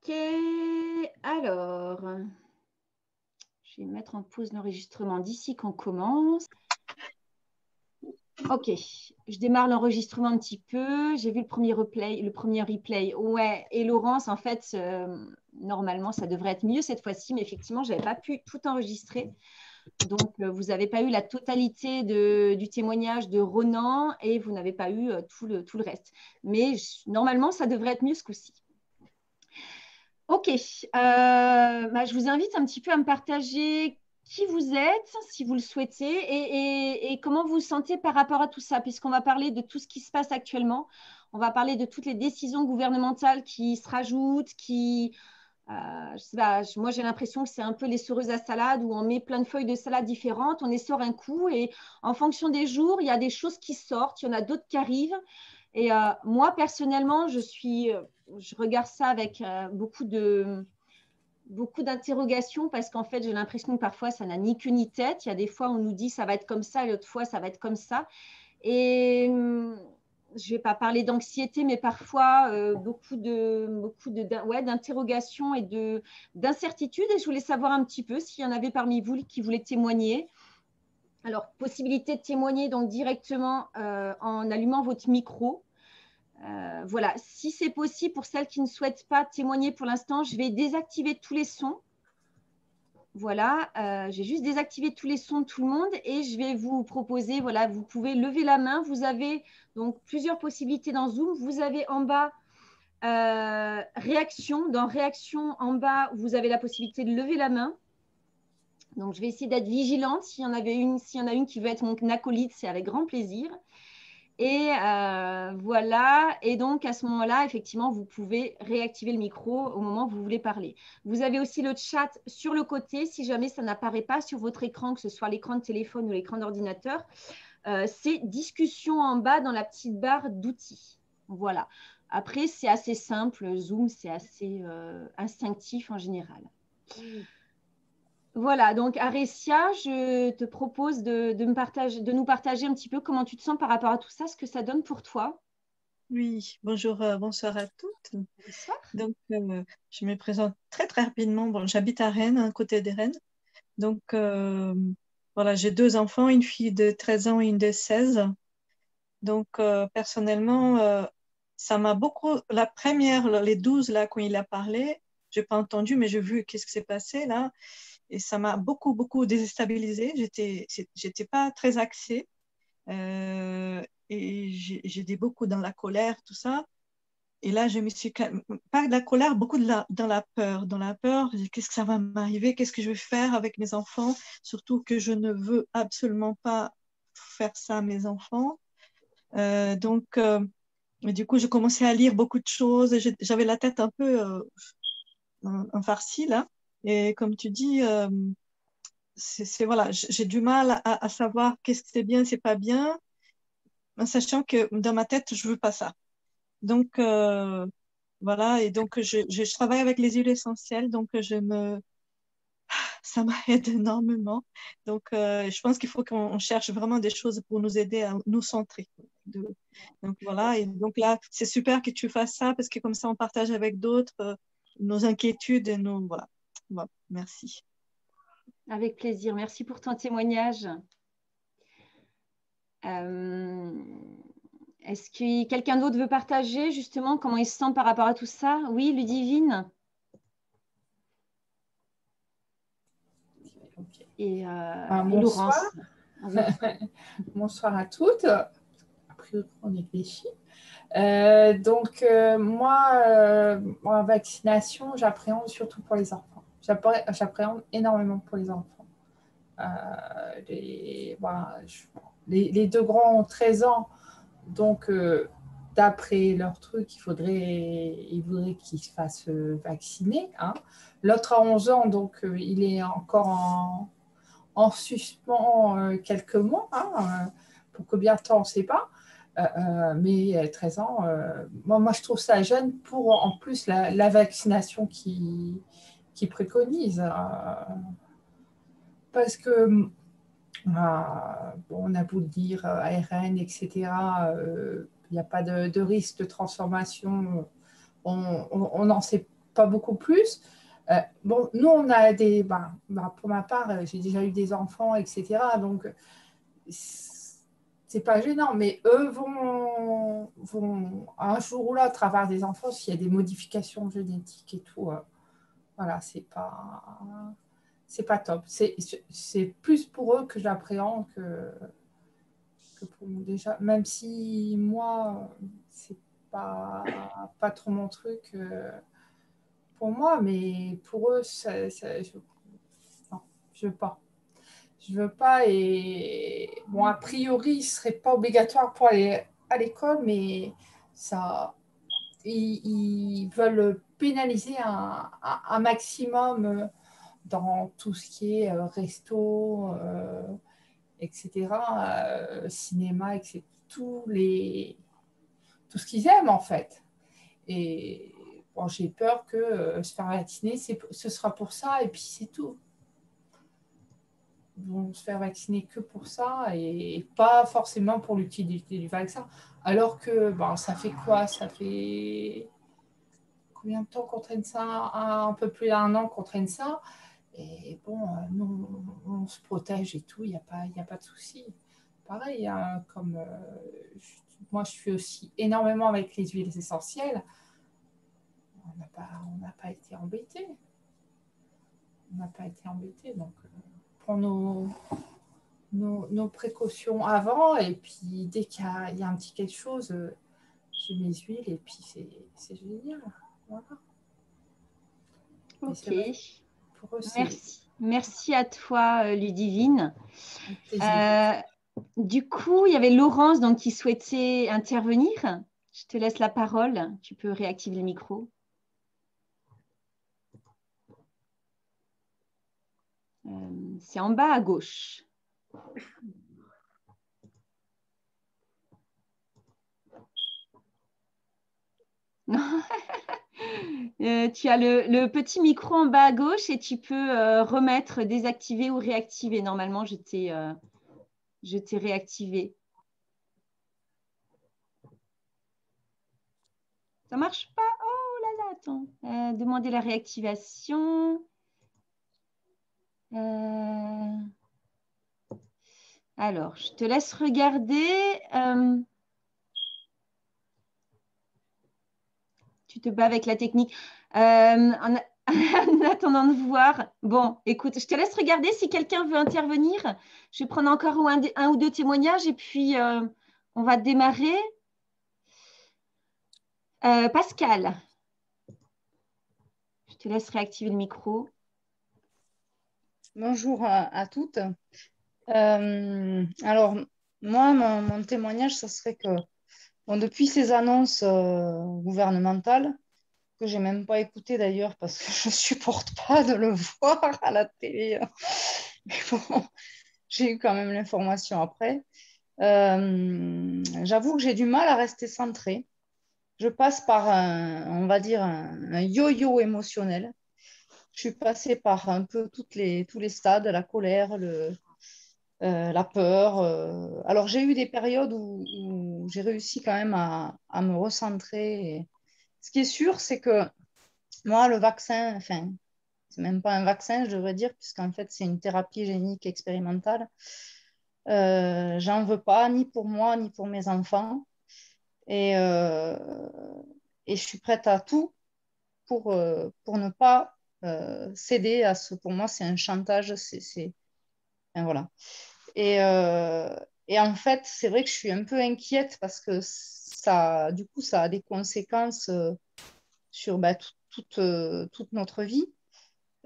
Ok, alors, je vais mettre en pause l'enregistrement d'ici qu'on commence. Ok, je démarre l'enregistrement un petit peu. J'ai vu le premier replay. Ouais, et Laurence, en fait, normalement, ça devrait être mieux cette fois-ci, mais effectivement, je n'avais pas pu tout enregistrer. Donc, vous n'avez pas eu la totalité du témoignage de Ronan et vous n'avez pas eu tout le reste. Mais normalement, ça devrait être mieux ce coup-ci. Ok, je vous invite un petit peu à me partager qui vous êtes, si vous le souhaitez, et comment vous vous sentez par rapport à tout ça, puisqu'on va parler de tout ce qui se passe actuellement. On va parler de toutes les décisions gouvernementales qui se rajoutent, je sais pas, moi j'ai l'impression que c'est un peu les l'essoreuse à salade où on met plein de feuilles de salade différentes, on essore un coup, et en fonction des jours, il y a des choses qui sortent, il y en a d'autres qui arrivent. Et moi, personnellement, je regarde ça avec beaucoup d'interrogations parce qu'en fait, j'ai l'impression que parfois, ça n'a ni queue ni tête. Il y a des fois, on nous dit ça va être comme ça, et l'autre fois, ça va être comme ça. Et je ne vais pas parler d'anxiété, mais parfois ouais, d'interrogations et d'incertitudes. Et je voulais savoir un petit peu s'il y en avait parmi vous qui voulaient témoigner. Alors, possibilité de témoigner donc directement en allumant votre micro. Voilà, si c'est possible pour celles qui ne souhaitent pas témoigner pour l'instant, je vais désactiver tous les sons. Voilà, j'ai juste désactivé tous les sons de tout le monde et je vais vous proposer, voilà, vous pouvez lever la main. Vous avez donc plusieurs possibilités dans Zoom. Vous avez en bas réaction. Dans réaction en bas, vous avez la possibilité de lever la main. Donc, je vais essayer d'être vigilante. S'il y en a une qui veut être mon acolyte, c'est avec grand plaisir. Et voilà. Et donc, à ce moment-là, effectivement, vous pouvez réactiver le micro au moment où vous voulez parler. Vous avez aussi le chat sur le côté. Si jamais ça n'apparaît pas sur votre écran, que ce soit l'écran de téléphone ou l'écran d'ordinateur, c'est discussion en bas dans la petite barre d'outils. Voilà. Après, c'est assez simple. Zoom, c'est assez instinctif en général. Voilà, donc Arecia, je te propose de nous partager un petit peu comment tu te sens par rapport à tout ça, ce que ça donne pour toi. Oui, bonjour, bonsoir à toutes. Bonsoir. Donc, je me présente très très rapidement. Bon, j'habite à Rennes, à côté de Rennes. Donc, voilà, j'ai deux enfants, une fille de 13 ans et une de 16. Donc, personnellement, ça m'a beaucoup. La première, les 12 là, quand il a parlé, j'ai pas entendu, mais j'ai vu qu'est-ce qui s'est passé là. Et ça m'a beaucoup, beaucoup déstabilisée. J'étais pas très axée. Et j'étais beaucoup dans la colère, tout ça. Et là, je me suis pas de la colère, beaucoup dans la peur. Dans la peur, qu'est-ce que ça va m'arriver? Qu'est-ce que je vais faire avec mes enfants? Surtout que je ne veux absolument pas faire ça à mes enfants. Donc, du coup, je commençais à lire beaucoup de choses. J'avais la tête un peu en farcie, là. Et comme tu dis, voilà, j'ai du mal à savoir qu'est-ce que c'est bien, c'est pas bien, en sachant que dans ma tête, je veux pas ça. Donc, voilà, et donc je travaille avec les huiles essentielles, donc ça m'aide énormément. Donc, je pense qu'il faut qu'on cherche vraiment des choses pour nous aider à nous centrer. Donc, voilà, et donc là, c'est super que tu fasses ça parce que comme ça, on partage avec d'autres nos inquiétudes et nos. Voilà. Voilà, merci. Avec plaisir. Merci pour ton témoignage. Est-ce que quelqu'un d'autre veut partager justement comment il se sent par rapport à tout ça? Oui, Ludivine. Okay. Et Bonsoir. Laurence. Oui. Bonsoir à toutes. Après, on réfléchit. Moi, en vaccination, j'appréhende surtout pour les enfants. J'appréhende énormément pour les enfants. Les deux grands ont 13 ans, donc d'après leur truc, ils voudraient qu'ils se fassent vacciner. Hein. L'autre a 11 ans, donc il est encore en suspens quelques mois. Hein, pour combien de temps, on ne sait pas. Mais 13 ans, moi, je trouve ça jeune pour en plus la vaccination qui préconise. Parce que, on a beau le dire, ARN, etc., il n'y a pas de risque de transformation. On n'en sait pas beaucoup plus. Bon, nous, on a des... pour ma part, j'ai déjà eu des enfants, etc. Donc, c'est pas gênant. Mais eux vont un jour ou l'autre avoir des enfants s'il y a des modifications génétiques et tout. Voilà, c'est pas top. C'est plus pour eux que j'appréhende que pour nous déjà. Même si moi, c'est pas trop mon truc pour moi, mais pour eux, non, je veux pas. Je veux pas et bon, a priori, ce serait pas obligatoire pour aller à l'école, mais ça, ils veulent pénaliser un maximum dans tout ce qui est resto, etc., cinéma, etc., tout ce qu'ils aiment en fait. Et bon, j'ai peur que se faire vacciner, ce sera pour ça et puis c'est tout. Ils vont se faire vacciner que pour ça et pas forcément pour l'utilité du vaccin. Alors que ça fait quoi? Ça fait combien de temps qu'on traîne ça? Un peu plus d'un an qu'on traîne ça. Et bon, nous, on se protège et tout, il n'y a pas de souci. Pareil, hein, comme moi, je suis aussi énormément avec les huiles essentielles. On n'a pas été embêtés. On n'a pas été embêtés. Donc, on prend nos précautions avant. Et puis, dès qu'il y a un petit quelque chose, je mets mes huiles et puis c'est génial. Voilà. Ok. Pour eux, Merci à toi, Ludivine. un plaisir. Du coup, il y avait Laurence donc, qui souhaitait intervenir. Je te laisse la parole. Tu peux réactiver le micro. C'est en bas à gauche. Tu as le petit micro en bas à gauche et tu peux remettre, désactiver ou réactiver. Normalement, je t'ai réactivé. Ça marche pas? Oh là là, attends. Demander la réactivation. Alors, je te laisse regarder. Tu te bats avec la technique. En attendant de voir. Bon, écoute, je te laisse regarder si quelqu'un veut intervenir. Je vais prendre encore un ou deux témoignages et puis on va démarrer. Pascal, je te laisse réactiver le micro. Bonjour à toutes. Alors, moi, mon témoignage, ce serait que depuis ces annonces gouvernementales, que j'ai même pas écoutées d'ailleurs parce que je supporte pas de le voir à la télé. Mais bon, j'ai eu quand même l'information après. J'avoue que j'ai du mal à rester centrée. Je passe par on va dire, un yo-yo émotionnel. Je suis passée par un peu tous les stades, la colère, la peur. Alors, j'ai eu des périodes où j'ai réussi quand même à me recentrer. Et ce qui est sûr, c'est que moi, le vaccin, enfin, c'est même pas un vaccin, je devrais dire, puisqu'en fait, c'est une thérapie génique expérimentale. J'en veux pas, ni pour moi, ni pour mes enfants. Et, euh, et je suis prête à tout pour ne pas céder à ce. Pour moi, c'est un chantage. Enfin, voilà. Et, euh, et en fait, c'est vrai que je suis un peu inquiète parce que ça, du coup, ça a des conséquences sur toute notre vie.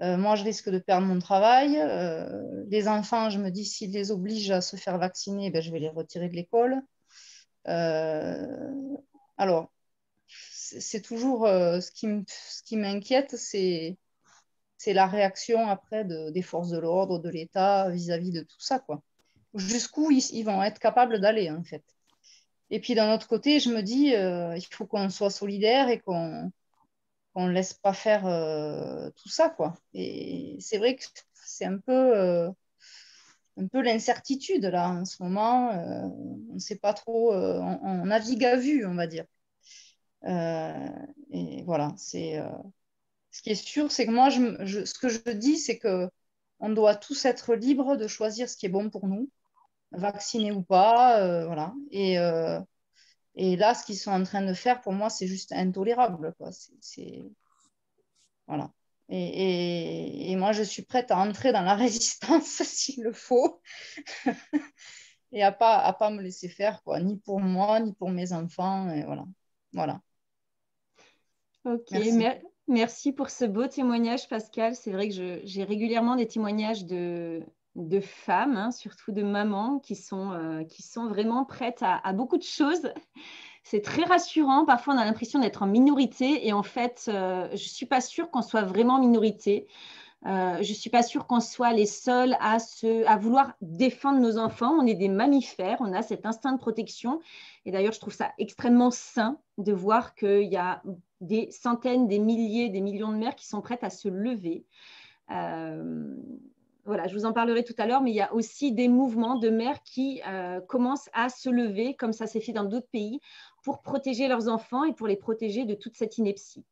Moi, je risque de perdre mon travail. Les enfants, je me dis, s'ils les obligent à se faire vacciner, ben, je vais les retirer de l'école. Alors, c'est toujours ce qui m'inquiète, c'est la réaction après des forces de l'ordre, de l'État vis-à-vis de tout ça, quoi. Jusqu'où ils vont être capables d'aller, en fait. Et puis d'un autre côté, je me dis, il faut qu'on soit solidaire et qu'on ne laisse pas faire tout ça, quoi. Et c'est vrai que c'est un peu l'incertitude, là, en ce moment. On ne sait pas trop, on navigue à vue, on va dire. Et voilà, Ce qui est sûr, c'est que moi, ce que je dis, c'est qu'on doit tous être libres de choisir ce qui est bon pour nous, vaccinés ou pas, voilà. Et là, ce qu'ils sont en train de faire, pour moi, c'est juste intolérable, quoi. Voilà. Et moi, je suis prête à entrer dans la résistance s'il le faut et à pas me laisser faire, quoi, ni pour moi, ni pour mes enfants. Et voilà. Voilà. Ok, Merci. merci pour ce beau témoignage, Pascal. C'est vrai que j'ai régulièrement des témoignages de femmes, hein, surtout de mamans, qui sont vraiment prêtes à beaucoup de choses. C'est très rassurant. Parfois, on a l'impression d'être en minorité et en fait, je ne suis pas sûre qu'on soit vraiment minorité. Je ne suis pas sûre qu'on soit les seuls à vouloir défendre nos enfants. On est des mammifères, on a cet instinct de protection. Et d'ailleurs, je trouve ça extrêmement sain de voir qu'il y a des centaines, des milliers, des millions de mères qui sont prêtes à se lever. Voilà, je vous en parlerai tout à l'heure, mais il y a aussi des mouvements de mères qui commencent à se lever, comme ça s'est fait dans d'autres pays, pour protéger leurs enfants et pour les protéger de toute cette ineptie.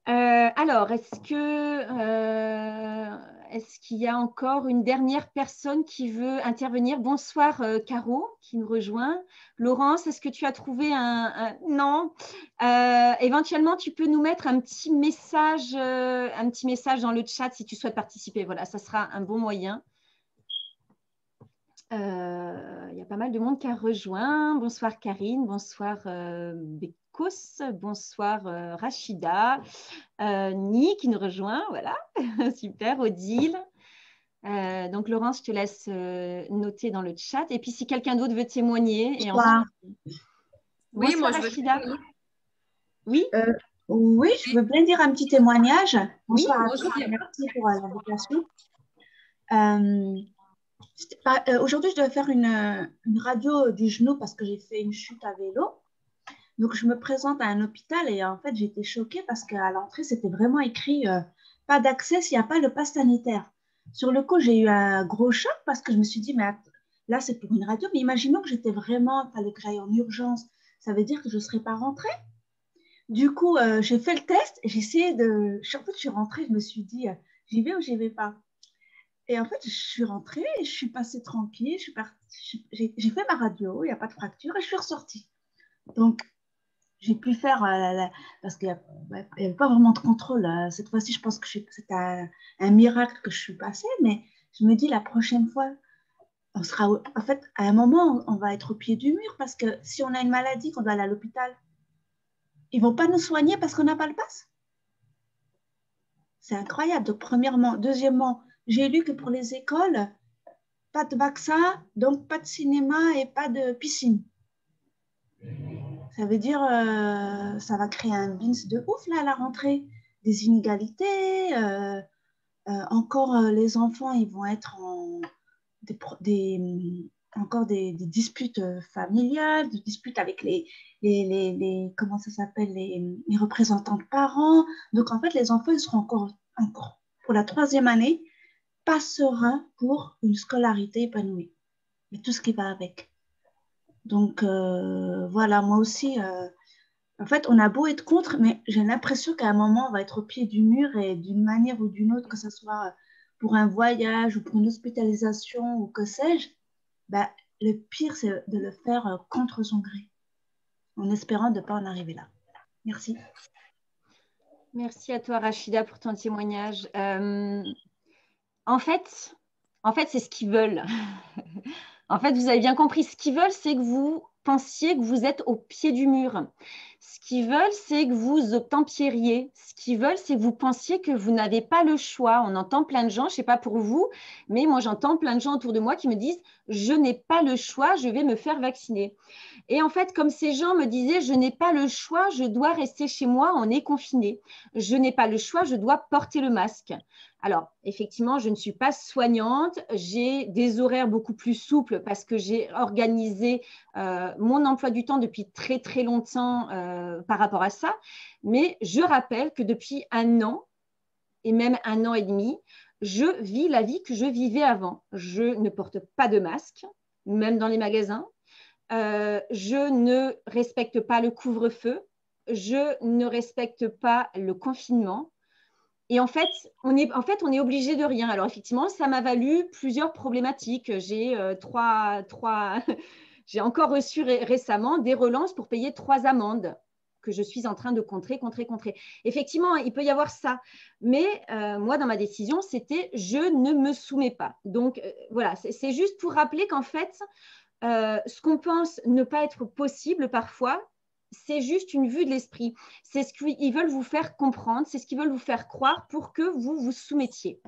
Alors, est-ce qu'il y a encore une dernière personne qui veut intervenir? Bonsoir, Caro, qui nous rejoint. Laurence, est-ce que tu as trouvé Non. Éventuellement, tu peux nous mettre un petit message dans le chat si tu souhaites participer. Voilà, ça sera un bon moyen. Il y a pas mal de monde qui a rejoint. Bonsoir, Karine. Bonsoir, bonsoir Rachida, Ni qui nous rejoint, voilà, super, Odile. Donc Laurence, je te laisse noter dans le chat. Et puis si quelqu'un d'autre veut témoigner. Et ensuite... Oui, moi je Rachida. veux. Oui. Oui, je veux bien dire un petit témoignage. Bonsoir Oui, à tous, merci pour l'invitation. Aujourd'hui, je dois faire une radio du genou parce que j'ai fait une chute à vélo. Donc, je me présente à un hôpital et en fait, j'ai été choquée parce qu'à l'entrée, c'était vraiment écrit pas d'accès s'il n'y a pas le pass sanitaire. Sur le coup, j'ai eu un gros choc parce que je me suis dit, mais là, c'est pour une radio, mais imaginons que j'étais vraiment, fallait que j'aille en urgence. Ça veut dire que je ne serais pas rentrée. Du coup, j'ai fait le test et j'ai essayé de. En fait, je suis rentrée, je me suis dit, j'y vais ou j'y vais pas. Et en fait, je suis rentrée, je suis passée tranquille, j'ai fait ma radio, il n'y a pas de fracture et je suis ressortie. Donc, j'ai pu faire, parce qu'il n'y avait pas vraiment de contrôle. Cette fois-ci, je pense que c'est un miracle que je suis passée, mais je me dis la prochaine fois, on sera, en fait, à un moment, on va être au pied du mur parce que si on a une maladie, qu'on doit aller à l'hôpital, ils ne vont pas nous soigner parce qu'on n'a pas le pass. C'est incroyable. Donc, premièrement. Deuxièmement, j'ai lu que pour les écoles, pas de vaccin, donc pas de cinéma et pas de piscine. Ça veut dire ça va créer un bins de ouf là à la rentrée. Des inégalités. Encore les enfants, ils vont être en encore des disputes familiales, des disputes avec les comment ça s'appelle, les représentants de parents. Donc en fait, les enfants, ils seront encore pour la 3e année, pas sereins pour une scolarité épanouie. Et tout ce qui va avec. Donc voilà, moi aussi, en fait, on a beau être contre, mais j'ai l'impression qu'à un moment, on va être au pied du mur et d'une manière ou d'une autre, que ce soit pour un voyage ou pour une hospitalisation ou que sais-je, bah, le pire, c'est de le faire contre son gré, en espérant de ne pas en arriver là. Merci. Merci à toi, Rachida, pour ton témoignage. En fait, c'est ce qu'ils veulent. En fait, vous avez bien compris, ce qu'ils veulent, c'est que vous pensiez que vous êtes au pied du mur. Ce qu'ils veulent, c'est que vous obtempériez. Ce qu'ils veulent, c'est que vous pensiez que vous n'avez pas le choix. On entend plein de gens, je ne sais pas pour vous, mais moi, j'entends plein de gens autour de moi qui me disent « je n'ai pas le choix, je vais me faire vacciner ». Et en fait, comme ces gens me disaient « je n'ai pas le choix, je dois rester chez moi, on est confiné. Je n'ai pas le choix, je dois porter le masque ». Alors, effectivement, je ne suis pas soignante. J'ai des horaires beaucoup plus souples parce que j'ai organisé mon emploi du temps depuis très, très longtemps par rapport à ça. Mais je rappelle que depuis 1 an et même 1 an et demi, je vis la vie que je vivais avant. Je ne porte pas de masque, même dans les magasins. Je ne respecte pas le couvre-feu. je ne respecte pas le confinement. Et en fait, on est obligé de rien. Alors, effectivement, ça m'a valu plusieurs problématiques. J'ai j'ai encore reçu récemment des relances pour payer 3 amendes que je suis en train de contrer. Effectivement, il peut y avoir ça. Mais moi, dans ma décision, c'était je ne me soumets pas. Donc, voilà, c'est juste pour rappeler qu'en fait, ce qu'on pense ne pas être possible parfois, c'est juste une vue de l'esprit. C'est ce qu'ils veulent vous faire comprendre, c'est ce qu'ils veulent vous faire croire pour que vous vous soumettiez.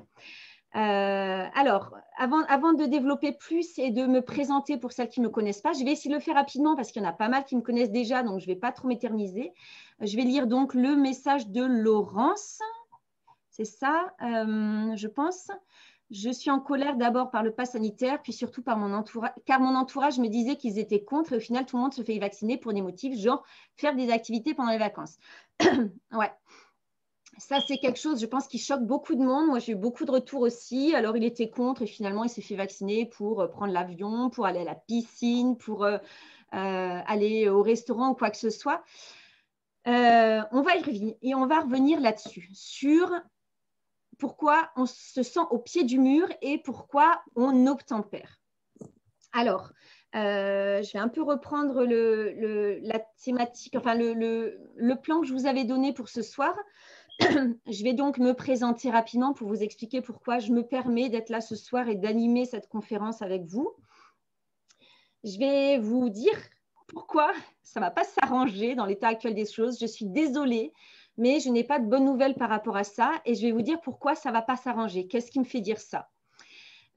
Alors, avant de développer plus et de me présenter pour celles qui ne me connaissent pas, je vais essayer de le faire rapidement parce qu'il y en a pas mal qui me connaissent déjà, donc je ne vais pas trop m'éterniser. Je vais lire donc le message de Laurence. C'est ça, je pense. Je suis en colère d'abord par le pass sanitaire, puis surtout par mon entourage, car mon entourage me disait qu'ils étaient contre et au final, tout le monde se fait vacciner pour des motifs, genre faire des activités pendant les vacances. Ouais. Ça, c'est quelque chose, je pense, qui choque beaucoup de monde. Moi, j'ai eu beaucoup de retours aussi. Alors, il était contre et finalement, il s'est fait vacciner pour prendre l'avion, pour aller à la piscine, pour aller au restaurant ou quoi que ce soit. On va y revenir et on va revenir là-dessus, sur pourquoi on se sent au pied du mur et pourquoi on obtempère. Alors, je vais un peu reprendre la thématique, enfin le plan que je vous avais donné pour ce soir. Je vais donc me présenter rapidement pour vous expliquer pourquoi je me permets d'être là ce soir et d'animer cette conférence avec vous. Je vais vous dire pourquoi ça ne va pas s'arranger dans l'état actuel des choses. Je suis désolée, mais je n'ai pas de bonnes nouvelles par rapport à ça et je vais vous dire pourquoi ça ne va pas s'arranger. Qu'est-ce qui me fait dire ça?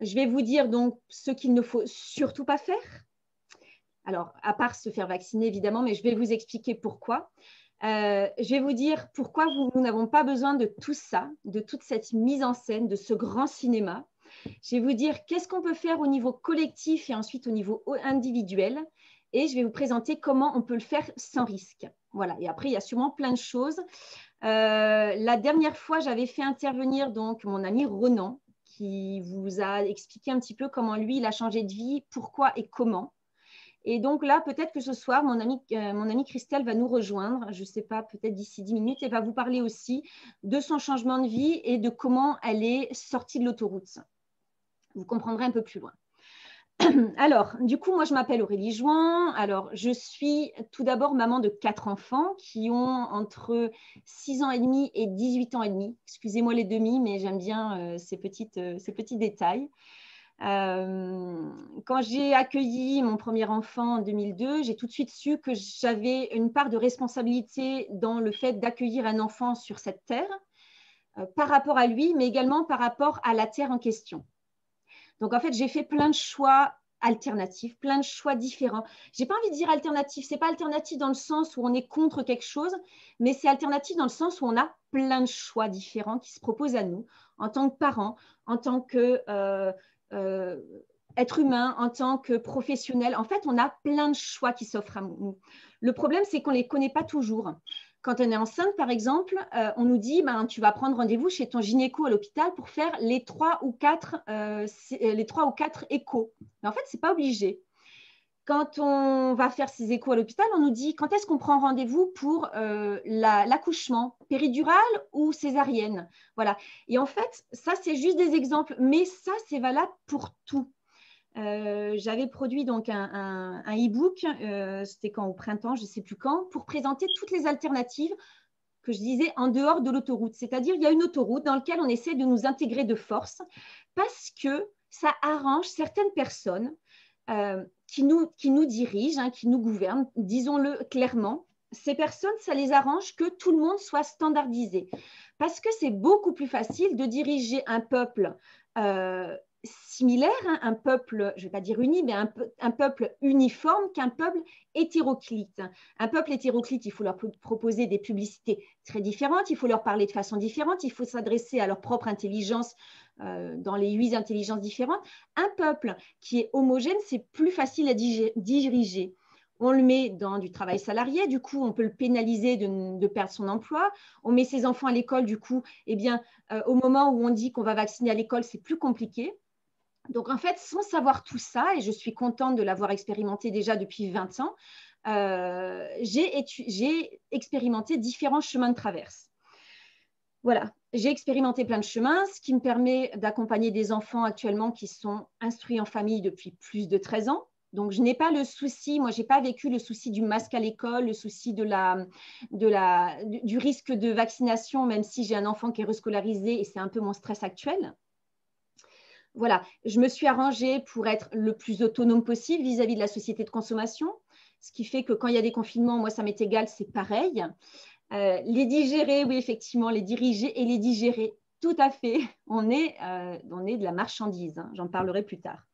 Je vais vous dire donc ce qu'il ne faut surtout pas faire. Alors, à part se faire vacciner, évidemment, mais je vais vous expliquer pourquoi. Je vais vous dire pourquoi nous n'avons pas besoin de tout ça, de toute cette mise en scène, de ce grand cinéma. Je vais vous dire qu'est-ce qu'on peut faire au niveau collectif et ensuite au niveau individuel. Et je vais vous présenter comment on peut le faire sans risque. Voilà. Et après, il y a sûrement plein de choses. La dernière fois, j'avais fait intervenir donc mon ami Ronan, qui vous a expliqué un petit peu comment lui, il a changé de vie, pourquoi et comment. Et donc là, peut-être que ce soir, mon amie Christelle va nous rejoindre, je ne sais pas, peut-être d'ici 10 minutes, et va vous parler aussi de son changement de vie et de comment elle est sortie de l'autoroute. Vous comprendrez un peu plus loin. Alors, du coup, moi, je m'appelle Aurélie Jouan. Alors, je suis tout d'abord maman de 4 enfants qui ont entre 6 ans et demi et 18 ans et demi. Excusez-moi les demi, mais j'aime bien ces petits détails. Quand j'ai accueilli mon premier enfant en 2002, j'ai tout de suite su que j'avais une part de responsabilité dans le fait d'accueillir un enfant sur cette terre par rapport à lui, mais également par rapport à la terre en question. Donc, en fait, j'ai fait plein de choix alternatifs, plein de choix différents. Je n'ai pas envie de dire alternatif. Ce n'est pas alternatif dans le sens où on est contre quelque chose, mais c'est alternatif dans le sens où on a plein de choix différents qui se proposent à nous en tant que parents, en tant que être humain, en tant que professionnel. En fait, on a plein de choix qui s'offrent à nous. Le problème, c'est qu'on ne les connaît pas toujours. Quand on est enceinte, par exemple, on nous dit tu vas prendre rendez-vous chez ton gynéco à l'hôpital pour faire les 3 ou 4 échos. Mais en fait, ce n'est pas obligé. Quand on va faire ces échos à l'hôpital, on nous dit quand est-ce qu'on prend rendez-vous pour l'accouchement, péridurale ou césarienne. Voilà. Et en fait, ça, c'est juste des exemples, mais ça, c'est valable pour tout. J'avais produit donc un e-book, c'était quand au printemps, je ne sais plus quand, pour présenter toutes les alternatives que je disais en dehors de l'autoroute. C'est-à-dire, il y a une autoroute dans laquelle on essaie de nous intégrer de force parce que ça arrange certaines personnes qui nous dirigent, qui nous gouvernent, disons-le clairement. Ces personnes, ça les arrange que tout le monde soit standardisé parce que c'est beaucoup plus facile de diriger un peuple similaire, un peuple, je ne vais pas dire uni, mais un peuple uniforme qu'un peuple hétéroclite. Un peuple hétéroclite, il faut leur proposer des publicités très différentes, il faut leur parler de façon différente, il faut s'adresser à leur propre intelligence dans les 8 intelligences différentes. Un peuple qui est homogène, c'est plus facile à diriger. On le met dans du travail salarié, du coup, on peut le pénaliser de perdre son emploi. On met ses enfants à l'école, du coup, au moment où on dit qu'on va vacciner à l'école, c'est plus compliqué. Donc, en fait, sans savoir tout ça, et je suis contente de l'avoir expérimenté déjà depuis 20 ans, j'ai expérimenté différents chemins de traverse. Voilà, j'ai expérimenté plein de chemins, ce qui me permet d'accompagner des enfants actuellement qui sont instruits en famille depuis plus de 13 ans. Donc, je n'ai pas le souci, moi, je n'ai pas vécu le souci du masque à l'école, le souci du risque de vaccination, même si j'ai un enfant qui est rescolarisé et c'est un peu mon stress actuel. Voilà, je me suis arrangée pour être le plus autonome possible vis-à-vis de la société de consommation, ce qui fait que quand il y a des confinements, moi, ça m'est égal, c'est pareil. Les digérer, oui, effectivement, les diriger et les digérer, tout à fait. On est de la marchandise, hein, j'en parlerai plus tard.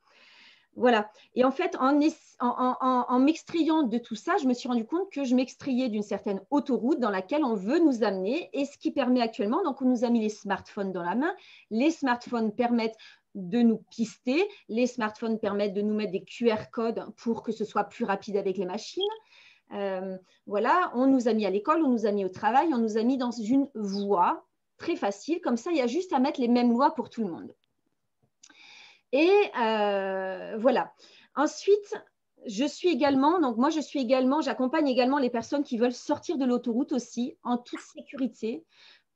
Voilà. Et en fait, en m'extrayant de tout ça, je me suis rendu compte que je m'extrayais d'une certaine autoroute dans laquelle on veut nous amener et ce qui permet actuellement, donc on nous a mis les smartphones dans la main. Les smartphones permettent de nous pister. Les smartphones permettent de nous mettre des QR codes pour que ce soit plus rapide avec les machines. Voilà, on nous a mis à l'école, on nous a mis au travail, on nous a mis dans une voie très facile. Comme ça, il y a juste à mettre les mêmes lois pour tout le monde. Et voilà. Ensuite, j'accompagne également les personnes qui veulent sortir de l'autoroute aussi en toute sécurité.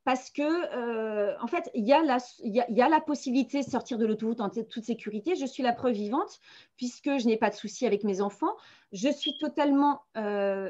Parce que, en fait, il y a la possibilité de sortir de l'autoroute en toute sécurité. Je suis la preuve vivante, puisque je n'ai pas de soucis avec mes enfants. Je suis totalement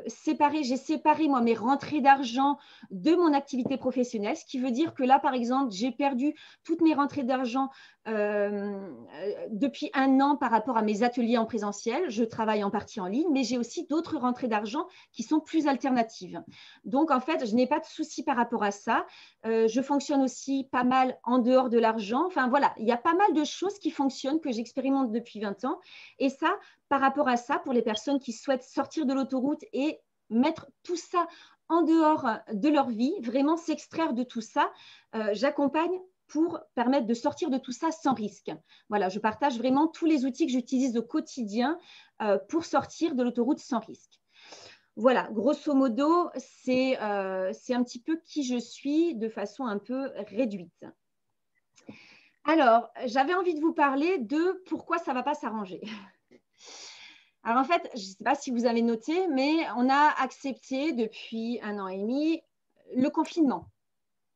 séparée. J'ai séparé, moi, mes rentrées d'argent de mon activité professionnelle, ce qui veut dire que là, par exemple, j'ai perdu toutes mes rentrées d'argent depuis 1 an par rapport à mes ateliers en présentiel. Je travaille en partie en ligne, mais j'ai aussi d'autres rentrées d'argent qui sont plus alternatives. Donc, en fait, je n'ai pas de soucis par rapport à ça. Je fonctionne aussi pas mal en dehors de l'argent. Enfin, voilà, il y a pas mal de choses qui fonctionnent, que j'expérimente depuis 20 ans. Et ça, par rapport à ça, pour les personnes qui souhaitent sortir de l'autoroute et mettre tout ça en dehors de leur vie, vraiment s'extraire de tout ça, j'accompagne pour permettre de sortir de tout ça sans risque. Voilà, je partage vraiment tous les outils que j'utilise au quotidien pour sortir de l'autoroute sans risque. Voilà, grosso modo, c'est un petit peu qui je suis de façon un peu réduite. Alors, j'avais envie de vous parler de pourquoi ça ne va pas s'arranger. Alors, en fait, je ne sais pas si vous avez noté, mais on a accepté depuis 1 an et demi le confinement.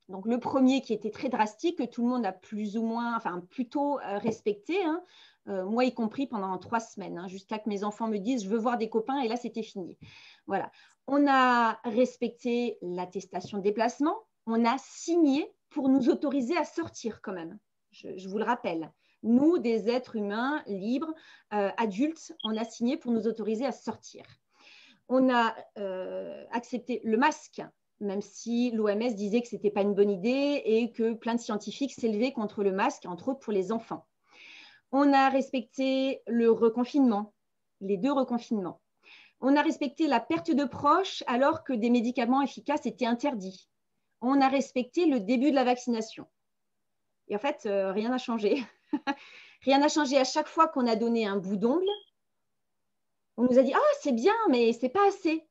Donc, le premier qui était très drastique, que tout le monde a plus ou moins, enfin plutôt respecté, hein, moi y compris pendant 3 semaines, hein, jusqu'à que mes enfants me disent « je veux voir des copains » et là, c'était fini. Voilà. On a respecté l'attestation de déplacement, on a signé pour nous autoriser à sortir quand même, je vous le rappelle. Nous, des êtres humains libres, adultes, on a signé pour nous autoriser à sortir. On a accepté le masque, même si l'OMS disait que ce n'était pas une bonne idée et que plein de scientifiques s'élevaient contre le masque, entre autres pour les enfants. On a respecté le reconfinement, les 2 reconfinements. On a respecté la perte de proches alors que des médicaments efficaces étaient interdits. On a respecté le début de la vaccination. Et en fait, rien n'a changé. Rien n'a changé. À chaque fois qu'on a donné un bout d'ongle, on nous a dit « Ah, c'est bien, mais ce n'est pas assez ».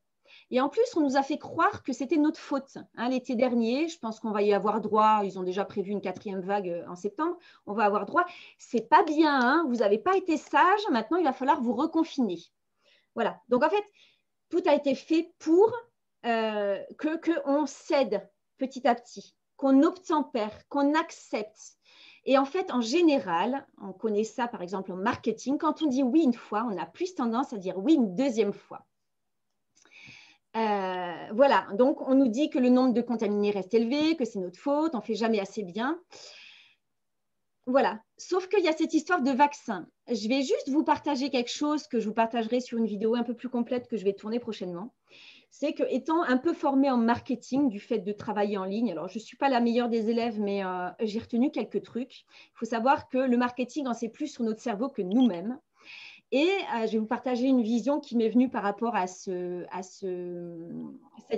Et en plus, on nous a fait croire que c'était notre faute. Hein, l'été dernier, je pense qu'on va y avoir droit. Ils ont déjà prévu une 4e vague en septembre. On va avoir droit. C'est pas bien. Hein, vous n'avez pas été sage. Maintenant, il va falloir vous reconfiner. Voilà. Donc, en fait, tout a été fait pour qu'on cède petit à petit, qu'on obtempère, qu'on accepte. Et en fait, en général, on connaît ça par exemple en marketing, quand on dit oui une fois, on a plus tendance à dire oui une 2e fois. Voilà, donc on nous dit que le nombre de contaminés reste élevé, que c'est notre faute, on ne fait jamais assez bien. Voilà, sauf qu'il y a cette histoire de vaccin. Je vais juste vous partager quelque chose que je vous partagerai sur une vidéo un peu plus complète que je vais tourner prochainement. C'est qu'étant un peu formée en marketing du fait de travailler en ligne, alors je ne suis pas la meilleure des élèves, mais j'ai retenu quelques trucs. Il faut savoir que le marketing en sait plus sur notre cerveau que nous-mêmes. Et je vais vous partager une vision qui m'est venue par rapport à cette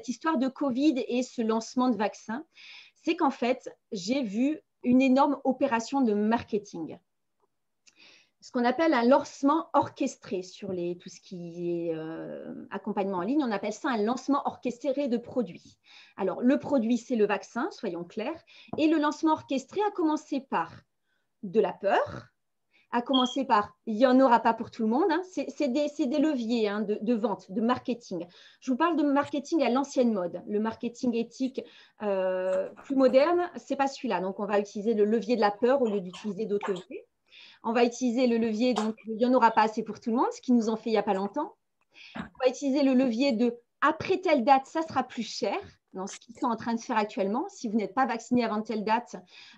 histoire de Covid et ce lancement de vaccin. C'est qu'en fait, j'ai vu une énorme opération de marketing. Ce qu'on appelle un lancement orchestré sur tout ce qui est accompagnement en ligne. On appelle ça un lancement orchestré de produits. Alors, le produit, c'est le vaccin, soyons clairs. Et le lancement orchestré a commencé par de la peur, à commencer par « il n'y en aura pas pour tout le monde ». C'est des leviers de vente, de marketing. Je vous parle de marketing à l'ancienne mode. Le marketing éthique plus moderne, ce n'est pas celui-là. Donc, on va utiliser le levier de la peur au lieu d'utiliser d'autres leviers. On va utiliser le levier, donc il n'y en aura pas assez pour tout le monde, ce qu'ils nous ont fait il n'y a pas longtemps. On va utiliser le levier de après telle date, ça sera plus cher. Dans ce qu'ils sont en train de faire actuellement, si vous n'êtes pas vacciné avant telle date,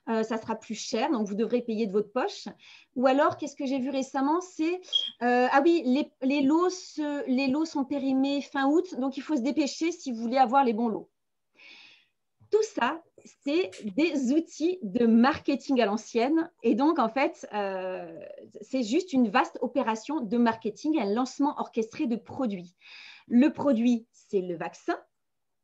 ça sera plus cher, donc vous devrez payer de votre poche. Ou alors, qu'est-ce que j'ai vu récemment, c'est ah oui, les lots sont périmés fin août, donc il faut se dépêcher si vous voulez avoir les bons lots. Tout ça, c'est des outils de marketing à l'ancienne. Et donc, en fait, c'est juste une vaste opération de marketing, un lancement orchestré de produits. Le produit, c'est le vaccin.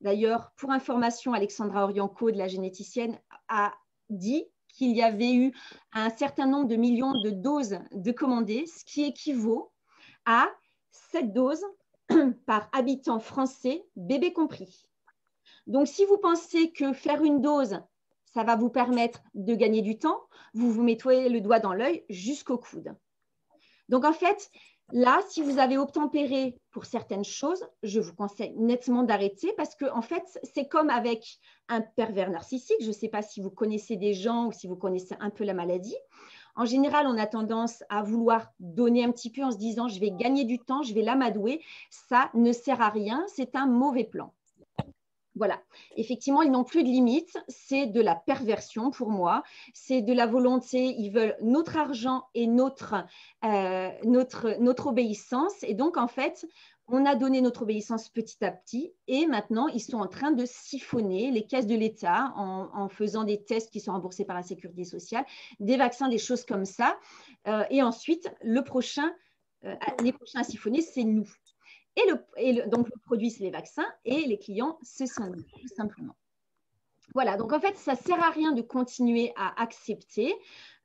D'ailleurs, pour information, Alexandra Orienco, de la généticienne, a dit qu'il y avait eu un certain nombre de millions de doses de commandées, ce qui équivaut à 7 doses par habitant français, bébé compris. Donc, si vous pensez que faire une dose, ça va vous permettre de gagner du temps, vous vous mettez le doigt dans l'œil jusqu'au coude. Donc, en fait, là, si vous avez obtempéré pour certaines choses, je vous conseille nettement d'arrêter parce que, en fait, c'est comme avec un pervers narcissique. Je ne sais pas si vous connaissez des gens ou si vous connaissez un peu la maladie. En général, on a tendance à vouloir donner un petit peu en se disant « je vais gagner du temps, je vais l'amadouer ». Ça ne sert à rien, c'est un mauvais plan. Voilà, effectivement, ils n'ont plus de limites, c'est de la perversion pour moi, c'est de la volonté, ils veulent notre argent et notre obéissance. Et donc, en fait, on a donné notre obéissance petit à petit et maintenant, ils sont en train de siphonner les caisses de l'État en faisant des tests qui sont remboursés par la sécurité sociale, des vaccins, des choses comme ça. Et ensuite, les prochains à siphonner, c'est nous. Donc, le produit, c'est les vaccins et les clients, ce sont nous, tout simplement. Voilà, donc en fait, ça ne sert à rien de continuer à accepter.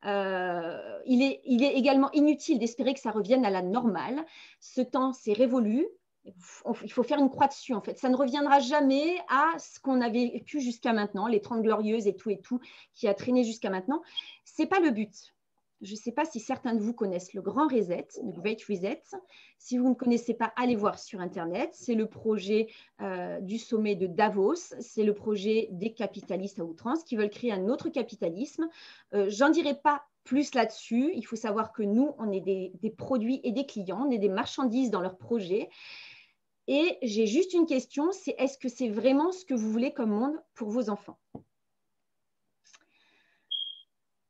Il est également inutile d'espérer que ça revienne à la normale. Ce temps, c'est révolu. Il faut faire une croix dessus, en fait. Ça ne reviendra jamais à ce qu'on avait vécu jusqu'à maintenant, les 30 glorieuses et tout, qui a traîné jusqu'à maintenant. Ce n'est pas le but. Je ne sais pas si certains de vous connaissent le Grand Reset, le Great Reset. Si vous ne connaissez pas, allez voir sur Internet. C'est le projet du sommet de Davos. C'est le projet des capitalistes à outrance qui veulent créer un autre capitalisme. J'en dirai pas plus là-dessus. Il faut savoir que nous, on est des produits et des clients. On est des marchandises dans leurs projets. Et j'ai juste une question, c'est est-ce que c'est vraiment ce que vous voulez comme monde pour vos enfants ?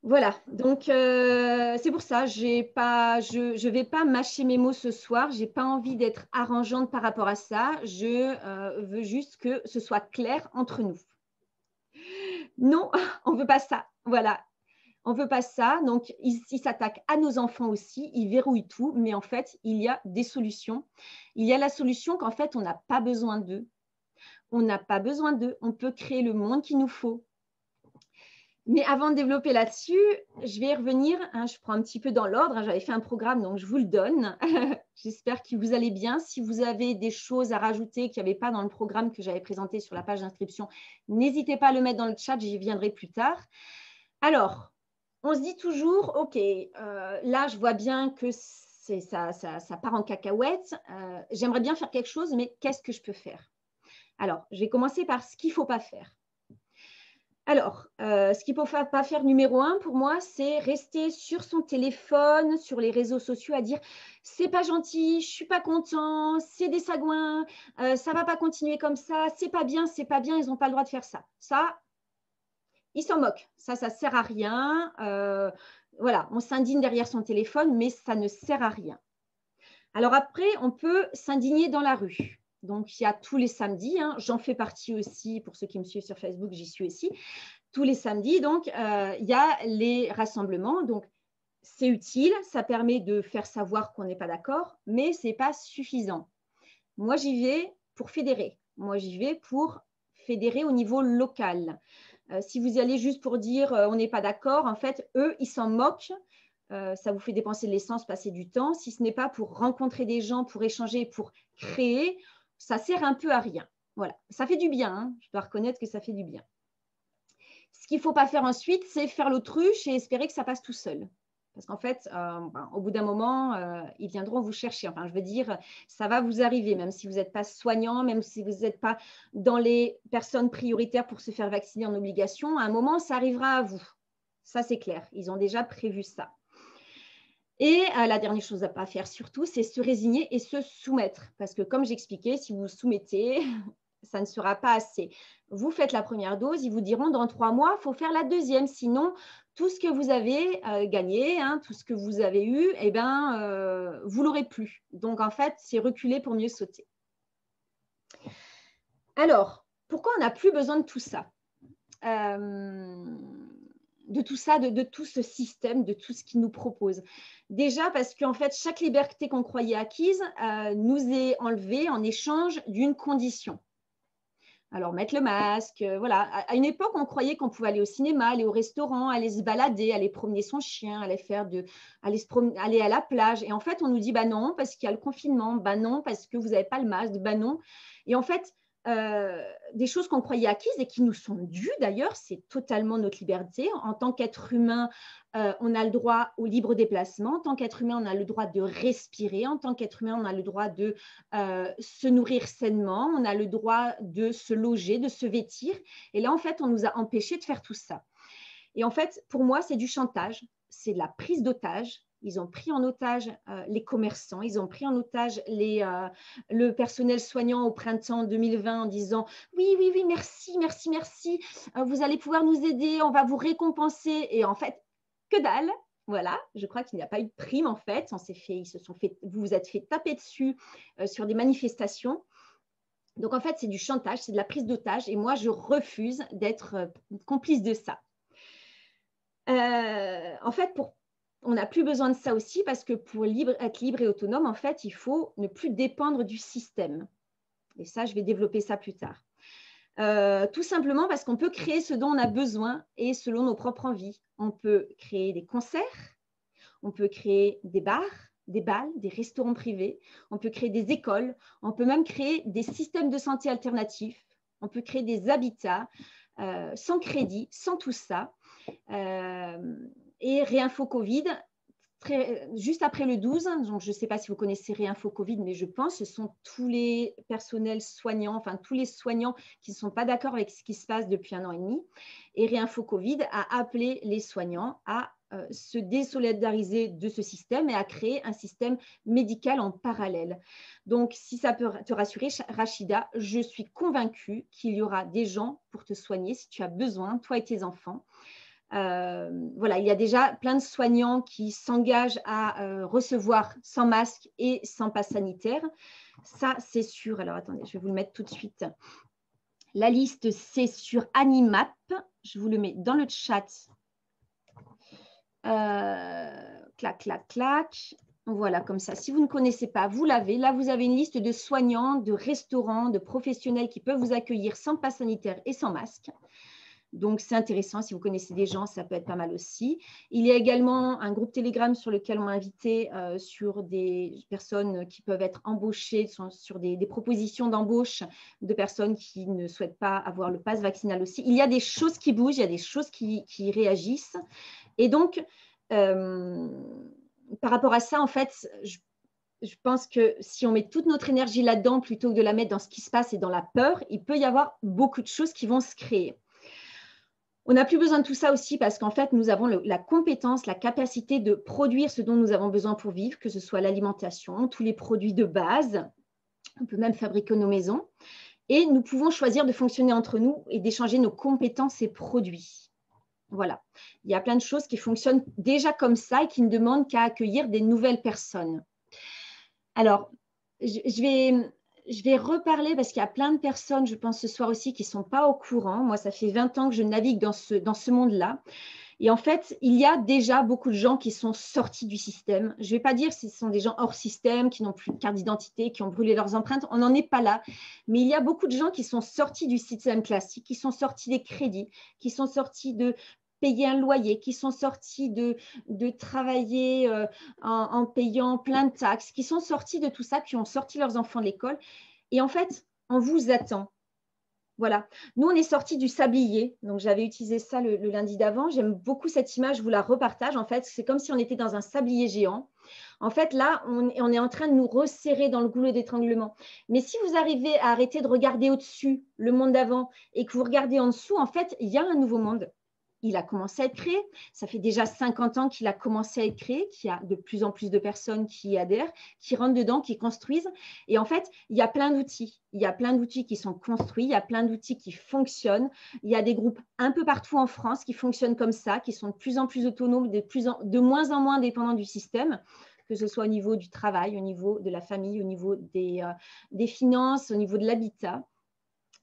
Voilà, donc c'est pour ça, je ne vais pas mâcher mes mots ce soir, je n'ai pas envie d'être arrangeante par rapport à ça, je veux juste que ce soit clair entre nous. Non, on ne veut pas ça, voilà, on ne veut pas ça, donc ils s'attaquent à nos enfants aussi, ils verrouillent tout, mais en fait, il y a des solutions. Il y a la solution qu'en fait, on n'a pas besoin d'eux, on peut créer le monde qu'il nous faut. Mais avant de développer là-dessus, je vais y revenir. Je prends un petit peu dans l'ordre. J'avais fait un programme, donc je vous le donne. J'espère que vous allez bien. Si vous avez des choses à rajouter qu'il n'y avait pas dans le programme que j'avais présenté sur la page d'inscription, n'hésitez pas à le mettre dans le chat. J'y viendrai plus tard. Alors, on se dit toujours, OK, là, je vois bien que ça part en cacahuète. J'aimerais bien faire quelque chose, mais qu'est-ce que je peux faire? Alors, je vais commencer par ce qu'il ne faut pas faire. Alors, ce qu'il ne faut pas faire numéro 1 pour moi, c'est rester sur son téléphone, sur les réseaux sociaux à dire « c'est pas gentil, je ne suis pas content, c'est des sagouins, ça ne va pas continuer comme ça, c'est pas bien, ils n'ont pas le droit de faire ça ». Ça, ils s'en moquent, ça ne sert à rien. Voilà, on s'indigne derrière son téléphone, mais ça ne sert à rien. Alors après, on peut s'indigner dans la rue. Donc, il y a tous les samedis, j'en fais partie aussi, pour ceux qui me suivent sur Facebook, j'y suis aussi. Tous les samedis, donc, il y a les rassemblements. Donc, c'est utile, ça permet de faire savoir qu'on n'est pas d'accord, mais ce n'est pas suffisant. Moi, j'y vais pour fédérer. Moi, j'y vais pour fédérer au niveau local. Si vous y allez juste pour dire on n'est pas d'accord, en fait, eux, ils s'en moquent. Ça vous fait dépenser de l'essence, passer du temps. Si ce n'est pas pour rencontrer des gens, pour échanger, pour créer, ça sert un peu à rien. Voilà, ça fait du bien, je dois reconnaître que ça fait du bien. Ce qu'il ne faut pas faire ensuite, c'est faire l'autruche et espérer que ça passe tout seul. Parce qu'en fait, au bout d'un moment, ils viendront vous chercher. Enfin, je veux dire, ça va vous arriver, même si vous n'êtes pas soignant, même si vous n'êtes pas dans les personnes prioritaires pour se faire vacciner en obligation. À un moment, ça arrivera à vous. Ça, c'est clair. Ils ont déjà prévu ça. Et la dernière chose à ne pas faire surtout, c'est se résigner et se soumettre. Parce que comme j'expliquais, si vous vous soumettez, ça ne sera pas assez. Vous faites la première dose, ils vous diront dans 3 mois, il faut faire la deuxième. Sinon, tout ce que vous avez gagné, tout ce que vous avez eu, eh ben, vous l'aurez plus. Donc, en fait, c'est reculer pour mieux sauter. Alors, pourquoi on n'a plus besoin de tout ça de tout ce système, de tout ce qu'il nous propose. Déjà parce qu'en fait, chaque liberté qu'on croyait acquise nous est enlevée en échange d'une condition. Alors, mettre le masque, voilà. À une époque, on croyait qu'on pouvait aller au cinéma, aller au restaurant, aller se balader, aller promener son chien, aller à la plage. Et en fait, on nous dit, bah non, parce qu'il y a le confinement, bah non, parce que vous n'avez pas le masque, bah non. Et en fait, des choses qu'on croyait acquises et qui nous sont dues d'ailleurs, c'est totalement notre liberté. En tant qu'être humain, on a le droit au libre déplacement. En tant qu'être humain, on a le droit de respirer. En tant qu'être humain, on a le droit de se nourrir sainement. On a le droit de se loger, de se vêtir. Et là, en fait, on nous a empêchés de faire tout ça. Et en fait, pour moi, c'est du chantage, c'est de la prise d'otage. Ils ont pris en otage les commerçants, ils ont pris en otage le personnel soignant au printemps 2020 en disant oui, oui, oui, merci, merci, merci, vous allez pouvoir nous aider, on va vous récompenser. Et en fait, que dalle. Voilà, je crois qu'il n'y a pas eu de prime en fait. Vous vous êtes fait taper dessus sur des manifestations. Donc en fait, c'est du chantage, c'est de la prise d'otage. Et moi, je refuse d'être complice de ça. En fait, on n'a plus besoin de ça aussi parce que pour être libre et autonome, en fait, il faut ne plus dépendre du système. Et ça, je vais développer ça plus tard. Tout simplement parce qu'on peut créer ce dont on a besoin et selon nos propres envies. On peut créer des concerts, on peut créer des bars, des bals, des restaurants privés, on peut créer des écoles, on peut même créer des systèmes de santé alternatifs, on peut créer des habitats sans crédit, sans tout ça. Et Réinfo Covid, juste après le 12, donc je ne sais pas si vous connaissez Réinfo Covid, mais je pense que ce sont tous les personnels soignants, enfin tous les soignants qui ne sont pas d'accord avec ce qui se passe depuis 1 an et demi. Et Réinfo Covid a appelé les soignants à se désolidariser de ce système et à créer un système médical en parallèle. Donc, si ça peut te rassurer, Rachida, je suis convaincue qu'il y aura des gens pour te soigner si tu as besoin, toi et tes enfants. Voilà, il y a déjà plein de soignants qui s'engagent à recevoir sans masque et sans passe sanitaire. Ça, c'est sûr. Alors, attendez, je vais vous le mettre tout de suite. La liste, c'est sur Animap. Je vous le mets dans le chat. Clac, clac, clac. Voilà, comme ça. Si vous ne connaissez pas, vous l'avez. Là, vous avez une liste de soignants, de restaurants, de professionnels qui peuvent vous accueillir sans passe sanitaire et sans masque. Donc, c'est intéressant. Si vous connaissez des gens, ça peut être pas mal aussi. Il y a également un groupe Telegram sur lequel on m'a invité sur des personnes qui peuvent être embauchées, sur des propositions d'embauche de personnes qui ne souhaitent pas avoir le pass vaccinal aussi. Il y a des choses qui bougent, il y a des choses qui réagissent. Et donc, par rapport à ça, en fait, je pense que si on met toute notre énergie là-dedans, plutôt que de la mettre dans ce qui se passe et dans la peur, il peut y avoir beaucoup de choses qui vont se créer. On n'a plus besoin de tout ça aussi parce qu'en fait, nous avons la compétence, la capacité de produire ce dont nous avons besoin pour vivre, que ce soit l'alimentation, tous les produits de base. On peut même fabriquer nos maisons. Et nous pouvons choisir de fonctionner entre nous et d'échanger nos compétences et produits. Voilà. Il y a plein de choses qui fonctionnent déjà comme ça et qui ne demandent qu'à accueillir des nouvelles personnes. Alors, je vais reparler parce qu'il y a plein de personnes, je pense ce soir aussi, qui ne sont pas au courant. Moi, ça fait 20 ans que je navigue dans ce monde-là. Et en fait, il y a déjà beaucoup de gens qui sont sortis du système. Je ne vais pas dire que ce sont des gens hors système, qui n'ont plus de carte d'identité, qui ont brûlé leurs empreintes. On n'en est pas là. Mais il y a beaucoup de gens qui sont sortis du système classique, qui sont sortis des crédits, qui sont sortis de payer un loyer, qui sont sortis de travailler en payant plein de taxes, qui sont sortis de tout ça, qui ont sorti leurs enfants de l'école. Et en fait, on vous attend. Voilà. Nous, on est sorti du sablier. Donc, j'avais utilisé ça le lundi d'avant. J'aime beaucoup cette image. Je vous la repartage. En fait, c'est comme si on était dans un sablier géant. En fait, là, on est en train de nous resserrer dans le goulot d'étranglement. Mais si vous arrivez à arrêter de regarder au-dessus le monde d'avant et que vous regardez en dessous, en fait, il y a un nouveau monde. Il a commencé à être créé. Ça fait déjà 50 ans qu'il a commencé à être créé, qu'il y a de plus en plus de personnes qui y adhèrent, qui rentrent dedans, qui construisent. Et en fait, il y a plein d'outils. Il y a plein d'outils qui sont construits, il y a plein d'outils qui fonctionnent. Il y a des groupes un peu partout en France qui fonctionnent comme ça, qui sont de plus en plus autonomes, de moins en moins dépendants du système, que ce soit au niveau du travail, au niveau de la famille, au niveau des finances, au niveau de l'habitat.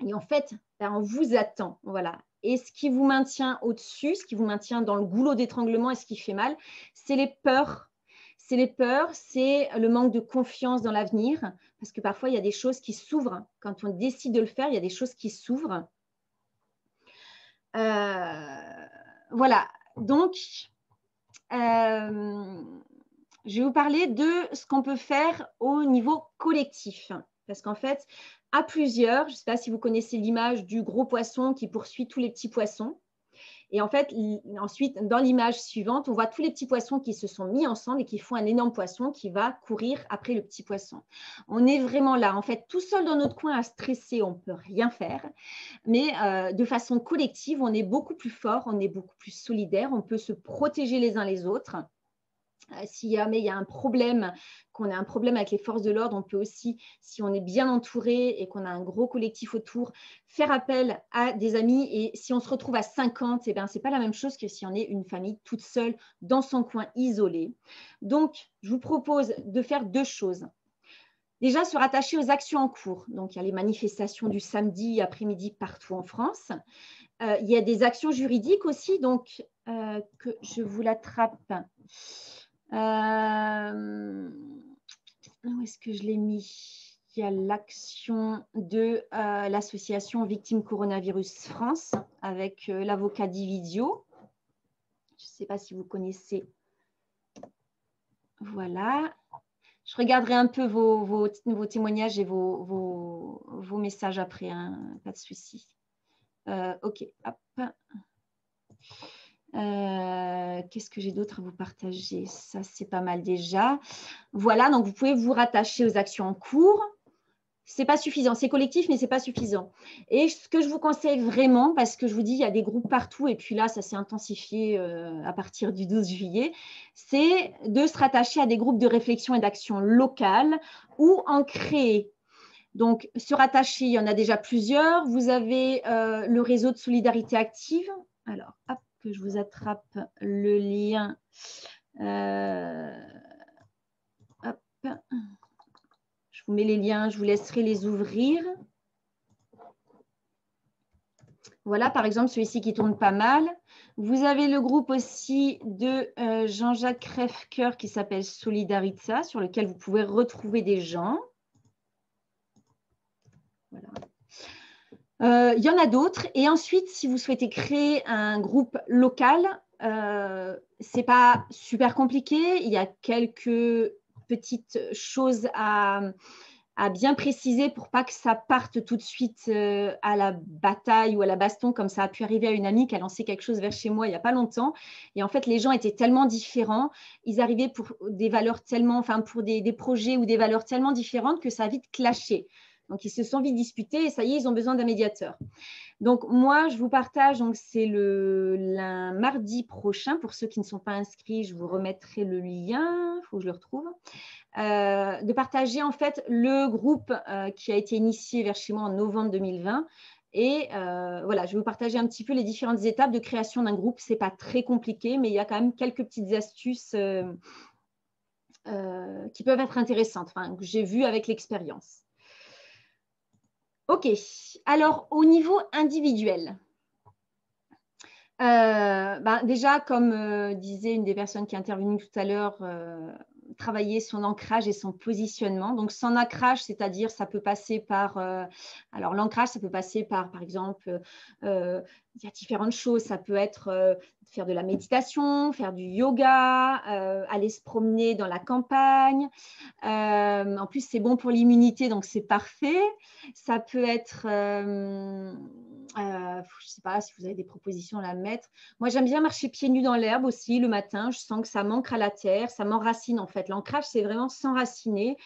Et en fait, on vous attend. Voilà. Et ce qui vous maintient au-dessus, ce qui vous maintient dans le goulot d'étranglement et ce qui fait mal, c'est les peurs. C'est les peurs, c'est le manque de confiance dans l'avenir. Parce que parfois, il y a des choses qui s'ouvrent. Quand on décide de le faire, il y a des choses qui s'ouvrent. Voilà. Donc, je vais vous parler de ce qu'on peut faire au niveau collectif. Parce qu'en fait, à plusieurs, je ne sais pas si vous connaissez l'image du gros poisson qui poursuit tous les petits poissons. Et en fait, ensuite, dans l'image suivante, on voit tous les petits poissons qui se sont mis ensemble et qui font un énorme poisson qui va courir après le petit poisson. On est vraiment là, en fait, tout seul dans notre coin à stresser, on ne peut rien faire. Mais de façon collective, on est beaucoup plus fort, on est beaucoup plus solidaire, on peut se protéger les uns les autres. Si jamais il y a un problème, qu'on a un problème avec les forces de l'ordre, on peut aussi, si on est bien entouré et qu'on a un gros collectif autour, faire appel à des amis. Et si on se retrouve à 50, ce n'est pas la même chose que si on est une famille toute seule dans son coin isolé. Donc, je vous propose de faire deux choses. Déjà, se rattacher aux actions en cours. Donc, il y a les manifestations du samedi après-midi partout en France. Il y a des actions juridiques aussi, donc que je vous l'attrape. Où est-ce que je l'ai mis? Il y a l'action de l'association Victimes Coronavirus France avec l'avocat Dividio. Je ne sais pas si vous connaissez. Voilà. Je regarderai un peu vos témoignages et vos messages après, hein, pas de souci. Ok, hop. Qu'est-ce que j'ai d'autre à vous partager? Ça, c'est pas mal déjà. Voilà, donc vous pouvez vous rattacher aux actions en cours. Ce n'est pas suffisant. C'est collectif, mais ce n'est pas suffisant. Et ce que je vous conseille vraiment, parce que je vous dis, il y a des groupes partout, et puis là, ça s'est intensifié à partir du 12 juillet, c'est de se rattacher à des groupes de réflexion et d'action locales ou en créer. Donc, se rattacher, il y en a déjà plusieurs. Vous avez le réseau de solidarité active. Alors, hop, que je vous attrape le lien. Hop. Je vous mets les liens, je vous laisserai les ouvrir. Voilà, par exemple, celui-ci qui tourne pas mal. Vous avez le groupe aussi de Jean-Jacques Crèvecoeur qui s'appelle Solidaritza, sur lequel vous pouvez retrouver des gens. Voilà. Il y en a d'autres. Et ensuite, si vous souhaitez créer un groupe local, ce n'est pas super compliqué. Il y a quelques petites choses à bien préciser pour pas que ça parte tout de suite à la bataille ou à la baston, comme ça a pu arriver à une amie qui a lancé quelque chose vers chez moi il n'y a pas longtemps. Et en fait, les gens étaient tellement différents, ils arrivaient pour des valeurs tellement, enfin pour des projets ou des valeurs tellement différentes que ça a vite clashé. Donc, ils se sont vite disputés et ça y est, ils ont besoin d'un médiateur. Donc, moi, je vous partage, donc c'est le mardi prochain. Pour ceux qui ne sont pas inscrits, je vous remettrai le lien. Il faut que je le retrouve. De partager en fait le groupe qui a été initié vers chez moi en novembre 2020. Et voilà, je vais vous partager un petit peu les différentes étapes de création d'un groupe. Ce n'est pas très compliqué, mais il y a quand même quelques petites astuces qui peuvent être intéressantes, enfin, que j'ai vues avec l'expérience. Ok, alors au niveau individuel, déjà comme disait une des personnes qui est intervenue tout à l'heure, travailler son ancrage et son positionnement. Donc, son ancrage, c'est-à-dire, ça peut passer par… alors, l'ancrage, ça peut passer par exemple, il y a différentes choses. Ça peut être faire de la méditation, faire du yoga, aller se promener dans la campagne. En plus, c'est bon pour l'immunité, donc c'est parfait. Ça peut être… je ne sais pas si vous avez des propositions à la mettre. Moi, j'aime bien marcher pieds nus dans l'herbe aussi le matin. Je sens que ça m'ancre à la terre, ça m'enracine en fait. L'ancrage, c'est vraiment s'enraciner.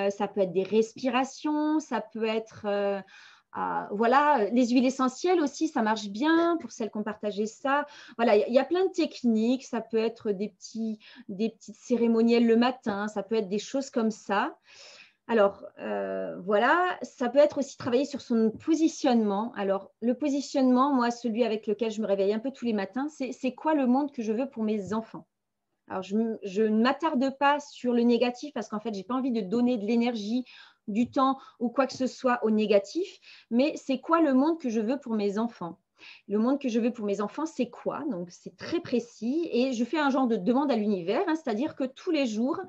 Ça peut être des respirations, ça peut être… voilà, les huiles essentielles aussi, ça marche bien pour celles qui ont partagé ça. Voilà, il y a plein de techniques. Ça peut être des petites cérémonielles le matin. Ça peut être des choses comme ça. Alors, voilà, ça peut être aussi travailler sur son positionnement. Alors, le positionnement, moi, celui avec lequel je me réveille un peu tous les matins, c'est quoi le monde que je veux pour mes enfants? Alors, je ne m'attarde pas sur le négatif parce qu'en fait, je n'ai pas envie de donner de l'énergie, du temps ou quoi que ce soit au négatif, mais c'est quoi le monde que je veux pour mes enfants? Le monde que je veux pour mes enfants, c'est quoi? Donc, c'est très précis et je fais un genre de demande à l'univers, hein, c'est-à-dire que tous les jours,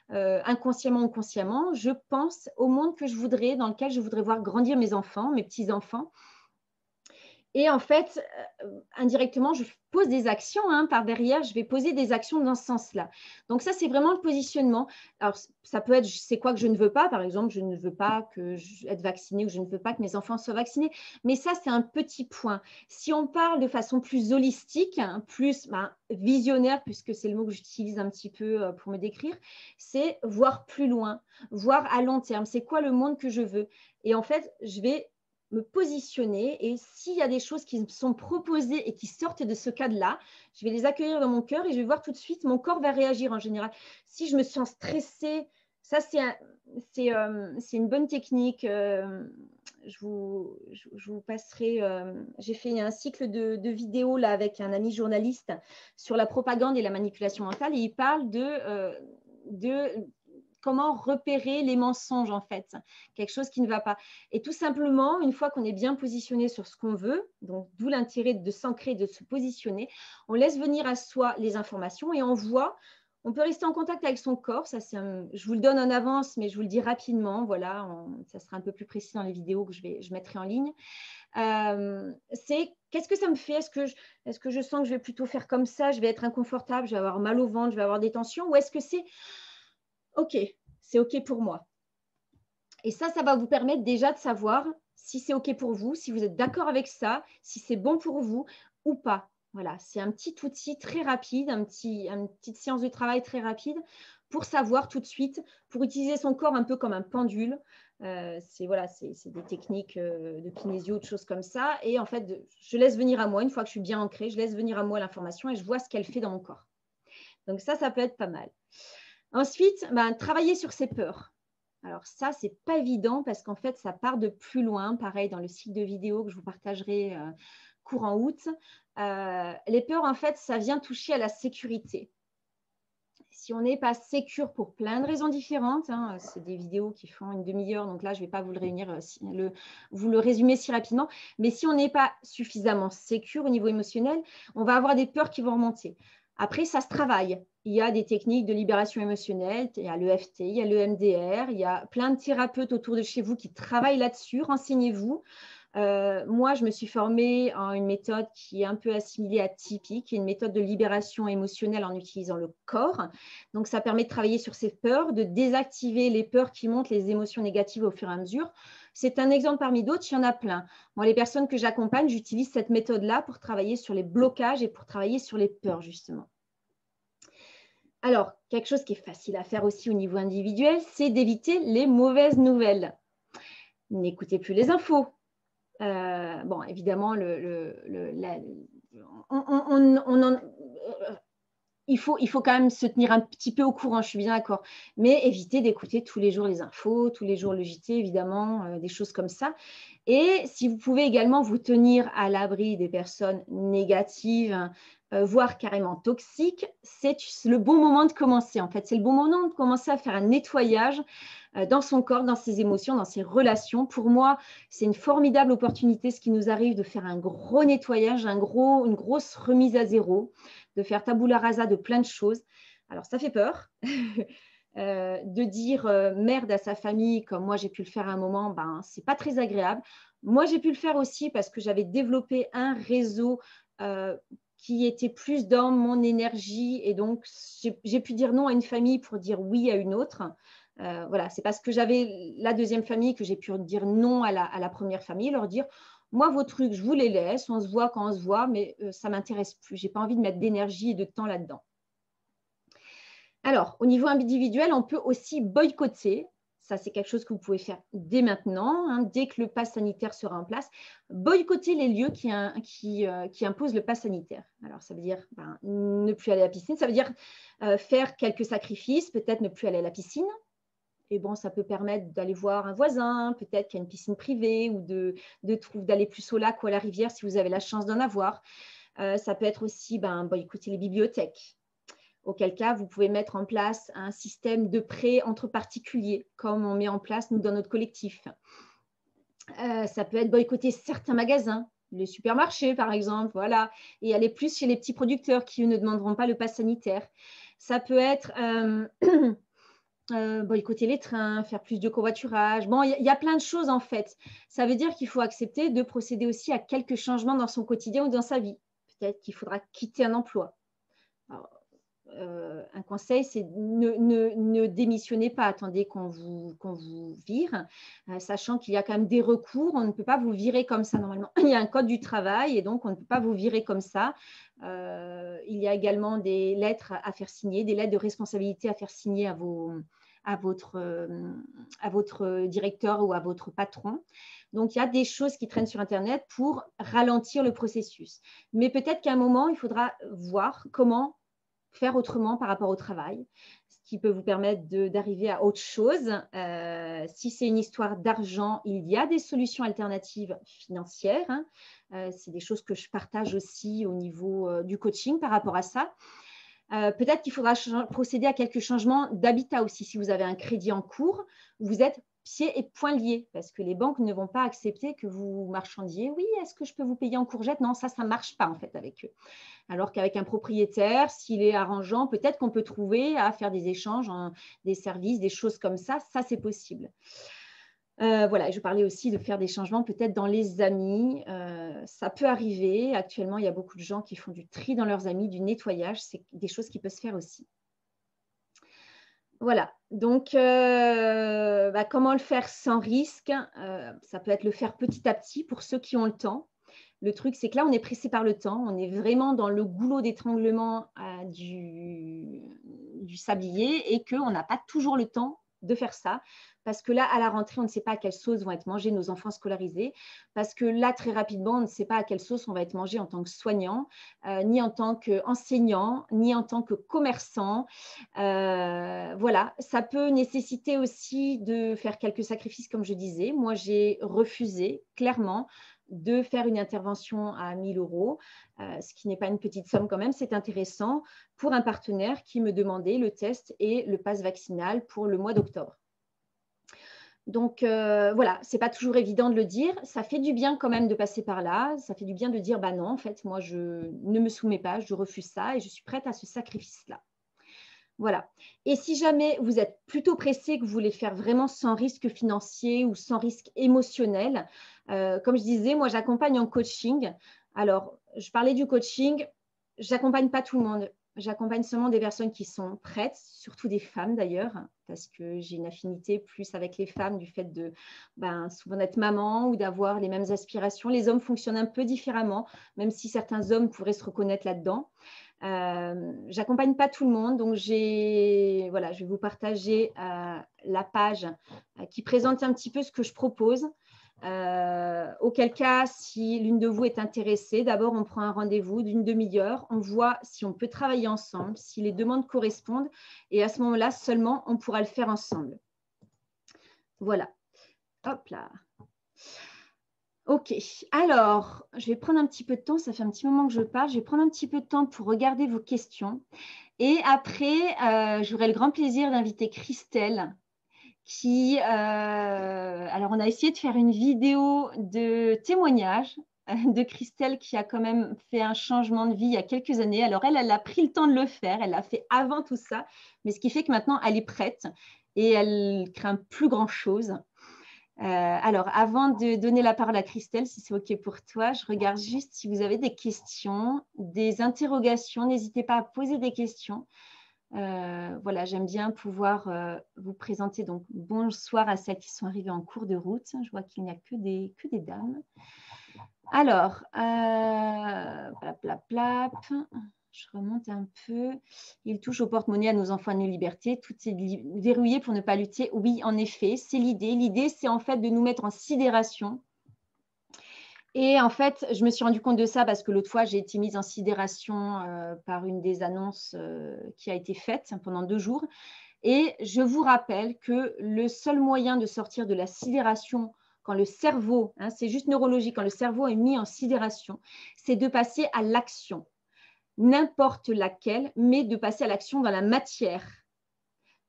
inconsciemment ou consciemment, je pense au monde que je voudrais, dans lequel je voudrais voir grandir mes enfants, mes petits-enfants. Et en fait, indirectement, je pose des actions par derrière, je vais poser des actions dans ce sens-là. Donc ça, c'est vraiment le positionnement. Alors, ça peut être, c'est quoi que je ne veux pas? Par exemple, je ne veux pas être vaccinée ou je ne veux pas que mes enfants soient vaccinés. Mais ça, c'est un petit point. Si on parle de façon plus holistique, plus visionnaire, puisque c'est le mot que j'utilise un petit peu pour me décrire, c'est voir plus loin, voir à long terme. C'est quoi le monde que je veux? Et en fait, je vais me positionner et s'il y a des choses qui me sont proposées et qui sortent de ce cadre-là, je vais les accueillir dans mon cœur et je vais voir tout de suite, mon corps va réagir en général. Si je me sens stressée, ça c'est une bonne technique. Je vous passerai, j'ai fait un cycle de vidéos là avec un ami journaliste sur la propagande et la manipulation mentale et il parle de comment repérer les mensonges, en fait, quelque chose qui ne va pas. Et tout simplement, une fois qu'on est bien positionné sur ce qu'on veut, donc d'où l'intérêt de s'ancrer, de se positionner, on laisse venir à soi les informations et on voit, on peut rester en contact avec son corps. Ça, je vous le donne en avance, mais je vous le dis rapidement. Voilà, ça sera un peu plus précis dans les vidéos que je mettrai en ligne. C'est qu'est-ce que ça me fait? Est-ce que je sens que je vais plutôt faire comme ça? Je vais être inconfortable, je vais avoir mal au ventre, je vais avoir des tensions? Ou est-ce que c'est OK, c'est OK pour moi. Et ça va vous permettre déjà de savoir si c'est OK pour vous, si vous êtes d'accord avec ça, si c'est bon pour vous ou pas. Voilà, c'est un petit outil très rapide, une petite séance de travail très rapide pour savoir tout de suite, pour utiliser son corps un peu comme un pendule. C'est des techniques de kinésio, de choses comme ça. Et en fait, je laisse venir à moi, une fois que je suis bien ancrée, je laisse venir à moi l'information et je vois ce qu'elle fait dans mon corps. Donc ça peut être pas mal. Ensuite, travailler sur ses peurs. Alors ça, ce n'est pas évident parce qu'en fait, ça part de plus loin. Pareil, dans le cycle de vidéos que je vous partagerai courant août. Les peurs, en fait, ça vient toucher à la sécurité. Si on n'est pas sécure pour plein de raisons différentes, c'est des vidéos qui font une demi-heure, donc là, je ne vais pas vous vous le résumer si rapidement, mais si on n'est pas suffisamment sécure au niveau émotionnel, on va avoir des peurs qui vont remonter. Après, ça se travaille. Il y a des techniques de libération émotionnelle, il y a l'EFT, il y a l'EMDR, il y a plein de thérapeutes autour de chez vous qui travaillent là-dessus. Renseignez-vous. Moi, je me suis formée en une méthode qui est un peu assimilée à Tipeee, qui est une méthode de libération émotionnelle en utilisant le corps. Donc, ça permet de travailler sur ces peurs, de désactiver les peurs qui montent, les émotions négatives au fur et à mesure. C'est un exemple parmi d'autres, il y en a plein. Moi, les personnes que j'accompagne, j'utilise cette méthode-là pour travailler sur les blocages et pour travailler sur les peurs, justement. Alors, quelque chose qui est facile à faire aussi au niveau individuel, c'est d'éviter les mauvaises nouvelles. N'écoutez plus les infos. Bon, évidemment, il faut quand même se tenir un petit peu au courant, je suis bien d'accord, mais évitez d'écouter tous les jours les infos, tous les jours le JT, évidemment, des choses comme ça. Et si vous pouvez également vous tenir à l'abri des personnes négatives, voire carrément toxiques, c'est le bon moment de commencer. En fait, c'est le bon moment de commencer à faire un nettoyage dans son corps, dans ses émotions, dans ses relations. Pour moi, c'est une formidable opportunité, ce qui nous arrive, de faire un gros nettoyage, une grosse remise à zéro, de faire tabula rasa de plein de choses. Alors, ça fait peur. de dire merde à sa famille, comme moi j'ai pu le faire à un moment, ben, ce n'est pas très agréable. Moi, j'ai pu le faire aussi parce que j'avais développé un réseau qui était plus dans mon énergie et donc j'ai pu dire non à une famille pour dire oui à une autre. Voilà, c'est parce que j'avais la deuxième famille que j'ai pu dire non à la première famille, leur dire moi, vos trucs, je vous les laisse, on se voit quand on se voit, mais ça ne m'intéresse plus. Je n'ai pas envie de mettre d'énergie et de temps là-dedans. Alors, au niveau individuel, on peut aussi boycotter. Ça, c'est quelque chose que vous pouvez faire dès maintenant, hein, dès que le pass sanitaire sera en place. Boycotter les lieux qui imposent le pass sanitaire. Alors, ça veut dire ne plus aller à la piscine. Ça veut dire faire quelques sacrifices, peut-être ne plus aller à la piscine. Et bon, ça peut permettre d'aller voir un voisin, peut-être qu'il y a une piscine privée ou d'aller plus au lac ou à la rivière si vous avez la chance d'en avoir. Ça peut être aussi boycotter les bibliothèques. Auquel cas, vous pouvez mettre en place un système de prêt entre particuliers, comme on met en place nous dans notre collectif. Ça peut être boycotter certains magasins, les supermarchés par exemple, voilà, et aller plus chez les petits producteurs qui ne demanderont pas le pass sanitaire. Ça peut être boycotter les trains, faire plus de covoiturage. Bon, il y a plein de choses en fait. Ça veut dire qu'il faut accepter de procéder aussi à quelques changements dans son quotidien ou dans sa vie. Peut-être qu'il faudra quitter un emploi. Alors, un conseil, c'est ne démissionnez pas, attendez qu'on vous vire, sachant qu'il y a quand même des recours, on ne peut pas vous virer comme ça normalement. Il y a un code du travail et donc on ne peut pas vous virer comme ça. Il y a également des lettres à faire signer, des lettres de responsabilité à faire signer à votre directeur ou à votre patron. Donc, il y a des choses qui traînent sur Internet pour ralentir le processus. Mais peut-être qu'à un moment, il faudra voir comment faire autrement par rapport au travail, ce qui peut vous permettre d'arriver à autre chose. Si c'est une histoire d'argent, il y a des solutions alternatives financières. Hein. C'est des choses que je partage aussi au niveau du coaching par rapport à ça. Peut-être qu'il faudra procéder à quelques changements d'habitat aussi. Si vous avez un crédit en cours, vous êtes pieds et poings liés parce que les banques ne vont pas accepter que vous marchandiez. Oui, est-ce que je peux vous payer en courgette? Non, ça ne marche pas en fait avec eux. Alors qu'avec un propriétaire, s'il est arrangeant, peut-être qu'on peut trouver à faire des échanges, des services, des choses comme ça. Ça, c'est possible. Voilà, je parlais aussi de faire des changements peut-être dans les amis. Ça peut arriver. Actuellement, il y a beaucoup de gens qui font du tri dans leurs amis, du nettoyage. C'est des choses qui peuvent se faire aussi. Voilà, donc comment le faire sans risque? Ça peut être le faire petit à petit pour ceux qui ont le temps. Le truc, c'est que là, on est pressé par le temps. On est vraiment dans le goulot d'étranglement du sablier et qu'on n'a pas toujours le temps de faire ça. Parce que là, à la rentrée, on ne sait pas à quelle sauce vont être mangés nos enfants scolarisés. Parce que là, très rapidement, on ne sait pas à quelle sauce on va être mangé en tant que soignant, ni en tant qu'enseignant, ni en tant que commerçant. Voilà, ça peut nécessiter aussi de faire quelques sacrifices, comme je disais. Moi, j'ai refusé clairement de faire une intervention à 1 000 €, ce qui n'est pas une petite somme quand même, c'est intéressant, pour un partenaire qui me demandait le test et le pass vaccinal pour le mois d'octobre. Donc, voilà, ce n'est pas toujours évident de le dire. Ça fait du bien quand même de passer par là. Ça fait du bien de dire, non, en fait, moi, je ne me soumets pas, je refuse ça et je suis prête à ce sacrifice-là. Voilà. Et si jamais vous êtes plutôt pressé, que vous voulez faire vraiment sans risque financier ou sans risque émotionnel, comme je disais, moi, j'accompagne en coaching. Alors, je parlais du coaching, je n'accompagne pas tout le monde. J'accompagne seulement des personnes qui sont prêtes, surtout des femmes d'ailleurs, parce que j'ai une affinité plus avec les femmes du fait de souvent d'être maman ou d'avoir les mêmes aspirations. Les hommes fonctionnent un peu différemment, même si certains hommes pourraient se reconnaître là-dedans. J'accompagne pas tout le monde, donc je vais vous partager la page qui présente un petit peu ce que je propose. Auquel cas, si l'une de vous est intéressée, d'abord on prend un rendez-vous d'une demi-heure, on voit si on peut travailler ensemble, si les demandes correspondent, et à ce moment-là seulement on pourra le faire ensemble. Voilà. Hop là. Ok, alors, je vais prendre un petit peu de temps, ça fait un petit moment que je parle, je vais prendre un petit peu de temps pour regarder vos questions. Et après, j'aurai le grand plaisir d'inviter Christelle, alors on a essayé de faire une vidéo de témoignage. de Christelle qui a quand même fait un changement de vie il y a quelques années. Alors, elle a pris le temps de le faire. Elle l'a fait avant tout ça. Mais ce qui fait que maintenant, elle est prête et elle craint plus grand-chose. Alors, avant de donner la parole à Christelle, si c'est OK pour toi, je regarde juste si vous avez des questions, des interrogations. N'hésitez pas à poser des questions. Voilà, j'aime bien pouvoir vous présenter. Donc, bonsoir à celles qui sont arrivées en cours de route. Je vois qu'il n'y a que des dames. Alors, plap, plap, plap. Je remonte un peu. Il touche au porte-monnaie à nos enfants à nos libertés. Tout est verrouillé pour ne pas lutter. Oui, en effet, c'est l'idée. L'idée, c'est en fait de nous mettre en sidération. Et en fait, je me suis rendu compte de ça parce que l'autre fois, j'ai été mise en sidération par une des annonces qui a été faite pendant 2 jours. Et je vous rappelle que le seul moyen de sortir de la sidération quand le cerveau, c'est juste neurologique, quand le cerveau est mis en sidération, c'est de passer à l'action, n'importe laquelle, mais de passer à l'action dans la matière.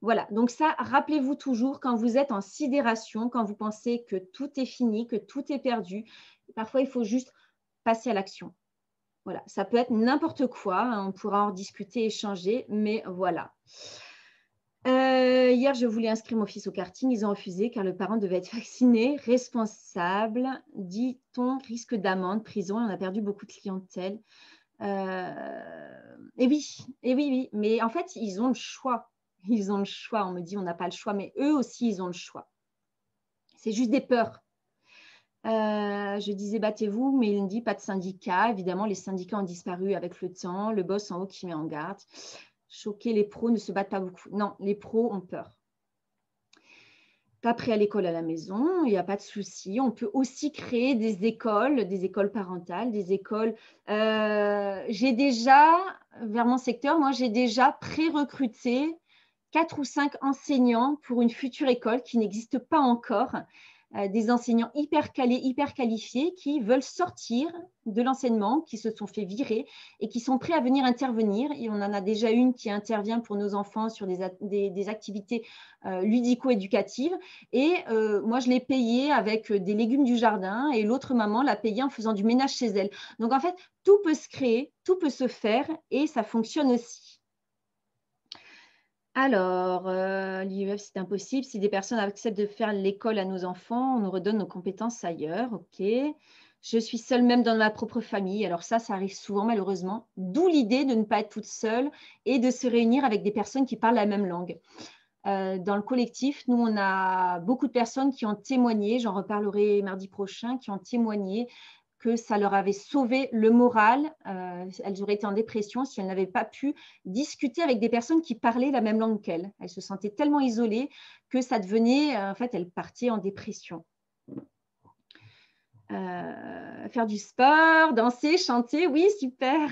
Voilà, donc ça, rappelez-vous toujours quand vous êtes en sidération, quand vous pensez que tout est fini, que tout est perdu, parfois il faut juste passer à l'action. Voilà, ça peut être n'importe quoi, on pourra en discuter, échanger, mais voilà. Hier, je voulais inscrire mon fils au karting, ils ont refusé car le parent devait être vacciné, responsable, dit-on, risque d'amende, prison, et on a perdu beaucoup de clientèle. Et oui, mais en fait, ils ont le choix. Ils ont le choix. On me dit on n'a pas le choix, mais eux aussi, ils ont le choix. C'est juste des peurs. Je disais battez-vous, mais il me dit pas de syndicat. Évidemment, les syndicats ont disparu avec le temps. Le boss en haut qui met en garde. Choquer, les pros ne se battent pas beaucoup. Non, les pros ont peur. Pas prêt à l'école à la maison, il n'y a pas de souci. On peut aussi créer des écoles parentales, des écoles. J'ai déjà, vers mon secteur, moi, j'ai déjà pré-recruté 4 ou 5 enseignants pour une future école qui n'existe pas encore. Des enseignants hyper calés, hyper qualifiés qui veulent sortir de l'enseignement, qui se sont fait virer et qui sont prêts à venir intervenir. Et on en a déjà une qui intervient pour nos enfants sur des activités ludico-éducatives. Et moi, je l'ai payée avec des légumes du jardin et l'autre maman l'a payée en faisant du ménage chez elle. Donc, en fait, tout peut se créer, tout peut se faire et ça fonctionne aussi. Alors, l'IEF, c'est impossible. Si des personnes acceptent de faire l'école à nos enfants, on nous redonne nos compétences ailleurs. OK. Je suis seule même dans ma propre famille. Alors ça arrive souvent malheureusement. D'où l'idée de ne pas être toute seule et de se réunir avec des personnes qui parlent la même langue. Dans le collectif, nous, on a beaucoup de personnes qui ont témoigné, j'en reparlerai mardi prochain, qui ont témoigné que ça leur avait sauvé le moral. Elles auraient été en dépression si elles n'avaient pas pu discuter avec des personnes qui parlaient la même langue qu'elles. Elles se sentaient tellement isolées que ça devenait, en fait, elles partaient en dépression. Faire du sport, danser, chanter, oui, super.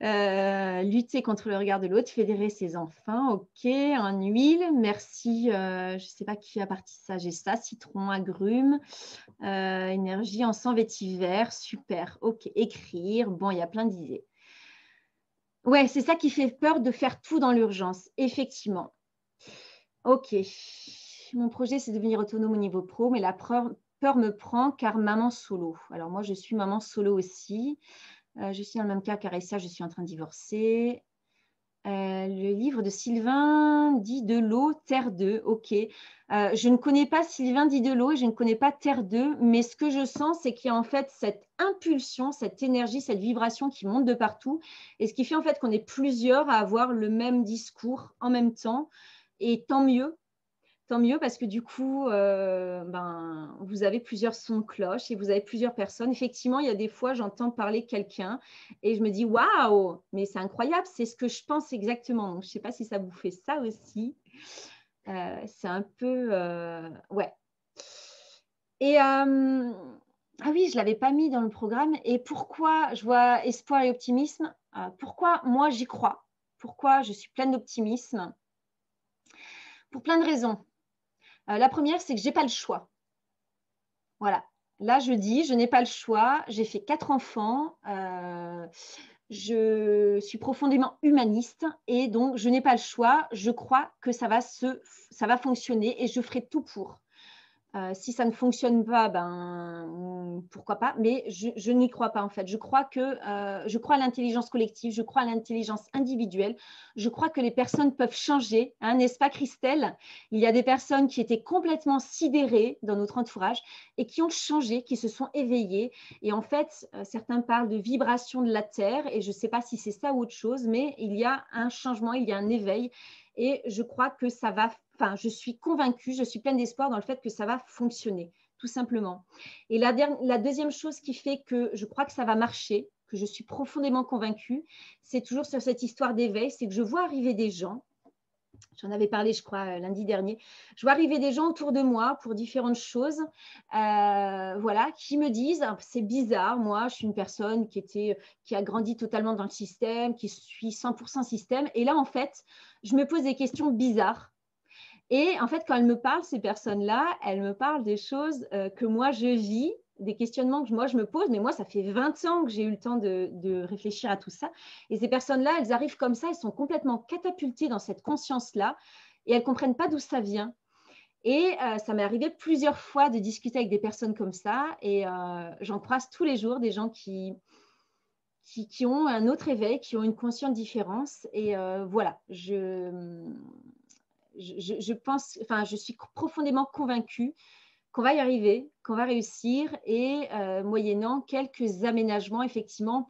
Lutter contre le regard de l'autre, fédérer ses enfants, ok, en huile, merci, je ne sais pas qui a parti ça, j'ai ça, citron, agrumes, énergie, encens, vétiver, super, ok, écrire, bon, il y a plein d'idées. Ouais, c'est ça qui fait peur de faire tout dans l'urgence, effectivement. Ok, mon projet c'est de devenir autonome au niveau pro, mais la peur me prend car maman solo. Alors moi je suis maman solo aussi. Je suis dans le même cas qu'Aressa, je suis en train de divorcer. Le livre de Sylvain Didelot, Terre 2, ok. Je ne connais pas Sylvain Didelot et je ne connais pas Terre 2, mais ce que je sens, c'est qu'il y a en fait cette impulsion, cette énergie, cette vibration qui monte de partout et ce qui fait en fait qu'on est plusieurs à avoir le même discours en même temps et tant mieux. Tant mieux parce que du coup, vous avez plusieurs sons de cloche et vous avez plusieurs personnes. Effectivement, il y a des fois, j'entends parler quelqu'un et je me dis « Waouh, mais c'est incroyable, c'est ce que je pense exactement. » Donc, je ne sais pas si ça vous fait ça aussi. C'est un peu… ouais. Et ah oui, je ne l'avais pas mis dans le programme. Et pourquoi je vois espoir et optimisme? Pourquoi moi, j'y crois? Pourquoi je suis pleine d'optimisme? Pour plein de raisons. La première, c'est que je n'ai pas le choix. Voilà. Là, je dis, je n'ai pas le choix. J'ai fait 4 enfants. Je suis profondément humaniste et donc, je n'ai pas le choix. Je crois que ça va fonctionner et je ferai tout pour. Si ça ne fonctionne pas, ben, pourquoi pas, mais je n'y crois pas en fait. Je crois à l'intelligence collective, je crois à l'intelligence individuelle, je crois que les personnes peuvent changer, hein, n'est-ce pas Christelle? Il y a des personnes qui étaient complètement sidérées dans notre entourage et qui ont changé, qui se sont éveillées. Et en fait, certains parlent de vibration de la Terre et je ne sais pas si c'est ça ou autre chose, mais il y a un changement, il y a un éveil et je crois que ça va. Enfin, je suis convaincue, je suis pleine d'espoir dans le fait que ça va fonctionner, tout simplement. Et la deuxième chose qui fait que je crois que ça va marcher, que je suis profondément convaincue, c'est toujours sur cette histoire d'éveil, c'est que je vois arriver des gens, j'en avais parlé, je crois, lundi dernier, je vois arriver des gens autour de moi pour différentes choses, voilà, qui me disent, c'est bizarre, moi, je suis une personne qui a grandi totalement dans le système, qui suis 100% système, et là, en fait, je me pose des questions bizarres. Et en fait, quand elles me parlent, ces personnes-là, elles me parlent des choses que moi, je vis, des questionnements que moi, je me pose. Mais moi, ça fait 20 ans que j'ai eu le temps de réfléchir à tout ça. Et ces personnes-là, elles arrivent comme ça, elles sont complètement catapultées dans cette conscience-là et elles ne comprennent pas d'où ça vient. Et ça m'est arrivé plusieurs fois de discuter avec des personnes comme ça. Et j'en croise tous les jours des gens qui ont un autre éveil, qui ont une conscience différence. Et voilà, je pense, enfin, je suis profondément convaincue qu'on va y arriver, qu'on va réussir et moyennant quelques aménagements, effectivement,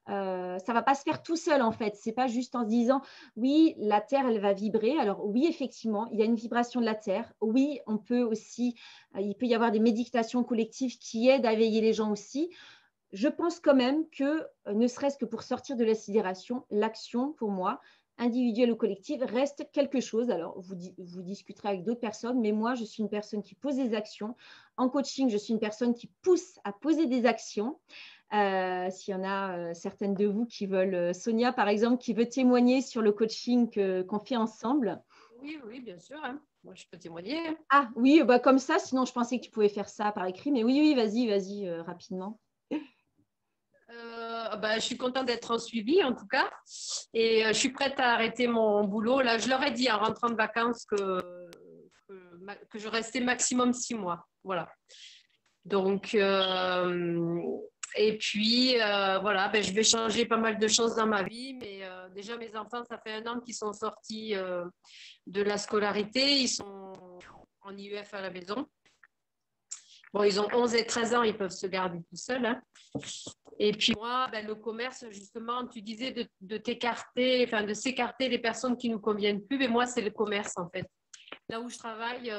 ça ne va pas se faire tout seul, en fait. Ce n'est pas juste en se disant, oui, la Terre, elle va vibrer. Alors, oui, effectivement, il y a une vibration de la Terre. Oui, on peut aussi, il peut y avoir des méditations collectives qui aident à éveiller les gens aussi. Je pense quand même que, ne serait-ce que pour sortir de la sidération, l'action, pour moi, individuelle ou collective, reste quelque chose. Alors, vous discuterez avec d'autres personnes, mais moi, je suis une personne qui pose des actions. En coaching, je suis une personne qui pousse à poser des actions. S'il y en a certaines de vous qui veulent, Sonia, par exemple, qui veut témoigner sur le coaching qu'on fait ensemble. Oui, oui, bien sûr. Hein. Moi, je peux témoigner. Ah oui, bah, comme ça, sinon je pensais que tu pouvais faire ça par écrit, mais oui, oui, vas-y, rapidement. Je suis contente d'être en suivi en tout cas et je suis prête à arrêter mon boulot. Là, je leur ai dit en rentrant de vacances que je restais maximum 6 mois. Voilà. Donc, et puis voilà, je vais changer pas mal de choses dans ma vie, mais déjà mes enfants, ça fait 1 an qu'ils sont sortis de la scolarité, ils sont en IEF à la maison. Bon, ils ont 11 et 13 ans, ils peuvent se garder tout seuls. Hein. Et puis moi, le commerce, justement, tu disais de t'écarter, enfin de s'écarter des personnes qui ne nous conviennent plus. Mais moi, c'est le commerce, en fait. Là où je travaille,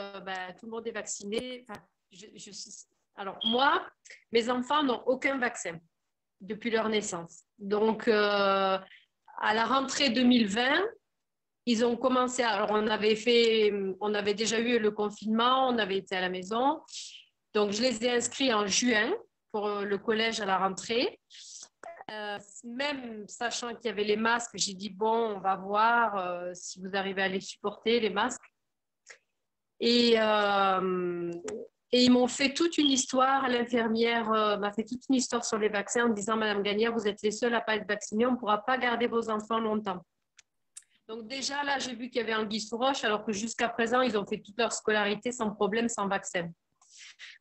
tout le monde est vacciné. Enfin, alors, moi, mes enfants n'ont aucun vaccin depuis leur naissance. Donc, à la rentrée 2020, ils ont commencé. Alors, on avait déjà eu le confinement, on avait été à la maison. Donc, je les ai inscrits en juin pour le collège à la rentrée. Même sachant qu'il y avait les masques, j'ai dit, bon, on va voir si vous arrivez à les supporter, les masques. Et ils m'ont fait toute une histoire. L'infirmière m'a fait toute une histoire sur les vaccins en disant, Madame Gagnère, vous êtes les seuls à ne pas être vaccinés, on ne pourra pas garder vos enfants longtemps. Donc déjà, là, j'ai vu qu'il y avait anguille sous roche, alors que jusqu'à présent, ils ont fait toute leur scolarité sans problème, sans vaccin.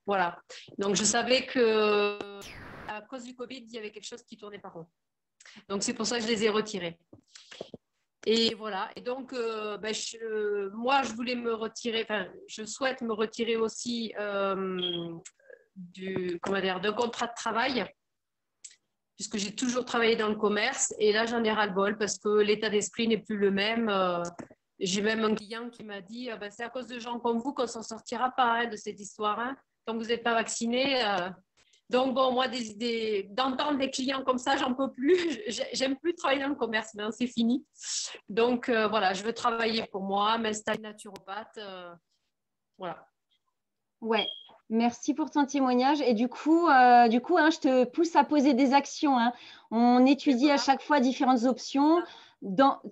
Voilà. Donc, je savais que à cause du Covid, il y avait quelque chose qui tournait pas rond. Donc, c'est pour ça que je les ai retirés. Et voilà. Et donc, moi, je voulais me retirer, enfin, je souhaite me retirer aussi d'un contrat de travail, puisque j'ai toujours travaillé dans le commerce. Et là, j'en ai ras-le-bol parce que l'état d'esprit n'est plus le même. J'ai même un client qui m'a dit c'est à cause de gens comme vous qu'on ne s'en sortira pas de cette histoire. Hein. Tant que vous n'êtes pas vacciné. Donc, bon, moi, d'entendre des clients comme ça, j'en peux plus. J'aime plus travailler dans le commerce, mais c'est fini. Donc, voilà, je veux travailler pour moi, m'installer naturopathe. Voilà. Ouais, merci pour ton témoignage. Et du coup, je te pousse à poser des actions. Hein. On étudie à chaque fois différentes options.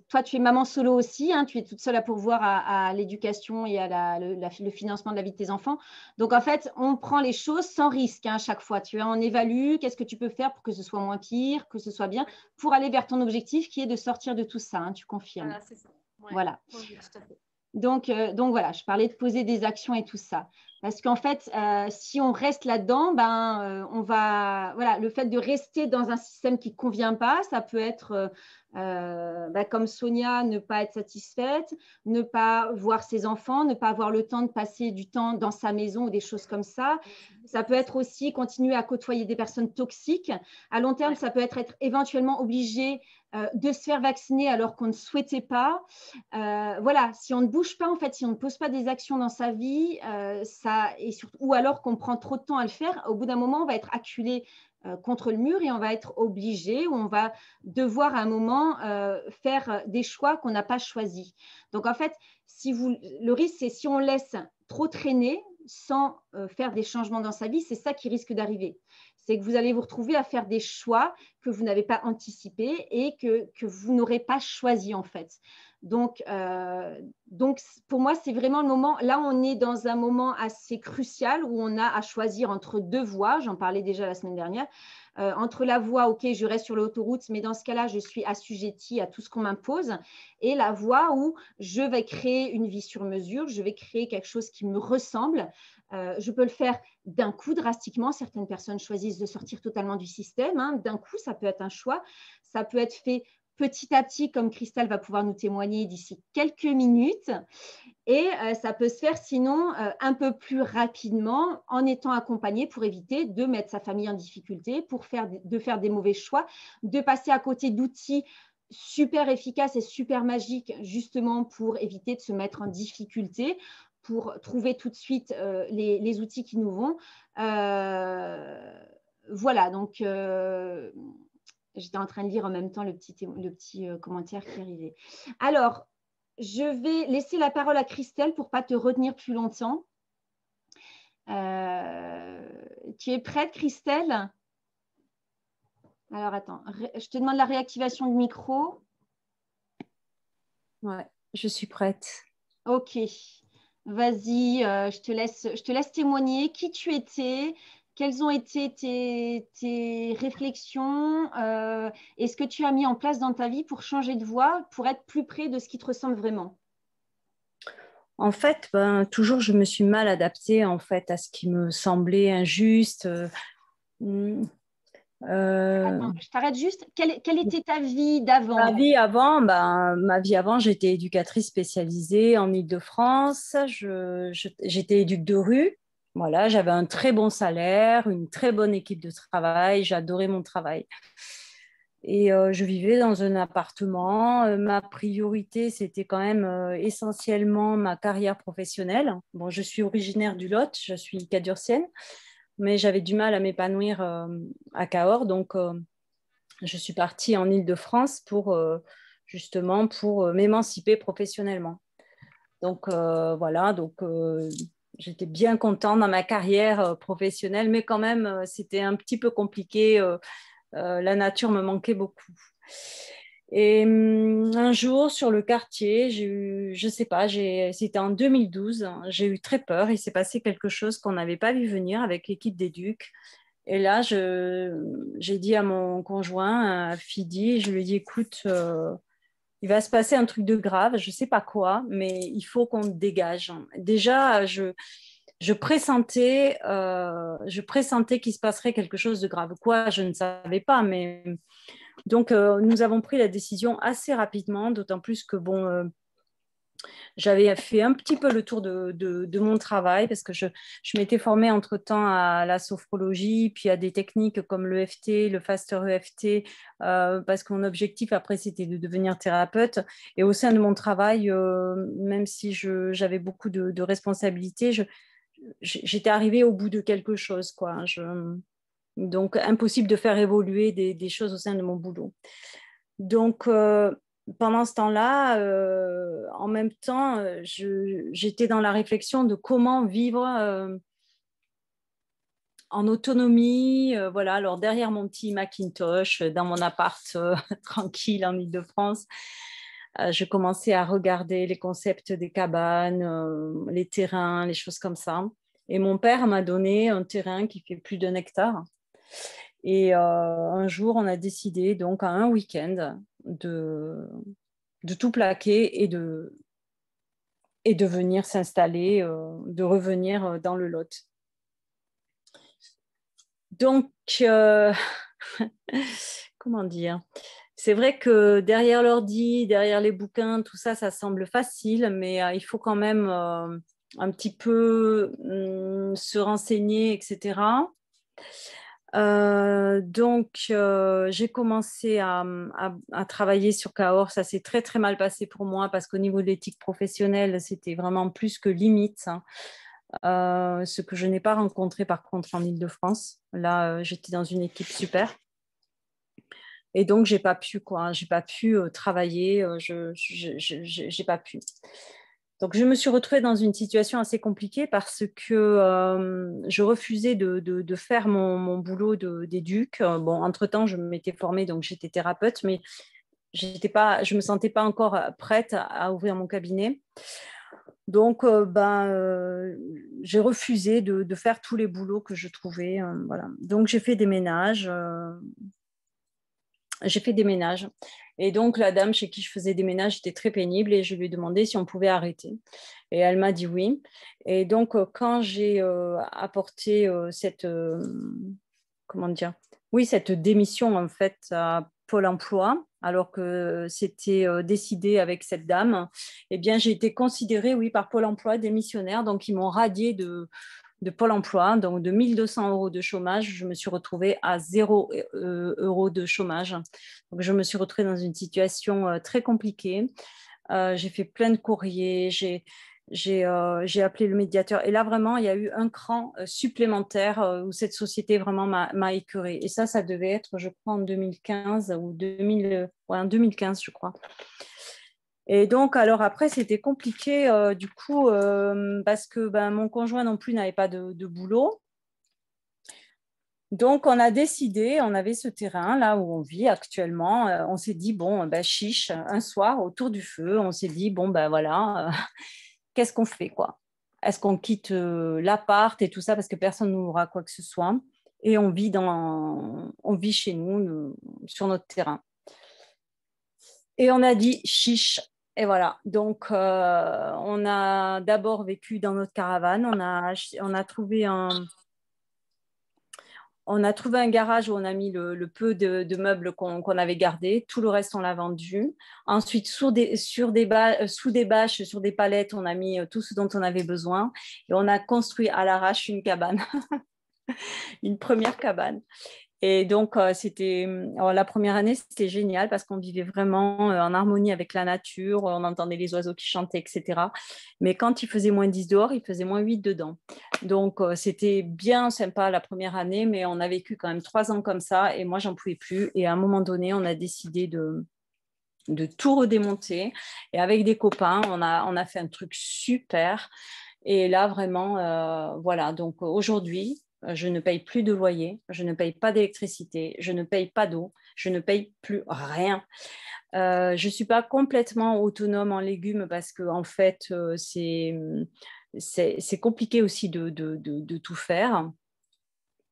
Toi, tu es maman solo aussi, hein, tu es toute seule à pourvoir à l'éducation et à le financement de la vie de tes enfants. Donc, en fait, on prend les choses sans risque à chaque fois. On évalue qu'est-ce que tu peux faire pour que ce soit moins pire, que ce soit bien, pour aller vers ton objectif qui est de sortir de tout ça. Hein, tu confirmes. Voilà, c'est ça. Ouais. Voilà. Oui, tout à fait. Donc voilà, je parlais de poser des actions et tout ça. Parce qu'en fait, si on reste là-dedans, on va, voilà, le fait de rester dans un système qui ne convient pas, ça peut être, comme Sonia, ne pas être satisfaite, ne pas voir ses enfants, ne pas avoir le temps de passer du temps dans sa maison ou des choses comme ça. Ça peut être aussi continuer à côtoyer des personnes toxiques. À long terme, ça peut être éventuellement obligé de se faire vacciner alors qu'on ne souhaitait pas. Voilà, si on ne bouge pas, en fait, si on ne pose pas des actions dans sa vie, ou alors qu'on prend trop de temps à le faire, au bout d'un moment, on va être acculé contre le mur et on va être obligé ou on va devoir à un moment faire des choix qu'on n'a pas choisis. Donc, en fait, le risque, c'est si on laisse trop traîner sans faire des changements dans sa vie, c'est ça qui risque d'arriver. C'est que vous allez vous retrouver à faire des choix que vous n'avez pas anticipés et que vous n'aurez pas choisi, en fait. Donc, pour moi, c'est vraiment le moment. Là, on est dans un moment assez crucial où on a à choisir entre deux voies. J'en parlais déjà la semaine dernière. Entre la voie, OK, je reste sur l'autoroute, mais dans ce cas-là, je suis assujettie à tout ce qu'on m'impose, et la voie où je vais créer une vie sur mesure, je vais créer quelque chose qui me ressemble. Je peux le faire d'un coup, drastiquement. Certaines personnes choisissent de sortir totalement du système. Hein. D'un coup, ça peut être un choix. Ça peut être fait petit à petit, comme Christelle va pouvoir nous témoigner d'ici quelques minutes. Et ça peut se faire sinon un peu plus rapidement en étant accompagné pour éviter de mettre sa famille en difficulté, de faire des mauvais choix, de passer à côté d'outils super efficaces et super magiques justement pour éviter de se mettre en difficulté, pour trouver tout de suite les outils qui nous vont. Voilà, donc j'étais en train de lire en même temps le petit commentaire qui arrivait. Alors, je vais laisser la parole à Christelle pour ne pas te retenir plus longtemps. Tu es prête, Christelle? Alors, attends, je te demande la réactivation du micro. Ouais, je suis prête. Ok, vas-y, je te laisse témoigner qui tu étais, quelles ont été tes réflexions, et ce que tu as mis en place dans ta vie pour changer de voie, pour être plus près de ce qui te ressemble vraiment. En fait, toujours, je me suis mal adaptée en fait, à ce qui me semblait injuste. Attends, je t'arrête juste. Quelle était ta vie d'avant? Ma vie avant, j'étais éducatrice spécialisée en Île-de-France. J'étais éduc de rue. Voilà, j'avais un très bon salaire, une très bonne équipe de travail. J'adorais mon travail. Et je vivais dans un appartement. Ma priorité, c'était quand même essentiellement ma carrière professionnelle. Bon, je suis originaire du Lot, je suis cadurcienne, mais j'avais du mal à m'épanouir à Cahors. Donc, je suis partie en Île-de-France justement pour m'émanciper professionnellement. Donc, voilà, j'étais bien contente dans ma carrière professionnelle, mais quand même, c'était un petit peu compliqué. La nature me manquait beaucoup. Et un jour, sur le quartier, je sais pas, c'était en 2012, j'ai eu très peur. Il s'est passé quelque chose qu'on n'avait pas vu venir avec l'équipe d'éduc. Et là, j'ai dit à mon conjoint, à Fidi, je lui ai dit, écoute, il va se passer un truc de grave, je sais pas quoi, mais il faut qu'on dégage. Déjà, je pressentais qu'il se passerait quelque chose de grave. Quoi, je ne savais pas, mais donc nous avons pris la décision assez rapidement, d'autant plus que j'avais fait un petit peu le tour de mon travail parce que je m'étais formée entre-temps à la sophrologie, puis à des techniques comme l'EFT, le Faster EFT, parce que mon objectif après, c'était de devenir thérapeute. Et au sein de mon travail, même si j'avais beaucoup de responsabilités, j'étais arrivée au bout de quelque chose, quoi. Donc, impossible de faire évoluer des choses au sein de mon boulot. Donc, pendant ce temps-là, en même temps, j'étais dans la réflexion de comment vivre en autonomie. Voilà, alors derrière mon petit Macintosh, dans mon appart tranquille en Île-de-France, je commençais à regarder les concepts des cabanes, les terrains, les choses comme ça. Et mon père m'a donné un terrain qui fait plus d'1 hectare. Et un jour, on a décidé, donc à un week-end, de tout plaquer et et de venir s'installer, de revenir dans le Lot. Donc, comment dire? C'est vrai que derrière l'ordi, derrière les bouquins, tout ça, ça semble facile, mais il faut quand même un petit peu se renseigner, etc. Donc, j'ai commencé à travailler sur Cahors. Ça s'est très, très mal passé pour moi parce qu'au niveau de l'éthique professionnelle, c'était vraiment plus que limite, hein. Ce que je n'ai pas rencontré par contre en Île-de-France. Là, j'étais dans une équipe super. Et donc, j'ai pas pu travailler, j'ai pas pu. Donc, je me suis retrouvée dans une situation assez compliquée parce que je refusais de faire mon boulot d'éduc. Bon, entre-temps, je m'étais formée, donc j'étais thérapeute, mais je ne me sentais pas encore prête à ouvrir mon cabinet. Donc, j'ai refusé de faire tous les boulots que je trouvais. Voilà. Donc, j'ai fait des ménages. Et donc, la dame chez qui je faisais des ménages était très pénible et je lui ai demandé si on pouvait arrêter. Et elle m'a dit oui. Et donc, quand j'ai apporté cette démission en fait à Pôle emploi, alors que c'était décidé avec cette dame, eh bien, j'ai été considérée, oui, par Pôle emploi démissionnaire. Donc, ils m'ont radiée de Pôle emploi, donc de 1 200 € de chômage, je me suis retrouvée à 0 € de chômage. Donc, je me suis retrouvée dans une situation très compliquée. J'ai fait plein de courriers, j'ai appelé le médiateur. Et là, vraiment, il y a eu un cran supplémentaire où cette société vraiment m'a écœurée. Et ça devait être, je crois, en 2015 ou en 2015, je crois. Et donc, alors après, c'était compliqué du coup parce que mon conjoint non plus n'avait pas de boulot. Donc, on a décidé, on avait ce terrain là où on vit actuellement. On s'est dit, bon, chiche, un soir autour du feu, on s'est dit, bon, voilà, qu'est-ce qu'on fait, quoi? Est-ce qu'on quitte l'appart et tout ça parce que personne ne nous aura quoi que ce soit? Et on vit chez nous, sur notre terrain. Et on a dit, chiche. Et voilà, donc on a d'abord vécu dans notre caravane, on a trouvé un garage où on a mis le peu de meubles qu'on avait gardés, tout le reste on l'a vendu. Ensuite, sous des bâches, sur des palettes, on a mis tout ce dont on avait besoin et on a construit à l'arrache une cabane, une première cabane. Et donc, la première année, c'était génial parce qu'on vivait vraiment en harmonie avec la nature, on entendait les oiseaux qui chantaient, etc. Mais quand il faisait moins 10 dehors, il faisait moins 8 dedans. Donc, c'était bien sympa la première année, mais on a vécu quand même 3 ans comme ça et moi, j'en pouvais plus. Et à un moment donné, on a décidé de tout redémonter. Et avec des copains, on a fait un truc super. Et là, vraiment, voilà. Donc, aujourd'hui, je ne paye plus de loyer, je ne paye pas d'électricité, je ne paye pas d'eau, je ne paye plus rien. Je ne suis pas complètement autonome en légumes parce que en fait, c'est compliqué aussi de tout faire.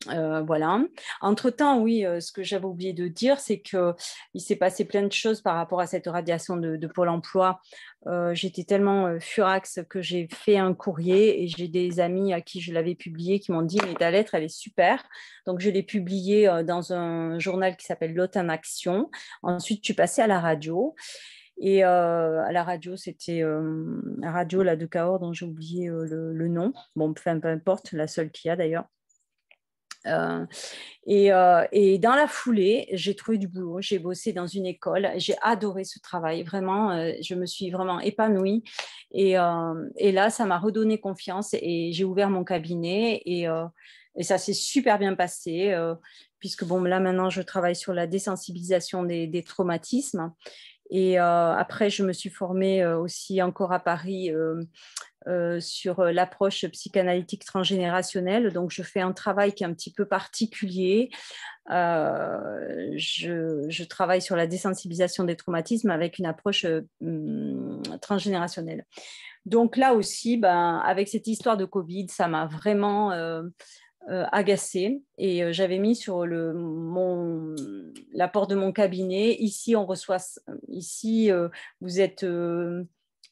Voilà. Entre-temps, oui, ce que j'avais oublié de dire, c'est qu'il s'est passé plein de choses par rapport à cette radiation de Pôle emploi. J'étais tellement furax que j'ai fait un courrier et j'ai des amis à qui je l'avais publié qui m'ont dit « mais ta lettre, elle est super ». Donc, je l'ai publiée dans un journal qui s'appelle Lot en Action. Ensuite, je suis passée à la radio. Et à la radio, c'était la radio là, de Cahors dont j'ai oublié le nom. Bon, peu importe, la seule qu'il y a d'ailleurs. Et dans la foulée, j'ai trouvé du boulot, j'ai bossé dans une école, j'ai adoré ce travail, vraiment, je me suis vraiment épanouie et là, ça m'a redonné confiance et j'ai ouvert mon cabinet et ça s'est super bien passé puisque bon, là maintenant, je travaille sur la désensibilisation des traumatismes et après, je me suis formée aussi encore à Paris sur l'approche psychanalytique transgénérationnelle. Donc, je fais un travail qui est un petit peu particulier. Je travaille sur la désensibilisation des traumatismes avec une approche transgénérationnelle. Donc là aussi, avec cette histoire de Covid, ça m'a vraiment agacée et j'avais mis sur la porte de mon cabinet. Ici, vous êtes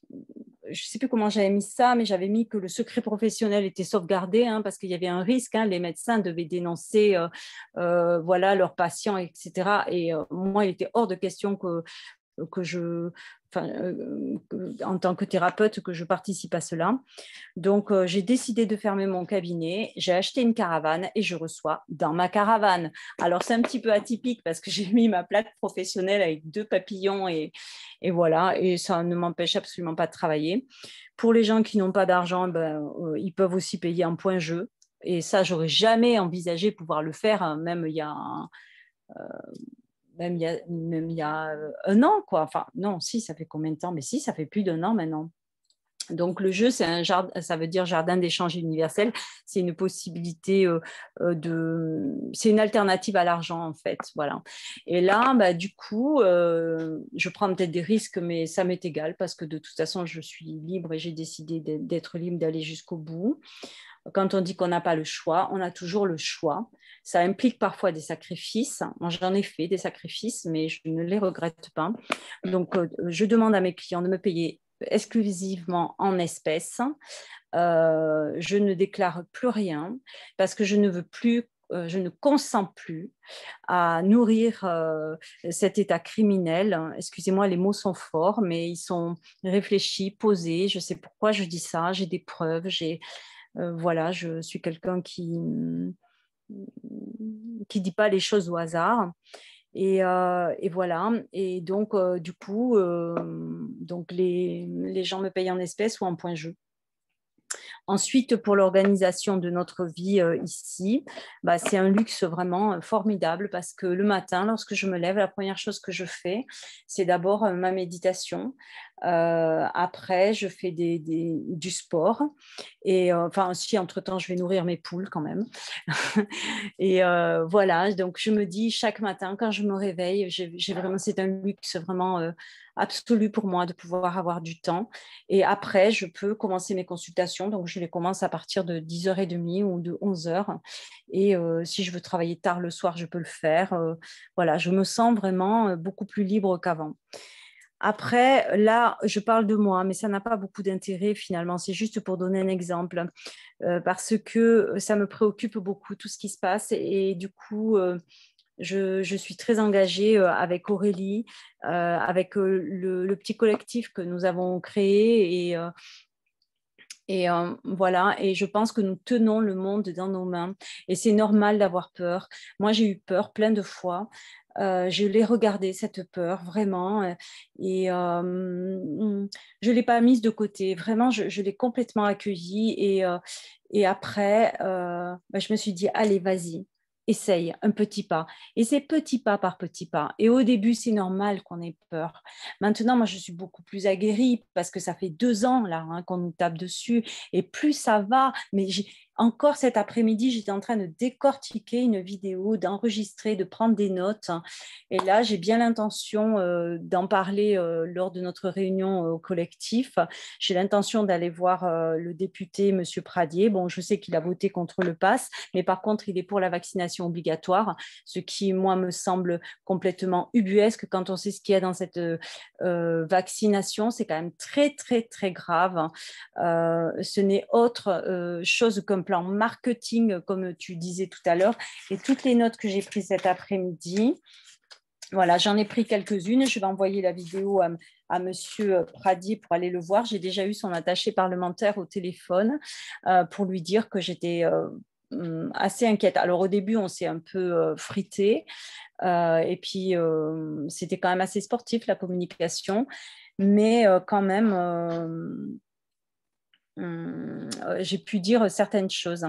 je ne sais plus comment j'avais mis ça, mais j'avais mis que le secret professionnel était sauvegardé, hein, parce qu'il y avait un risque, hein, les médecins devaient dénoncer voilà, leurs patients, etc. Et moi, il était hors de question que en tant que thérapeute, que je participe à cela. Donc, j'ai décidé de fermer mon cabinet, j'ai acheté une caravane et je reçois dans ma caravane. Alors, c'est un petit peu atypique parce que j'ai mis ma plaque professionnelle avec 2 papillons et voilà, et ça ne m'empêche absolument pas de travailler. Pour les gens qui n'ont pas d'argent, ils peuvent aussi payer en point jeu. Et ça, j'aurais jamais envisagé pouvoir le faire, hein, même il y a même il y a 1 an, quoi. Enfin, non, si, ça fait combien de temps? Mais si, ça fait plus d'1 an maintenant. Donc, le jeu, c'est un jardin, ça veut dire jardin d'échange universel. C'est une possibilité c'est une alternative à l'argent, en fait. Voilà. Et là, du coup, je prends peut-être des risques, mais ça m'est égal parce que de toute façon, je suis libre et j'ai décidé d'être libre, d'aller jusqu'au bout. Quand on dit qu'on n'a pas le choix, on a toujours le choix. Ça implique parfois des sacrifices. Moi, j'en ai fait des sacrifices, mais je ne les regrette pas. Donc, je demande à mes clients de me payer exclusivement en espèces. Je ne déclare plus rien parce que je ne veux plus, je ne consens plus à nourrir cet état criminel. Excusez-moi, les mots sont forts, mais ils sont réfléchis, posés. Je sais pourquoi je dis ça, j'ai des preuves, voilà, je suis quelqu'un qui dit pas les choses au hasard. Et voilà. Et donc, du coup, donc les gens me payent en espèces ou en point jeu. Ensuite, pour l'organisation de notre vie ici, c'est un luxe vraiment formidable parce que le matin, lorsque je me lève, la première chose que je fais, c'est d'abord ma méditation. Après, je fais du sport. Et enfin, si entre-temps, je vais nourrir mes poules quand même. Et voilà, donc je me dis chaque matin, quand je me réveille, c'est un luxe vraiment absolu pour moi de pouvoir avoir du temps. Et après, je peux commencer mes consultations. Donc, je les commence à partir de 10h30 ou de 11h. Et si je veux travailler tard le soir, je peux le faire. Voilà, je me sens vraiment beaucoup plus libre qu'avant. Après, là, je parle de moi, mais ça n'a pas beaucoup d'intérêt finalement. C'est juste pour donner un exemple, parce que ça me préoccupe beaucoup tout ce qui se passe. Et du coup, je suis très engagée avec Aurélie, avec le petit collectif que nous avons créé. Et voilà, et je pense que nous tenons le monde dans nos mains. Et c'est normal d'avoir peur. Moi, j'ai eu peur plein de fois. Je l'ai regardée, cette peur, vraiment. Et je ne l'ai pas mise de côté. Vraiment, je l'ai complètement accueillie. Et après, je me suis dit, allez, vas-y. Essaye un petit pas. Et c'est petit pas par petit pas. Et au début, c'est normal qu'on ait peur. Maintenant, moi, je suis beaucoup plus aguerrie parce que ça fait 2 ans là qu'on nous tape dessus. Et plus ça va, mais encore cet après-midi, j'étais en train de décortiquer une vidéo, d'enregistrer, de prendre des notes. Et là, j'ai bien l'intention d'en parler lors de notre réunion au collectif. J'ai l'intention d'aller voir le député, M. Pradier. Bon, je sais qu'il a voté contre le pass, mais par contre, il est pour la vaccination obligatoire, ce qui, moi, me semble complètement ubuesque quand on sait ce qu'il y a dans cette vaccination. C'est quand même très, très, très grave. Ce n'est autre chose qu'un plan marketing, comme tu disais tout à l'heure. Et toutes les notes que j'ai prises cet après-midi, voilà, j'en ai pris quelques-unes. Je vais envoyer la vidéo à Monsieur Pradier pour aller le voir. J'ai déjà eu son attaché parlementaire au téléphone pour lui dire que j'étais assez inquiète. Alors au début, on s'est un peu frité et puis c'était quand même assez sportif la communication, mais quand même j'ai pu dire certaines choses.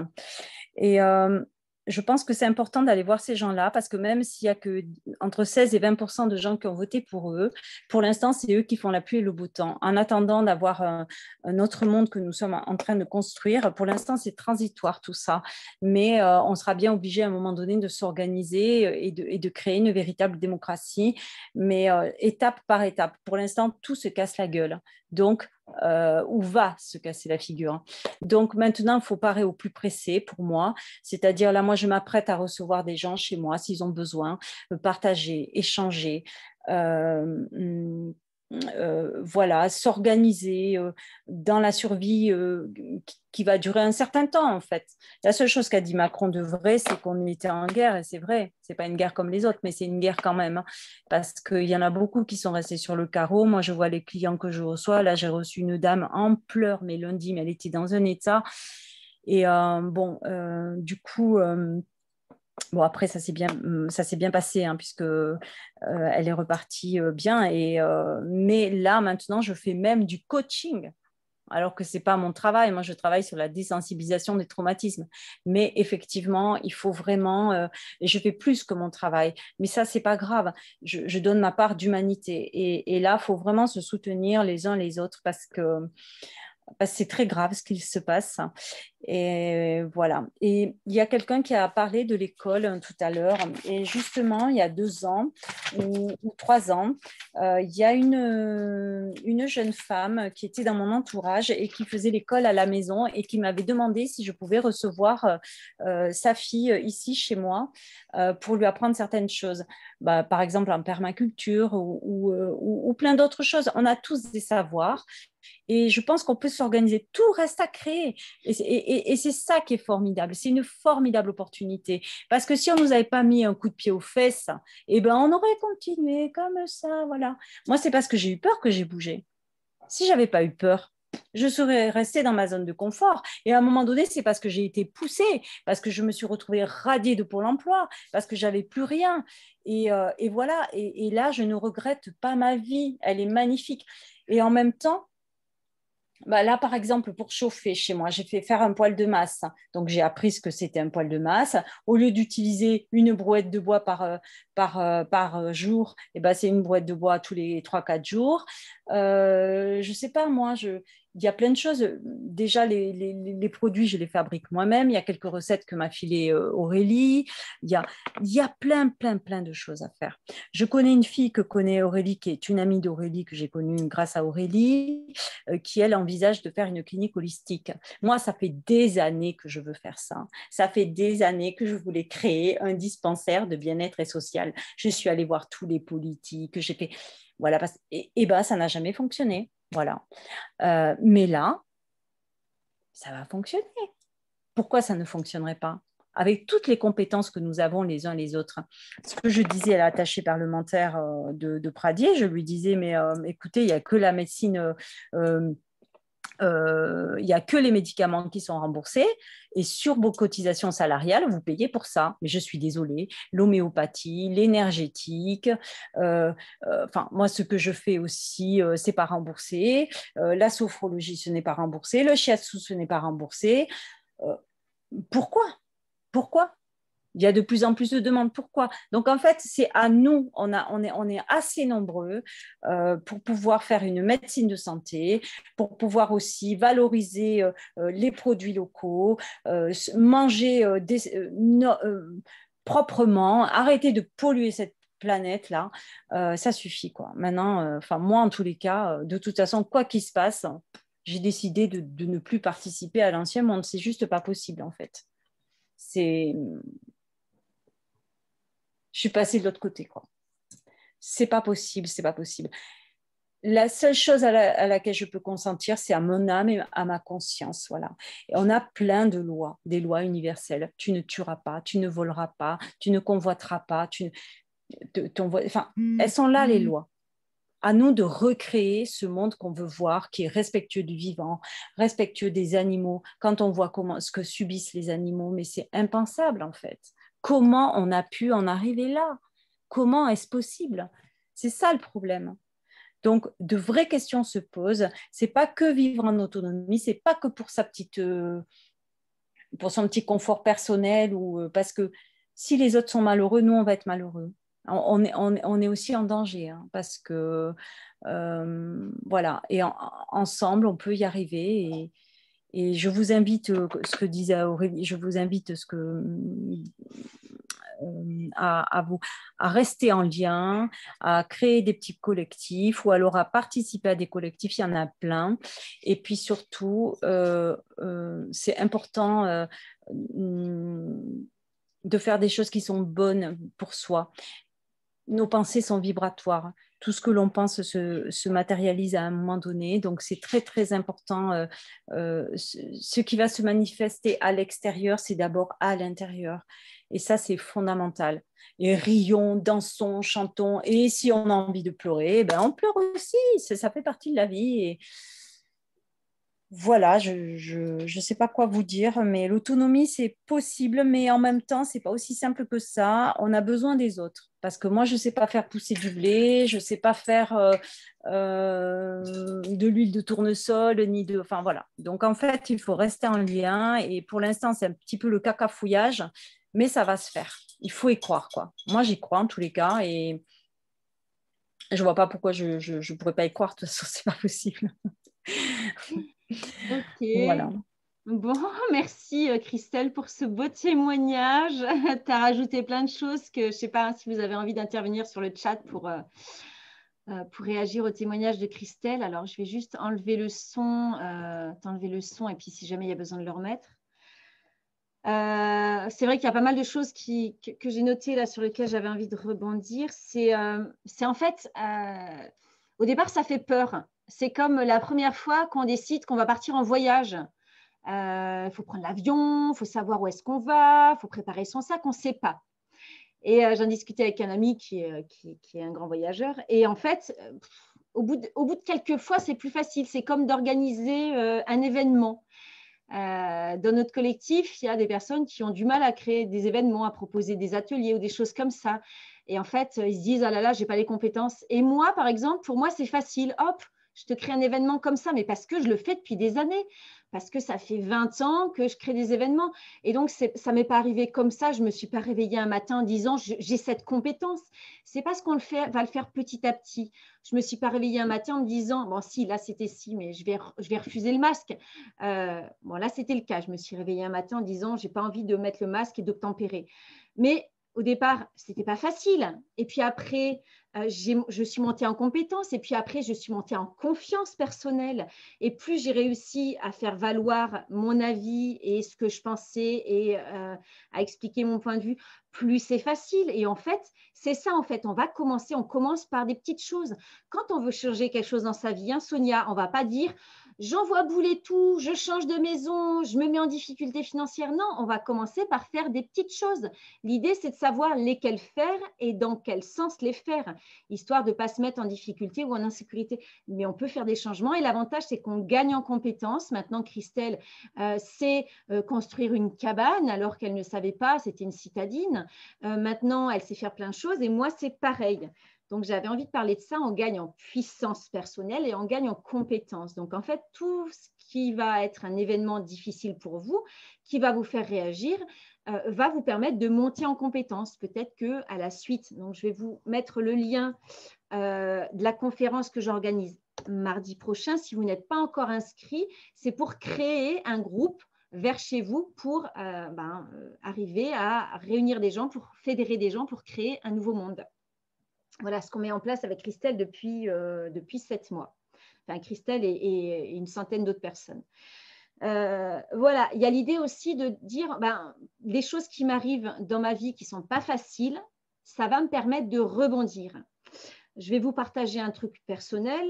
Et je pense que c'est important d'aller voir ces gens-là parce que même s'il y a que entre 16 et 20% de gens qui ont voté pour eux, pour l'instant, c'est eux qui font la pluie et le beau temps. En attendant d'avoir un autre monde que nous sommes en train de construire, pour l'instant, c'est transitoire tout ça. Mais on sera bien obligé à un moment donné de s'organiser et de créer une véritable démocratie, mais étape par étape. Pour l'instant, tout se casse la gueule. Donc, où va se casser la figure. Donc maintenant, il faut parer au plus pressé pour moi, c'est-à-dire là, moi, je m'apprête à recevoir des gens chez moi s'ils ont besoin, partager, échanger, voilà, s'organiser dans la survie qui va durer un certain temps, en fait. La seule chose qu'a dit Macron de vrai, c'est qu'on était en guerre, et c'est vrai, c'est pas une guerre comme les autres, mais c'est une guerre quand même, hein, parce qu'il y en a beaucoup qui sont restés sur le carreau. Moi, je vois les clients que je reçois. Là, j'ai reçu une dame en pleurs, mais lundi, mais elle était dans un état. Et du coup... Bon, après, ça s'est bien passé, hein, puisque elle est repartie bien. Mais là, maintenant, je fais même du coaching, alors que ce n'est pas mon travail. Moi, je travaille sur la désensibilisation des traumatismes. Mais effectivement, il faut vraiment... et je fais plus que mon travail. Mais ça, ce n'est pas grave. Je donne ma part d'humanité. Et là, il faut vraiment se soutenir les uns les autres parce que c'est très grave ce qu'il se passe. Et voilà. Et il y a quelqu'un qui a parlé de l'école tout à l'heure. Et justement, il y a 2 ans ou 3 ans, il y a une jeune femme qui était dans mon entourage et qui faisait l'école à la maison et qui m'avait demandé si je pouvais recevoir sa fille ici chez moi pour lui apprendre certaines choses. Par exemple, en permaculture ou plein d'autres choses. On a tous des savoirs. Et je pense qu'on peut s'organiser. Tout reste à créer. Et c'est ça qui est formidable. C'est une formidable opportunité. Parce que si on ne nous avait pas mis un coup de pied aux fesses, eh ben, on aurait continué comme ça. Voilà. Moi, c'est parce que j'ai eu peur que j'ai bougé. Si je n'avais pas eu peur, je serais restée dans ma zone de confort. Et à un moment donné, c'est parce que j'ai été poussée, parce que je me suis retrouvée radiée de Pôle emploi, parce que je n'avais plus rien. Et voilà. Et là, je ne regrette pas ma vie. Elle est magnifique. Et en même temps, là, par exemple, pour chauffer chez moi, j'ai fait faire un poêle de masse. Donc, j'ai appris ce que c'était un poêle de masse. Au lieu d'utiliser une brouette de bois par jour, c'est une brouette de bois tous les 3-4 jours. Je ne sais pas, moi, il y a plein de choses. Déjà, les produits, je les fabrique moi-même. Il y a quelques recettes que m'a filé Aurélie. Il y a plein de choses à faire. Je connais une fille que connaît Aurélie, qui est une amie d'Aurélie, que j'ai connue grâce à Aurélie, qui, elle, envisage de faire une clinique holistique. Moi, ça fait des années que je veux faire ça. Ça fait des années que je voulais créer un dispensaire de bien-être et social. Je suis allée voir tous les politiques. J'ai fait... Voilà, ça n'a jamais fonctionné. Voilà. Mais là, ça va fonctionner. Pourquoi ça ne fonctionnerait pas? Avec toutes les compétences que nous avons les uns les autres. Ce que je disais à l'attachée parlementaire de Pradier, je lui disais, mais écoutez, il n'y a que la médecine... il n'y a que les médicaments qui sont remboursés et sur vos cotisations salariales, vous payez pour ça. Mais je suis désolée, l'homéopathie, l'énergétique, moi, ce que je fais aussi, c'est pas remboursé. La sophrologie, ce n'est pas remboursé. Le shiatsu, ce n'est pas remboursé. Pourquoi? Il y a de plus en plus de demandes. Pourquoi? Donc, en fait, c'est à nous, on est assez nombreux pour pouvoir faire une médecine de santé, pour pouvoir aussi valoriser les produits locaux, manger proprement, arrêter de polluer cette planète-là. Ça suffit, quoi. Maintenant, moi, en tous les cas, de toute façon, quoi qu'il se passe, j'ai décidé de ne plus participer à l'ancien monde. C'est juste pas possible, en fait. Je suis passée de l'autre côté, quoi. C'est pas possible. La seule chose à laquelle je peux consentir, c'est à mon âme et à ma conscience, voilà. Et on a plein de lois, des lois universelles. Tu ne tueras pas, tu ne voleras pas, tu ne convoiteras pas, elles sont là, les lois. À nous de recréer ce monde qu'on veut voir, qui est respectueux du vivant, respectueux des animaux. Quand on voit ce que subissent les animaux, mais c'est impensable, en fait. Comment on a pu en arriver là? Comment est-ce possible? C'est ça le problème. Donc, de vraies questions se posent. C'est pas que vivre en autonomie, c'est pas que pour pour son petit confort personnel ou parce que si les autres sont malheureux, nous on va être malheureux. On est aussi en danger parce que voilà. Et ensemble, on peut y arriver. Et je vous invite, ce que disait Aurélie, je vous invite à rester en lien, à créer des petits collectifs ou alors à participer à des collectifs, il y en a plein. Et puis surtout, c'est important de faire des choses qui sont bonnes pour soi. Nos pensées sont vibratoires. tout ce que l'on pense se matérialise à un moment donné. Donc, c'est très, très important. Ce qui va se manifester à l'extérieur, c'est d'abord à l'intérieur. Et ça, c'est fondamental. Et rions, dansons, chantons. Et si on a envie de pleurer, ben on pleure aussi. Ça fait partie de la vie. Et voilà, je sais pas quoi vous dire, mais l'autonomie, c'est possible, mais en même temps, c'est pas aussi simple que ça. On a besoin des autres. Parce que moi, je sais pas faire pousser du blé, je sais pas faire de l'huile de tournesol, ni de... Enfin, voilà. Donc, en fait, il faut rester en lien. Et pour l'instant, c'est un petit peu le cacafouillage, mais ça va se faire. Il faut y croire, quoi. Moi, j'y crois en tous les cas et je vois pas pourquoi je pourrais pas y croire. De toute façon, c'est pas possible. Ok. Voilà. Bon, merci Christelle pour ce beau témoignage. Tu as rajouté plein de choses que je ne sais pas si vous avez envie d'intervenir sur le chat pour réagir au témoignage de Christelle. Alors, je vais juste enlever le son, t'enlever le son et puis si jamais il y a besoin de le remettre. C'est vrai qu'il y a pas mal de choses que j'ai notées là sur lesquelles j'avais envie de rebondir. C'est en fait, au départ, ça fait peur. C'est comme la première fois qu'on décide qu'on va partir en voyage. Il faut prendre l'avion, il faut savoir où est-ce qu'on va, il faut préparer son sac, on ne sait pas. Et j'en discutais avec un ami qui est un grand voyageur. Et en fait, au bout de quelques fois, c'est plus facile. C'est comme d'organiser un événement. Dans notre collectif, il y a des personnes qui ont du mal à créer des événements, à proposer des ateliers ou des choses comme ça. Et en fait, ils se disent « Ah là là, je n'ai pas les compétences. » Et moi, par exemple, pour moi, c'est facile. Hop, je te crée un événement comme ça, mais parce que je le fais depuis des années, parce que ça fait 20 ans que je crée des événements. Et donc, ça ne m'est pas arrivé comme ça. Je ne me suis pas réveillée un matin en disant « J'ai cette compétence ». C'est parce qu'on va le faire petit à petit. Je ne me suis pas réveillée un matin en me disant « Bon, si, là, c'était si, mais je vais refuser le masque. » Bon, là, c'était le cas. Je me suis réveillée un matin en disant « J'ai pas envie de mettre le masque et d'obtempérer. » Mais au départ, ce n'était pas facile. Et puis après, je suis montée en compétence. Et puis après, je suis montée en confiance personnelle. Et plus j'ai réussi à faire valoir mon avis et ce que je pensais et à expliquer mon point de vue, plus c'est facile. Et en fait, c'est ça, en fait. On commence par des petites choses. Quand on veut changer quelque chose dans sa vie, hein, Sonia, on ne va pas dire j'envoie bouler tout, je change de maison, je me mets en difficulté financière. Non, on va commencer par faire des petites choses. L'idée, c'est de savoir lesquelles faire et dans quel sens les faire, histoire de ne pas se mettre en difficulté ou en insécurité. Mais on peut faire des changements et l'avantage, c'est qu'on gagne en compétences. Maintenant, Christelle sait construire une cabane alors qu'elle ne savait pas, c'était une citadine. Maintenant, elle sait faire plein de choses et moi, c'est pareil. Donc, j'avais envie de parler de ça. On gagne en puissance personnelle et on gagne en compétences. Donc, en fait, tout ce qui va être un événement difficile pour vous, qui va vous faire réagir, va vous permettre de monter en compétences. Peut-être qu'à la suite, donc je vais vous mettre le lien de la conférence que j'organise mardi prochain. Si vous n'êtes pas encore inscrit, c'est pour créer un groupe vers chez vous pour arriver à réunir des gens, pour fédérer des gens, pour créer un nouveau monde. Voilà ce qu'on met en place avec Christelle depuis 7 mois. Enfin, Christelle et une centaine d'autres personnes. Voilà, il y a l'idée aussi de dire les choses qui m'arrivent dans ma vie qui ne sont pas faciles, ça va me permettre de rebondir. Je vais vous partager un truc personnel.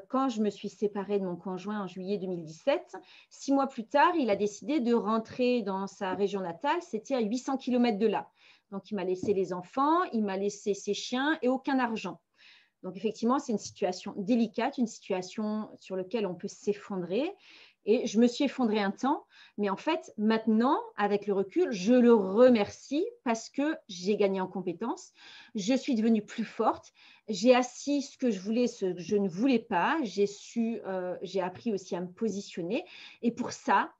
Quand je me suis séparée de mon conjoint en juillet 2017, 6 mois plus tard, il a décidé de rentrer dans sa région natale. C'était à 800 km de là. Donc, il m'a laissé les enfants, il m'a laissé ses chiens et aucun argent. Donc, effectivement, c'est une situation délicate, une situation sur laquelle on peut s'effondrer. Et je me suis effondrée un temps, mais en fait, maintenant, avec le recul, je le remercie parce que j'ai gagné en compétences, je suis devenue plus forte, j'ai assis ce que je voulais, ce que je ne voulais pas, j'ai appris aussi à me positionner. Et pour ça,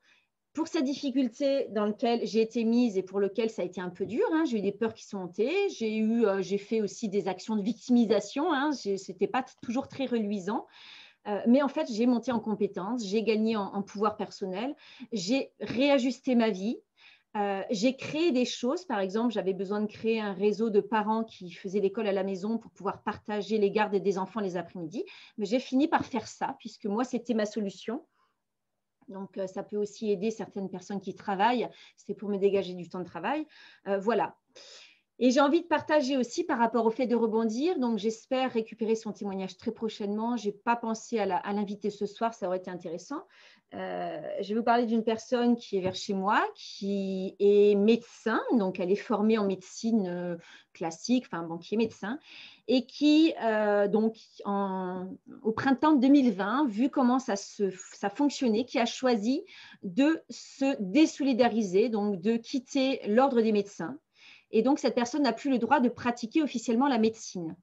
pour cette difficulté dans laquelle j'ai été mise et pour laquelle ça a été un peu dur, hein, j'ai eu des peurs qui sont montées, j'ai fait aussi des actions de victimisation, hein, ce n'était pas toujours très reluisant. Mais en fait, j'ai monté en compétences, j'ai gagné en pouvoir personnel, j'ai réajusté ma vie, j'ai créé des choses. Par exemple, j'avais besoin de créer un réseau de parents qui faisaient l'école à la maison pour pouvoir partager les gardes des enfants les après-midi. Mais j'ai fini par faire ça, puisque moi, c'était ma solution. Donc, ça peut aussi aider certaines personnes qui travaillent. C'est pour me dégager du temps de travail. Voilà. Et j'ai envie de partager aussi par rapport au fait de rebondir. Donc, j'espère récupérer son témoignage très prochainement. Je n'ai pas pensé à l'inviter ce soir, ça aurait été intéressant. Je vais vous parler d'une personne qui est vers chez moi, qui est médecin. Donc, elle est formée en médecine classique, enfin, bon, qui est médecin. Et qui, donc, au printemps 2020, vu comment ça fonctionnait, qui a choisi de se désolidariser, donc de quitter l'ordre des médecins. Et donc, cette personne n'a plus le droit de pratiquer officiellement la médecine.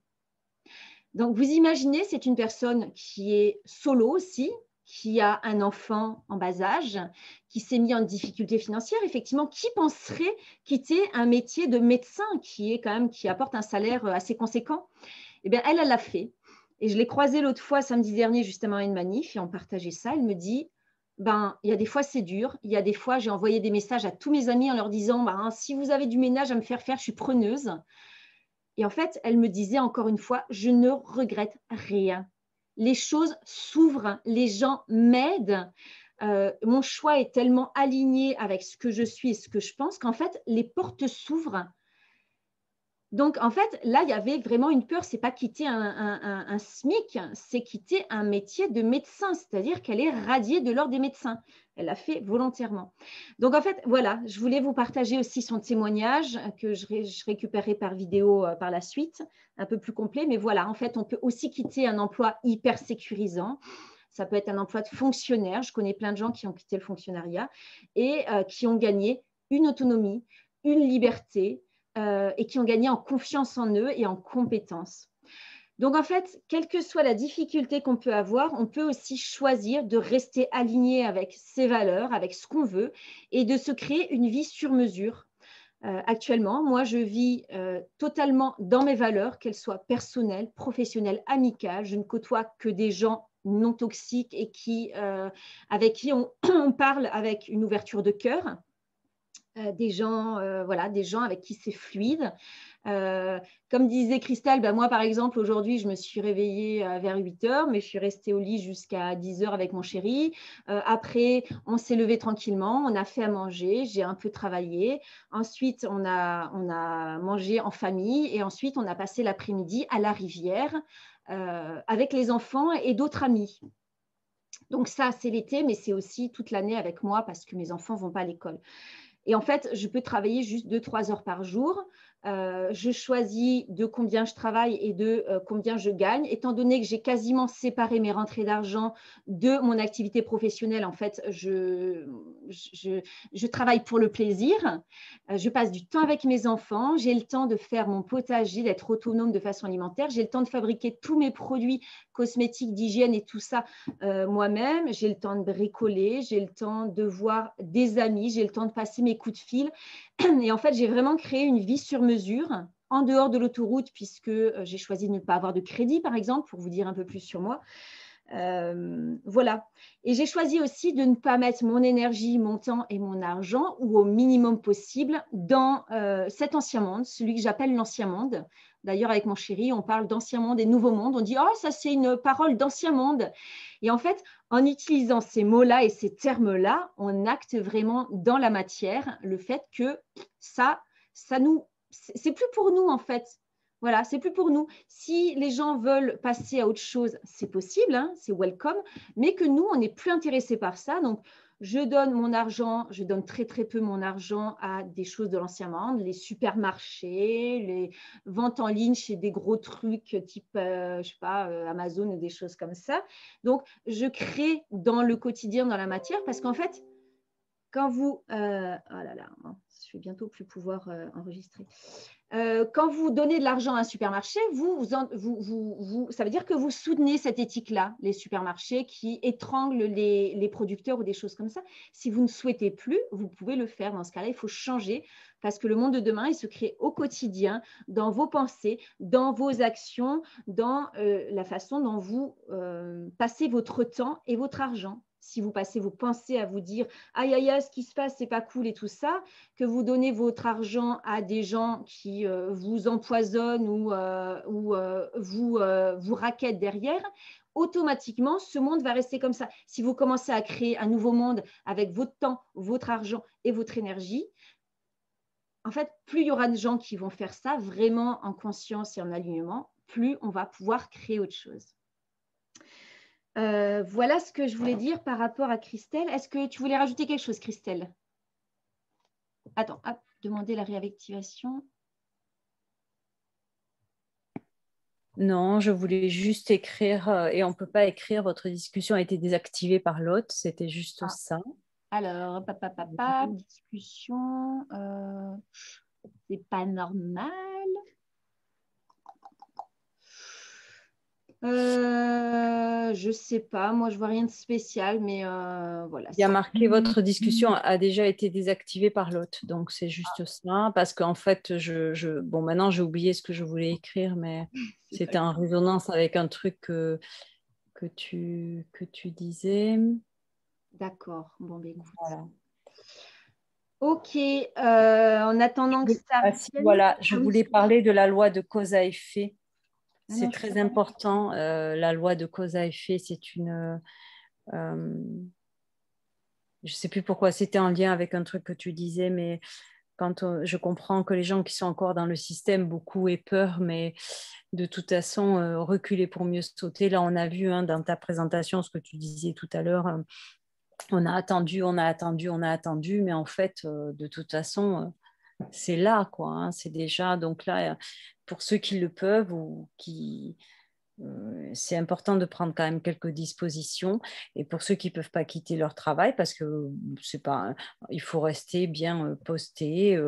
Donc, vous imaginez, c'est une personne qui est solo aussi, qui a un enfant en bas âge, qui s'est mis en difficulté financière. Effectivement, qui penserait quitter un métier de médecin qui apporte un salaire assez conséquent? Eh bien, elle l'a fait. Et je l'ai croisée l'autre fois, samedi dernier, justement à une manif, et on partageait ça. Elle me dit, ben, il y a des fois, c'est dur. Il y a des fois, j'ai envoyé des messages à tous mes amis en leur disant, ben, si vous avez du ménage à me faire faire, je suis preneuse. Et en fait, elle me disait encore une fois, je ne regrette rien. Les choses s'ouvrent, les gens m'aident. Mon choix est tellement aligné avec ce que je suis et ce que je pense qu'en fait, les portes s'ouvrent. Donc, en fait, là, il y avait vraiment une peur, ce n'est pas quitter un SMIC, c'est quitter un métier de médecin, c'est-à-dire qu'elle est radiée de l'ordre des médecins. Elle l'a fait volontairement. Donc, en fait, voilà, je voulais vous partager aussi son témoignage que je récupérerai par vidéo par la suite, un peu plus complet. Mais voilà, en fait, on peut aussi quitter un emploi hyper sécurisant. Ça peut être un emploi de fonctionnaire. Je connais plein de gens qui ont quitté le fonctionnariat et qui ont gagné une autonomie, une liberté, et qui ont gagné en confiance en eux et en compétences. Donc, en fait, quelle que soit la difficulté qu'on peut avoir, on peut aussi choisir de rester aligné avec ses valeurs, avec ce qu'on veut et de se créer une vie sur mesure. Actuellement, moi, je vis totalement dans mes valeurs, qu'elles soient personnelles, professionnelles, amicales. Je ne côtoie que des gens non toxiques et avec qui on parle avec une ouverture de cœur. Des gens avec qui c'est fluide. Comme disait Christelle, moi, par exemple, aujourd'hui, je me suis réveillée vers 8 heures, mais je suis restée au lit jusqu'à 10 heures avec mon chéri. Après, on s'est levé tranquillement, on a fait à manger, j'ai un peu travaillé. Ensuite, on a mangé en famille et ensuite, on a passé l'après-midi à la rivière avec les enfants et d'autres amis. Donc ça, c'est l'été, mais c'est aussi toute l'année avec moi parce que mes enfants ne vont pas à l'école. Et en fait, je peux travailler juste 2-3 heures par jour. Je choisis de combien je travaille et de combien je gagne. Étant donné que j'ai quasiment séparé mes rentrées d'argent de mon activité professionnelle, en fait, je travaille pour le plaisir. Je passe du temps avec mes enfants. J'ai le temps de faire mon potager, d'être autonome de façon alimentaire. J'ai le temps de fabriquer tous mes produits cosmétiques, d'hygiène et tout ça moi-même. J'ai le temps de bricoler. J'ai le temps de voir des amis. J'ai le temps de passer mes coups de fil. Et en fait, j'ai vraiment créé une vie sur mesure en dehors de l'autoroute puisque j'ai choisi de ne pas avoir de crédit, par exemple, pour vous dire un peu plus sur moi. Voilà. Et j'ai choisi aussi de ne pas mettre mon énergie, mon temps et mon argent, ou au minimum possible, dans cet ancien monde, celui que j'appelle l'ancien monde. D'ailleurs, avec mon chéri, on parle d'ancien monde et nouveau monde. On dit « Oh, ça, c'est une parole d'ancien monde ». Et en fait, en utilisant ces mots-là et ces termes-là, on acte vraiment dans la matière le fait que c'est plus pour nous, en fait. Voilà, c'est plus pour nous. Si les gens veulent passer à autre chose, c'est possible, hein, c'est welcome, mais que nous, on n'est plus intéressés par ça. Donc, je donne mon argent, je donne très, très peu mon argent à des choses de l'ancien monde, les supermarchés, les ventes en ligne chez des gros trucs type, je sais pas, Amazon ou des choses comme ça. Donc, je crée dans le quotidien, dans la matière, parce qu'en fait, quand vous… oh là là, je vais bientôt plus pouvoir enregistrer. Quand vous donnez de l'argent à un supermarché, ça veut dire que vous soutenez cette éthique-là, les supermarchés qui étranglent les producteurs ou des choses comme ça. Si vous ne souhaitez plus, vous pouvez le faire. Dans ce cas-là, il faut changer parce que le monde de demain, il se crée au quotidien, dans vos pensées, dans vos actions, dans la façon dont vous passez votre temps et votre argent. Si vous passez vos pensées à vous dire « Aïe, aïe, aïe, ce qui se passe, c'est pas cool et tout ça », que vous donnez votre argent à des gens qui vous empoisonnent ou vous raquettent derrière, automatiquement, ce monde va rester comme ça. Si vous commencez à créer un nouveau monde avec votre temps, votre argent et votre énergie, en fait, plus il y aura de gens qui vont faire ça, vraiment en conscience et en alignement, plus on va pouvoir créer autre chose. Voilà ce que je voulais dire par rapport à Christelle. Est-ce que tu voulais rajouter quelque chose, Christelle? Attends, hop, demander la réactivation. Non, je voulais juste écrire, et on ne peut pas écrire, votre discussion a été désactivée par l'hôte, c'était juste ça. Alors, discussion, c'est pas normal. Je sais pas, moi je vois rien de spécial, mais voilà. Il y a marqué votre discussion a déjà été désactivée par l'hôte, donc c'est juste ça, parce qu'en fait, bon, maintenant j'ai oublié ce que je voulais écrire, mais c'était en résonance avec un truc que tu disais. D'accord, bon, ben écoute. Voilà. Ok, en attendant que ça revienne. Voilà, je voulais parler de la loi de cause à effet. C'est très important. La loi de cause à effet, c'est une... je ne sais plus pourquoi c'était en lien avec un truc que tu disais, mais quand je comprends que les gens qui sont encore dans le système, beaucoup aient peur, mais de toute façon, reculer pour mieux sauter. Là, on a vu dans ta présentation ce que tu disais tout à l'heure. On a attendu, mais en fait, de toute façon, c'est là, quoi. Hein, c'est déjà, donc là, pour ceux qui le peuvent ou qui... c'est important de prendre quand même quelques dispositions, et pour ceux qui ne peuvent pas quitter leur travail, parce que c'est pas, il faut rester bien posté,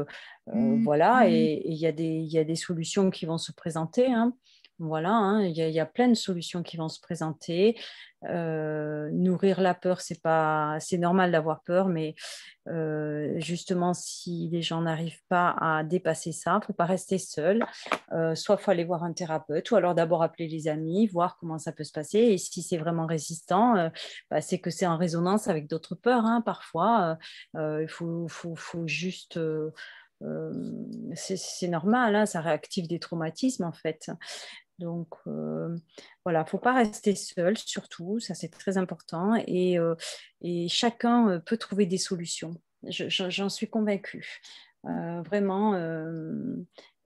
voilà, et il y a des solutions qui vont se présenter, hein. Voilà, hein, il y a plein de solutions qui vont se présenter. Nourrir la peur, c'est normal d'avoir peur, mais justement, si les gens n'arrivent pas à dépasser ça, il ne faut pas rester seul. Soit il faut aller voir un thérapeute, ou alors d'abord appeler les amis, voir comment ça peut se passer. Et si c'est vraiment résistant, c'est que c'est en résonance avec d'autres peurs, hein, parfois. Il faut juste... c'est normal, hein, ça réactive des traumatismes en fait. Donc voilà, il ne faut pas rester seul, surtout, ça c'est très important, et chacun peut trouver des solutions. J'en suis convaincue. Vraiment,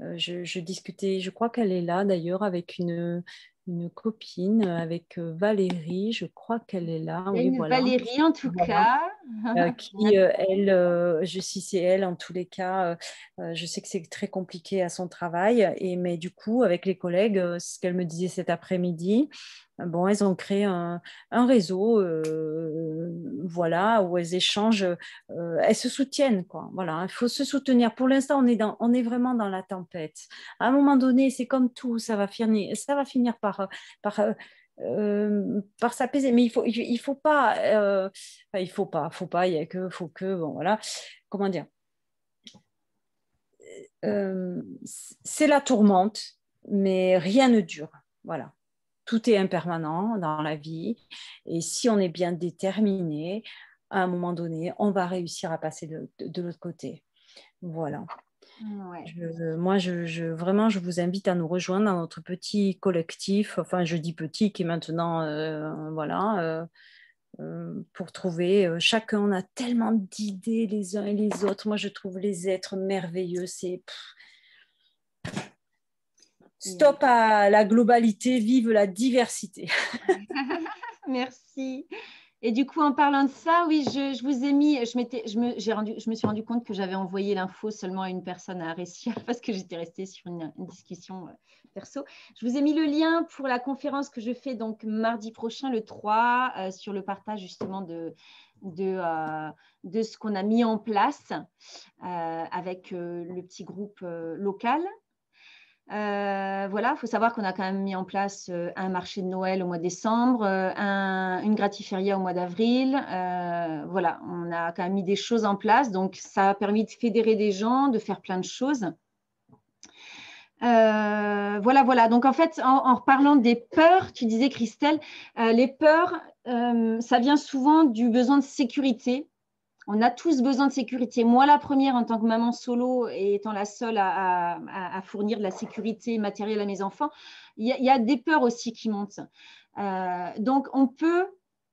je discutais, je crois qu'elle est là d'ailleurs avec une copine, avec Valérie, je crois qu'elle est là. Il y a une voilà. Valérie en tout cas. Qui, si c'est elle, en tous les cas, je sais que c'est très compliqué à son travail, mais du coup, avec les collègues, ce qu'elle me disait cet après-midi, bon, elles ont créé un réseau, voilà, où elles échangent, elles se soutiennent, quoi. Voilà, il faut se soutenir. Pour l'instant, on est vraiment dans la tempête. À un moment donné, c'est comme tout, ça va finir par s'apaiser, mais il faut pas, faut que, bon, voilà, comment dire, c'est la tourmente, mais rien ne dure, voilà. Tout est impermanent dans la vie, et si on est bien déterminé, à un moment donné, on va réussir à passer de l'autre côté. Voilà. Ouais. Vraiment, je vous invite à nous rejoindre dans notre petit collectif, enfin, je dis petit, qui est maintenant, voilà, pour trouver, chacun, on a tellement d'idées les uns et les autres. Moi, je trouve les êtres merveilleux, c'est... Stop à la globalité, vive la diversité. Merci. Et du coup, en parlant de ça, oui, je vous ai mis, je me suis rendu compte que j'avais envoyé l'info seulement à une personne à Ressia parce que j'étais restée sur une discussion perso. Je vous ai mis le lien pour la conférence que je fais donc mardi prochain, le 3, sur le partage justement de ce qu'on a mis en place avec le petit groupe local. Voilà, il faut savoir qu'on a quand même mis en place un marché de Noël au mois de décembre, une gratiféria au mois d'avril. Voilà, on a quand même mis des choses en place. Donc, ça a permis de fédérer des gens, de faire plein de choses. Voilà. Donc, en fait, en reparlant des peurs, tu disais, Christelle, les peurs, ça vient souvent du besoin de sécurité. On a tous besoin de sécurité. Moi, la première, en tant que maman solo et étant la seule à fournir de la sécurité matérielle à mes enfants, il y a des peurs aussi qui montent. Donc, on peut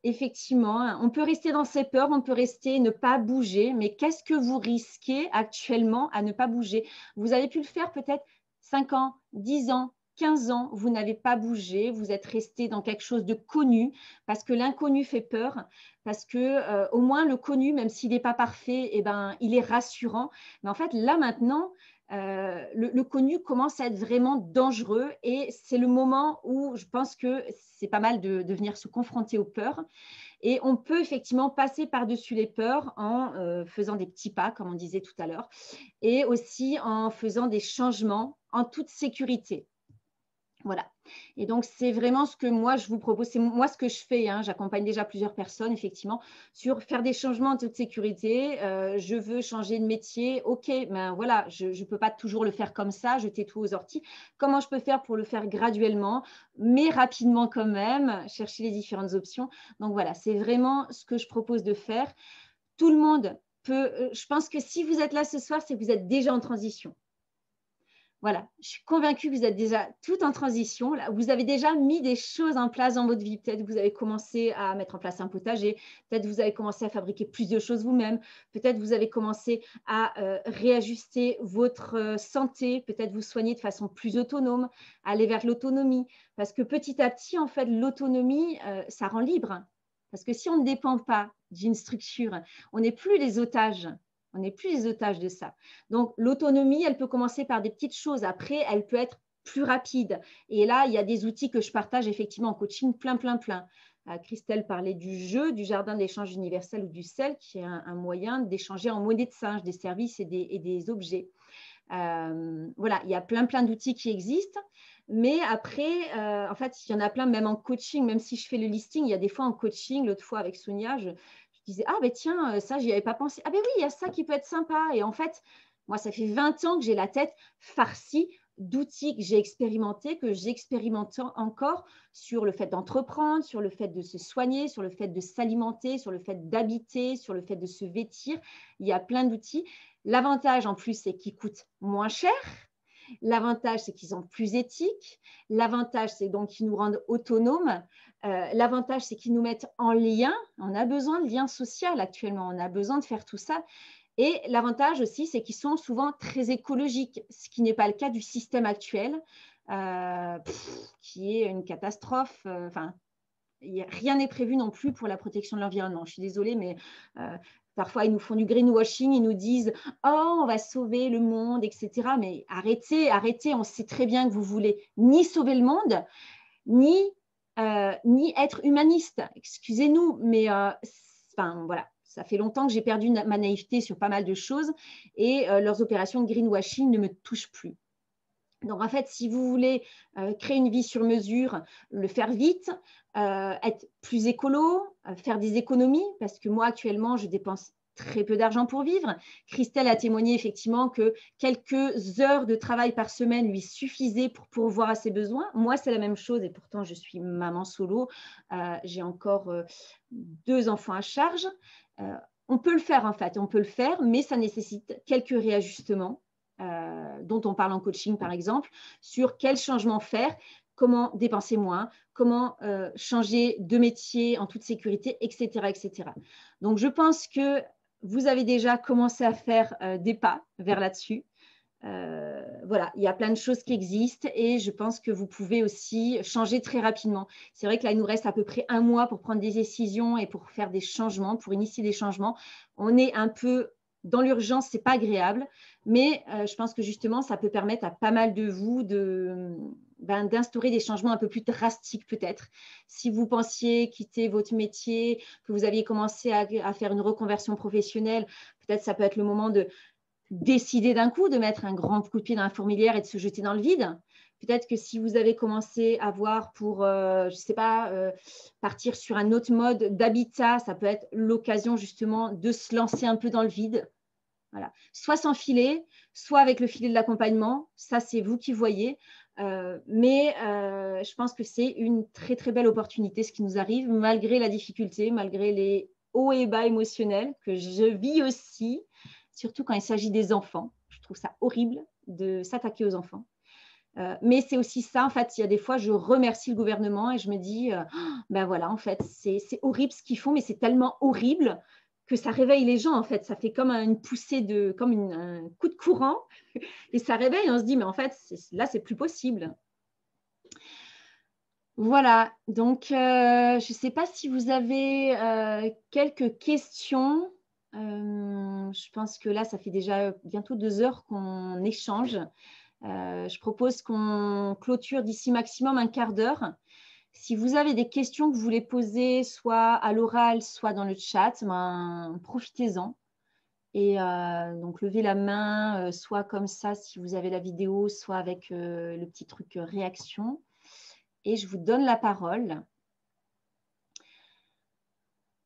effectivement, on peut rester dans ses peurs, on peut rester, ne pas bouger, mais qu'est-ce que vous risquez actuellement à ne pas bouger? Vous avez pu le faire peut-être 5 ans, 10 ans, 15 ans, vous n'avez pas bougé, vous êtes resté dans quelque chose de connu, parce que l'inconnu fait peur, parce que au moins le connu, même s'il n'est pas parfait, eh ben, il est rassurant. Mais en fait, là maintenant, le connu commence à être vraiment dangereux et c'est le moment où je pense que c'est pas mal de venir se confronter aux peurs. Et on peut effectivement passer par-dessus les peurs en faisant des petits pas, comme on disait tout à l'heure, et aussi en faisant des changements en toute sécurité. Voilà. Et donc, c'est vraiment ce que moi, je vous propose. C'est moi ce que je fais. Hein. J'accompagne déjà plusieurs personnes, effectivement, sur faire des changements en toute sécurité. Je veux changer de métier. OK, ben voilà, je ne peux pas toujours le faire comme ça, jeter tout aux orties. Comment je peux faire pour le faire graduellement, mais rapidement quand même, chercher les différentes options. Donc, voilà, c'est vraiment ce que je propose de faire. Tout le monde peut… Je pense que si vous êtes là ce soir, c'est que vous êtes déjà en transition. Voilà, je suis convaincue que vous êtes déjà tout en transition. Là, vous avez déjà mis des choses en place dans votre vie. Peut-être que vous avez commencé à mettre en place un potager. Peut-être que vous avez commencé à fabriquer plus de choses vous-même. Peut-être que vous avez commencé à réajuster votre santé. Peut-être vous soigner de façon plus autonome, aller vers l'autonomie. Parce que petit à petit, en fait, l'autonomie, ça rend libre. Parce que si on ne dépend pas d'une structure, on n'est plus les otages. On n'est plus les otages de ça. Donc, l'autonomie, elle peut commencer par des petites choses. Après, elle peut être plus rapide. Et là, il y a des outils que je partage effectivement en coaching plein. Christelle parlait du jeu, du jardin d'échange universel ou du CEL, qui est un moyen d'échanger en monnaie de singe des services et des objets. Voilà, il y a plein d'outils qui existent. Mais après, en fait, il y en a plein, même en coaching, même si je fais le listing, il y a des fois en coaching, l'autre fois avec Sonia, je disais, ah ben tiens, ça, j'y avais pas pensé. Ah ben oui, il y a ça qui peut être sympa. Et en fait, moi, ça fait 20 ans que j'ai la tête farcie d'outils que j'ai expérimentés, que j'expérimente encore sur le fait d'entreprendre, sur le fait de se soigner, sur le fait de s'alimenter, sur le fait d'habiter, sur le fait de se vêtir. Il y a plein d'outils. L'avantage en plus, c'est qu'ils coûtent moins cher. L'avantage, c'est qu'ils sont plus éthiques. L'avantage, c'est donc qu'ils nous rendent autonomes. L'avantage, c'est qu'ils nous mettent en lien. On a besoin de lien social actuellement. On a besoin de faire tout ça. Et l'avantage aussi, c'est qu'ils sont souvent très écologiques, ce qui n'est pas le cas du système actuel, qui est une catastrophe. Enfin, rien n'est prévu non plus pour la protection de l'environnement. Je suis désolée, mais parfois, ils nous font du greenwashing, ils nous disent « Oh, on va sauver le monde, etc. » Mais arrêtez, on sait très bien que vous voulez ni sauver le monde, ni être humaniste. Excusez-nous, mais enfin, voilà, ça fait longtemps que j'ai perdu ma naïveté sur pas mal de choses et leurs opérations de greenwashing ne me touchent plus. Donc, en fait, si vous voulez créer une vie sur mesure, le faire vite, être plus écolo, faire des économies, parce que moi, actuellement, je dépense très peu d'argent pour vivre. Christelle a témoigné effectivement que quelques heures de travail par semaine lui suffisaient pour pourvoir à ses besoins. Moi, c'est la même chose et pourtant, je suis maman solo. J'ai encore 2 enfants à charge. On peut le faire, en fait, on peut le faire, mais ça nécessite quelques réajustements. Dont on parle en coaching par exemple, sur quel changement faire, comment dépenser moins, comment changer de métier en toute sécurité, etc., etc. Donc, je pense que vous avez déjà commencé à faire des pas vers là-dessus. Voilà, il y a plein de choses qui existent et je pense que vous pouvez aussi changer très rapidement. C'est vrai que là, il nous reste à peu près 1 mois pour prendre des décisions et pour faire des changements, pour initier des changements. On est un peu dans l'urgence, ce n'est pas agréable, mais je pense que justement, ça peut permettre à pas mal de vous d'instaurer des changements un peu plus drastiques peut-être. Si vous pensiez quitter votre métier, que vous aviez commencé à faire une reconversion professionnelle, peut-être ça peut être le moment de décider d'un coup de mettre un grand coup de pied dans la fourmilière et de se jeter dans le vide. Peut-être que si vous avez commencé à voir pour, je ne sais pas, partir sur un autre mode d'habitat, ça peut être l'occasion justement de se lancer un peu dans le vide. Voilà. Soit sans filet, soit avec le filet de l'accompagnement. Ça, c'est vous qui voyez. Mais je pense que c'est une très, très belle opportunité, ce qui nous arrive, malgré la difficulté, malgré les hauts et bas émotionnels que je vis aussi, surtout quand il s'agit des enfants. Je trouve ça horrible de s'attaquer aux enfants. Mais c'est aussi ça, en fait, il y a des fois, je remercie le gouvernement et je me dis, ben voilà, en fait, c'est horrible ce qu'ils font, mais c'est tellement horrible que ça réveille les gens, en fait. Ça fait comme une poussée comme un coup de courant et ça réveille. On se dit, mais en fait, là, c'est plus possible. Voilà, donc je ne sais pas si vous avez quelques questions. Je pense que là, ça fait déjà bientôt 2 heures qu'on échange. Je propose qu'on clôture d'ici maximum un quart d'heure. Si vous avez des questions que vous voulez poser, soit à l'oral, soit dans le chat, ben, profitez-en. Et donc, levez la main, soit comme ça si vous avez la vidéo, soit avec le petit truc réaction. Et je vous donne la parole.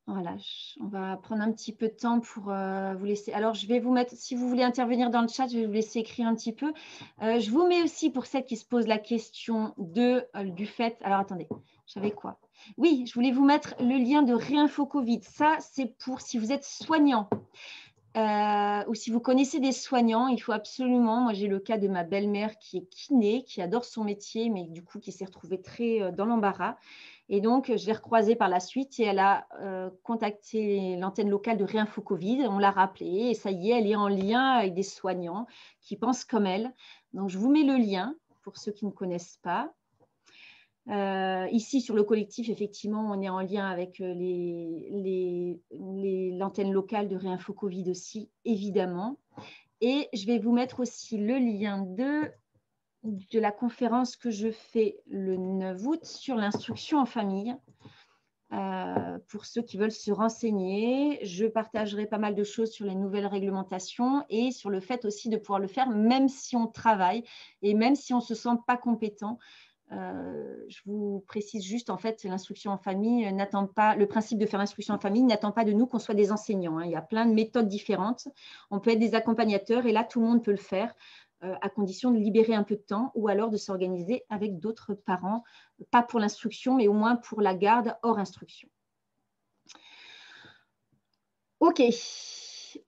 Voilà, on va prendre un petit peu de temps pour vous laisser. Alors, je vais vous mettre, si vous voulez intervenir dans le chat, je vais vous laisser écrire un petit peu. Je vous mets aussi pour celles qui se posent la question du fait. Alors, attendez, j'avais quoi? Oui, je voulais vous mettre le lien de Réinfo Covid. Ça, c'est pour si vous êtes soignant ou si vous connaissez des soignants, il faut absolument. Moi, j'ai le cas de ma belle-mère qui est kiné, qui adore son métier, mais du coup, qui s'est retrouvée très dans l'embarras. Et donc, je l'ai recroisée par la suite et elle a contacté l'antenne locale de Réinfo Covid. On l'a rappelée et ça y est, elle est en lien avec des soignants qui pensent comme elle. Donc, je vous mets le lien pour ceux qui ne connaissent pas. Ici, sur le collectif, effectivement, on est en lien avec l'antenne locale de Réinfo Covid aussi, évidemment. Et je vais vous mettre aussi le lien de la conférence que je fais le 9 août sur l'instruction en famille. Pour ceux qui veulent se renseigner, je partagerai pas mal de choses sur les nouvelles réglementations et sur le fait aussi de pouvoir le faire même si on travaille et même si on ne se sent pas compétent. Je vous précise juste, en fait, l'instruction en famille n'attend pas, le principe de faire l'instruction en famille n'attend pas de nous qu'on soit des enseignants. Il y a plein de méthodes différentes. On peut être des accompagnateurs et là, tout le monde peut le faire à condition de libérer un peu de temps ou alors de s'organiser avec d'autres parents, pas pour l'instruction, mais au moins pour la garde hors instruction. OK.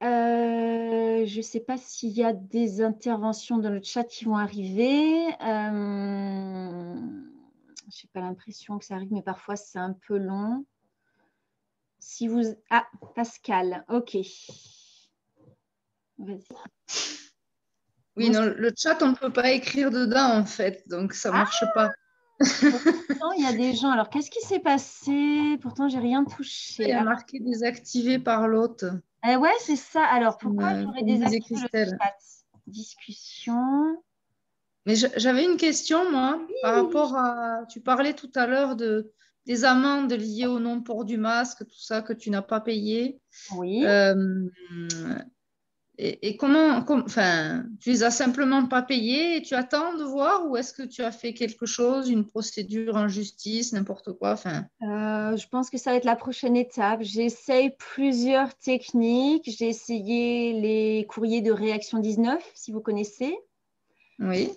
Je ne sais pas s'il y a des interventions dans le chat qui vont arriver. Je n'ai pas l'impression que ça arrive, mais parfois c'est un peu long. Si vous... Ah, Pascal, OK. Vas-y. Oui, non, le chat, on ne peut pas écrire dedans, en fait, donc ça ne marche pas. Pourtant, il y a des gens. Alors, qu'est-ce qui s'est passé? Pourtant, j'ai rien touché. Il y a marqué désactivé par l'hôte. Ouais, c'est ça. Alors, pourquoi j'aurais désactivé le chat? Discussion. Mais j'avais une question, moi, par rapport à... Tu parlais tout à l'heure des amendes liées au non-port du masque, tout ça que tu n'as pas payé. Oui. Et comment, enfin, tu les as simplement pas payés et tu attends de voir, ou est-ce que tu as fait quelque chose, une procédure en justice, n'importe quoi, enfin. Je pense que ça va être la prochaine étape. J'essaye plusieurs techniques. J'ai essayé les courriers de réaction 19, si vous connaissez. Oui.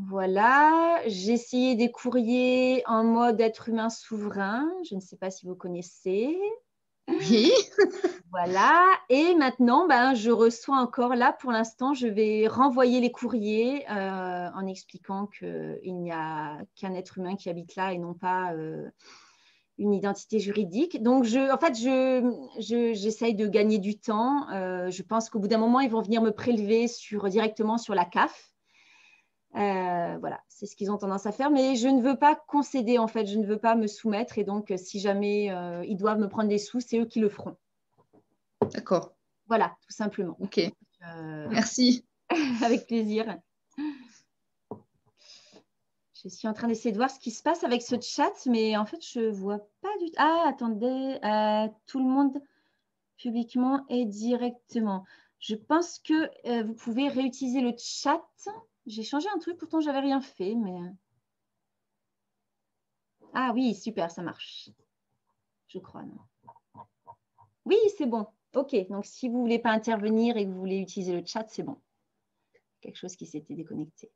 Voilà. J'ai essayé des courriers en mode être humain souverain. Je ne sais pas si vous connaissez. Oui. Voilà. Et maintenant, ben, je reçois encore, là, pour l'instant, je vais renvoyer les courriers en expliquant qu'il n'y a qu'un être humain qui habite là et non pas une identité juridique. Donc, en fait, j'essaye de gagner du temps. Je pense qu'au bout d'un moment, ils vont venir me prélever directement sur la CAF. Voilà, c'est ce qu'ils ont tendance à faire, mais je ne veux pas concéder, en fait, je ne veux pas me soumettre et donc si jamais ils doivent me prendre des sous, c'est eux qui le feront. D'accord. Voilà, tout simplement. Ok, merci. Avec plaisir. Je suis en train d'essayer de voir ce qui se passe avec ce chat, mais en fait, je ne vois pas du tout. Ah, attendez, tout le monde publiquement et directement. Je pense que vous pouvez réutiliser le chat. J'ai changé un truc, pourtant, je n'avais rien fait. Mais... Ah oui, super, ça marche. Je crois, non. Oui, c'est bon. OK, donc si vous ne voulez pas intervenir et que vous voulez utiliser le chat, c'est bon. Quelque chose qui s'était déconnecté.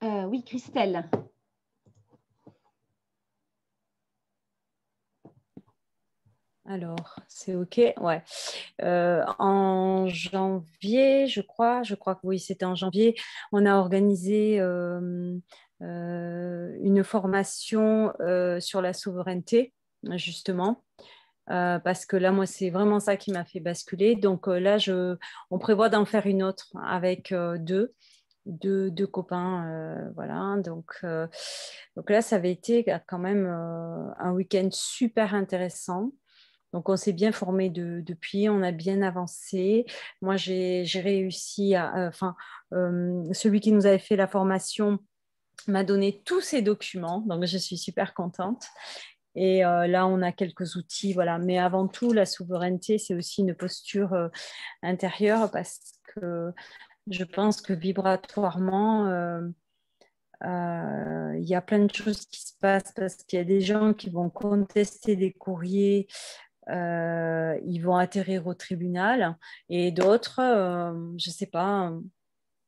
Oui, Christelle. Alors, c'est OK, ouais. En janvier, je crois que oui, c'était en janvier, on a organisé une formation sur la souveraineté, justement. Parce que là, moi, c'est vraiment ça qui m'a fait basculer. Donc là, on prévoit d'en faire une autre avec deux copains. Voilà. Donc là, ça avait été quand même un week-end super intéressant. Donc, on s'est bien formé depuis, on a bien avancé. Moi, j'ai réussi celui qui nous avait fait la formation m'a donné tous ses documents, donc je suis super contente. Et là, on a quelques outils, voilà. Mais avant tout, la souveraineté, c'est aussi une posture intérieure parce que je pense que vibratoirement, il y a plein de choses qui se passent parce qu'il y a des gens qui vont contester des courriers, ils vont atterrir au tribunal et d'autres, je sais pas,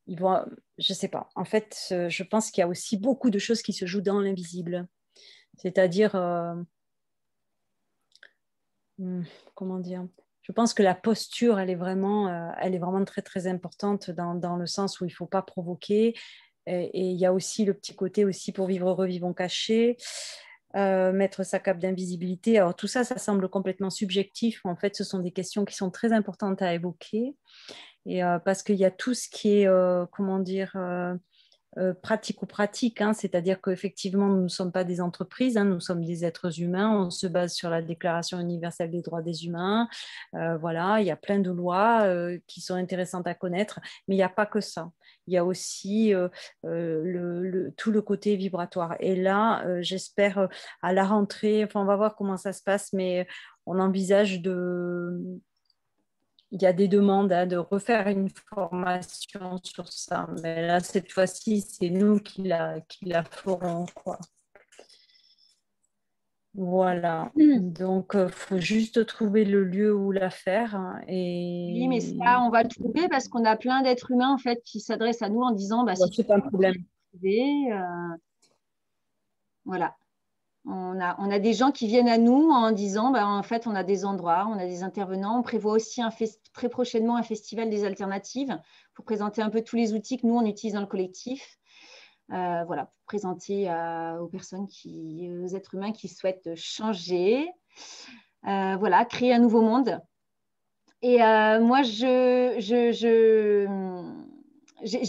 je sais pas. En fait, je pense qu'il y a aussi beaucoup de choses qui se jouent dans l'invisible. C'est-à-dire, comment dire? Je pense que la posture, elle est vraiment très, très importante dans le sens où il ne faut pas provoquer. Et il y a aussi le petit côté aussi pour vivre heureux, vivons cachés, mettre sa cape d'invisibilité. Alors tout ça, ça semble complètement subjectif. En fait, ce sont des questions qui sont très importantes à évoquer. Et parce qu'il y a tout ce qui est, comment dire, pratico-pratique, hein, c'est-à-dire qu'effectivement, nous ne sommes pas des entreprises, hein, nous sommes des êtres humains, on se base sur la Déclaration universelle des droits des humains, voilà, il y a plein de lois qui sont intéressantes à connaître, mais il n'y a pas que ça. Il y a aussi tout le côté vibratoire. Et là, j'espère à la rentrée, enfin, on va voir comment ça se passe, mais on envisage il y a des demandes de refaire une formation sur ça. Mais là, cette fois-ci, c'est nous qui la ferons, quoi. Voilà. Donc, il faut juste trouver le lieu où la faire. Oui, mais ça, on va le trouver parce qu'on a plein d'êtres humains en fait, qui s'adressent à nous en disant si c'est pas un problème. Voilà. On a des gens qui viennent à nous en disant en fait, on a des endroits, on a des intervenants. On prévoit aussi très prochainement un festival des alternatives pour présenter un peu tous les outils que nous, on utilise dans le collectif. Voilà, pour présenter aux personnes, aux êtres humains qui souhaitent changer. Voilà, créer un nouveau monde. Et moi, j'ai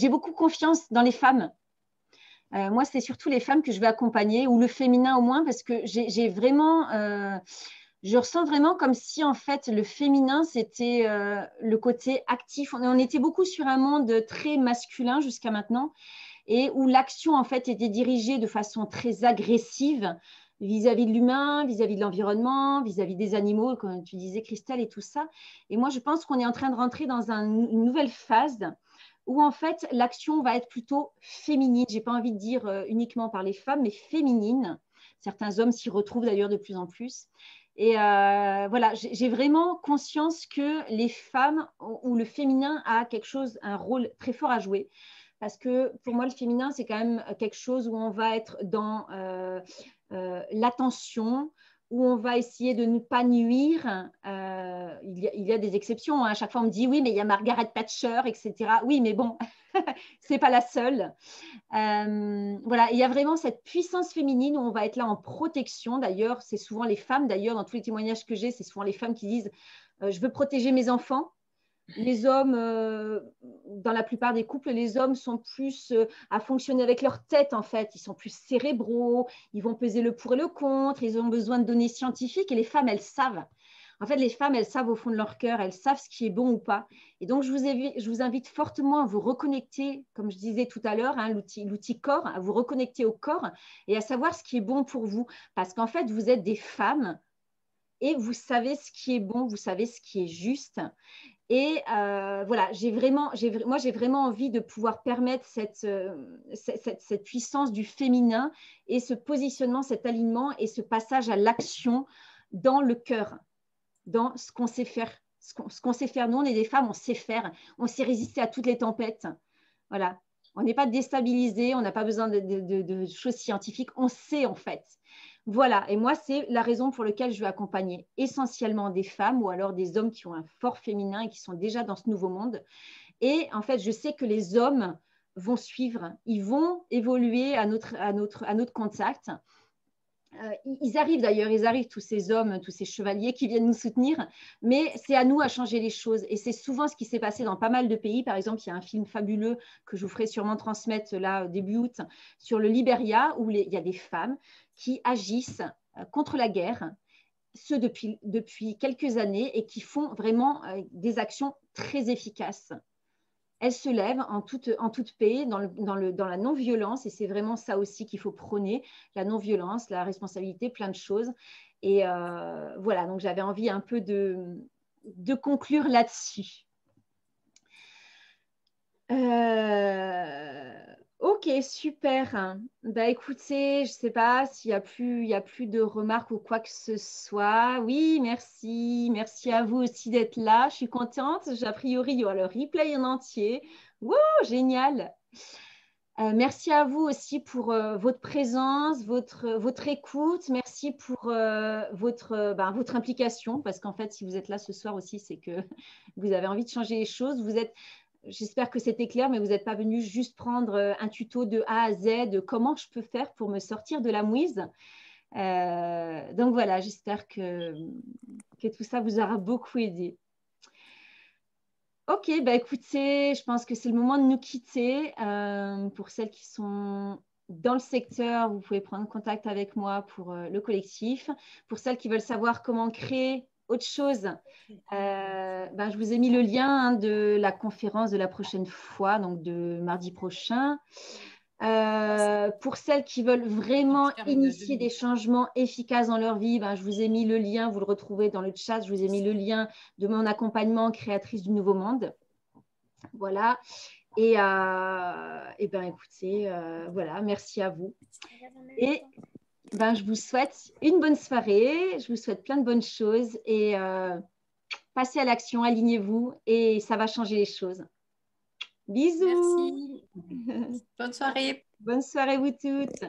beaucoup confiance dans les femmes. Moi, c'est surtout les femmes que je vais accompagner, ou le féminin au moins, parce que j'ai vraiment, je ressens vraiment comme si en fait le féminin c'était le côté actif. On était beaucoup sur un monde très masculin jusqu'à maintenant, et où l'action en fait était dirigée de façon très agressive vis-à-vis de l'humain, vis-à-vis de l'environnement, vis-à-vis des animaux, comme tu disais Christelle, et tout ça. Et moi, je pense qu'on est en train de rentrer dans une nouvelle phase où en fait l'action va être plutôt féminine. Je n'ai pas envie de dire uniquement par les femmes, mais féminine. Certains hommes s'y retrouvent d'ailleurs de plus en plus. Et voilà, j'ai vraiment conscience que les femmes ou le féminin a un rôle très fort à jouer. Parce que pour moi, le féminin, c'est quand même quelque chose où on va être dans l'attention, où on va essayer de ne pas nuire. Il y a des exceptions. Hein. À chaque fois, on me dit oui, mais il y a Margaret Thatcher, etc. Oui, mais bon, ce n'est pas la seule. Voilà, il y a vraiment cette puissance féminine où on va être là en protection. D'ailleurs, c'est souvent les femmes, d'ailleurs, dans tous les témoignages que j'ai, c'est souvent les femmes qui disent je veux protéger mes enfants. Les hommes, dans la plupart des couples, les hommes sont plus à fonctionner avec leur tête, en fait. Ils sont plus cérébraux, ils vont peser le pour et le contre, ils ont besoin de données scientifiques. Et les femmes, elles savent. En fait, les femmes, elles savent au fond de leur cœur, elles savent ce qui est bon ou pas. Et donc, je vous invite fortement à vous reconnecter, comme je disais tout à l'heure, hein, l'outil corps, à vous reconnecter au corps et à savoir ce qui est bon pour vous. Parce qu'en fait, vous êtes des femmes et vous savez ce qui est bon, vous savez ce qui est juste. Et voilà, moi, j'ai vraiment envie de pouvoir permettre cette puissance du féminin et ce positionnement, cet alignement et ce passage à l'action dans le cœur, dans ce qu'on sait faire. Ce qu'on sait faire. Nous, on est des femmes, on sait faire. On sait résister à toutes les tempêtes. Voilà. On n'est pas déstabilisé, on n'a pas besoin de choses scientifiques. On sait, en fait. Voilà, et moi, c'est la raison pour laquelle je veux accompagner essentiellement des femmes ou alors des hommes qui ont un fort féminin et qui sont déjà dans ce nouveau monde. Et en fait, je sais que les hommes vont suivre, ils vont évoluer à notre contact. Ils arrivent tous ces hommes, tous ces chevaliers qui viennent nous soutenir, mais c'est à nous à changer les choses. Et c'est souvent ce qui s'est passé dans pas mal de pays. Par exemple, il y a un film fabuleux que je vous ferai sûrement transmettre là début août sur le Libéria, où il y a des femmes qui agissent contre la guerre, ce depuis quelques années, et qui font vraiment des actions très efficaces. Elles se lèvent en toute paix, dans la non-violence, et c'est vraiment ça aussi qu'il faut prôner, la non-violence, la responsabilité, plein de choses. Et voilà, donc j'avais envie un peu de conclure là-dessus. Ok, super. Bah, écoutez, je ne sais pas s'il y a plus de remarques ou quoi que ce soit. Oui, merci. Merci à vous aussi d'être là. Je suis contente. A priori, il y aura le replay en entier. Wow, génial. Merci à vous aussi pour votre présence, votre écoute. Merci pour votre implication, parce qu'en fait, si vous êtes là ce soir aussi, c'est que vous avez envie de changer les choses. J'espère que c'était clair, mais vous n'êtes pas venu juste prendre un tuto de A à Z de comment je peux faire pour me sortir de la mouise. Donc voilà, j'espère que tout ça vous aura beaucoup aidé. Ok, bah écoutez, je pense que c'est le moment de nous quitter. Pour celles qui sont dans le secteur, vous pouvez prendre contact avec moi pour le collectif. Pour celles qui veulent savoir comment créer autre chose, je vous ai mis le lien de la conférence de la prochaine fois, donc de mardi prochain. Pour celles qui veulent vraiment initier des changements efficaces dans leur vie, je vous ai mis le lien, vous le retrouvez dans le chat, je vous ai mis le lien de mon accompagnement créatrice du nouveau monde. Voilà. Et écoutez, voilà, merci à vous. Et je vous souhaite une bonne soirée, je vous souhaite plein de bonnes choses et passez à l'action, alignez-vous et ça va changer les choses. Bisous. Merci. Bonne soirée. Bonne soirée vous toutes.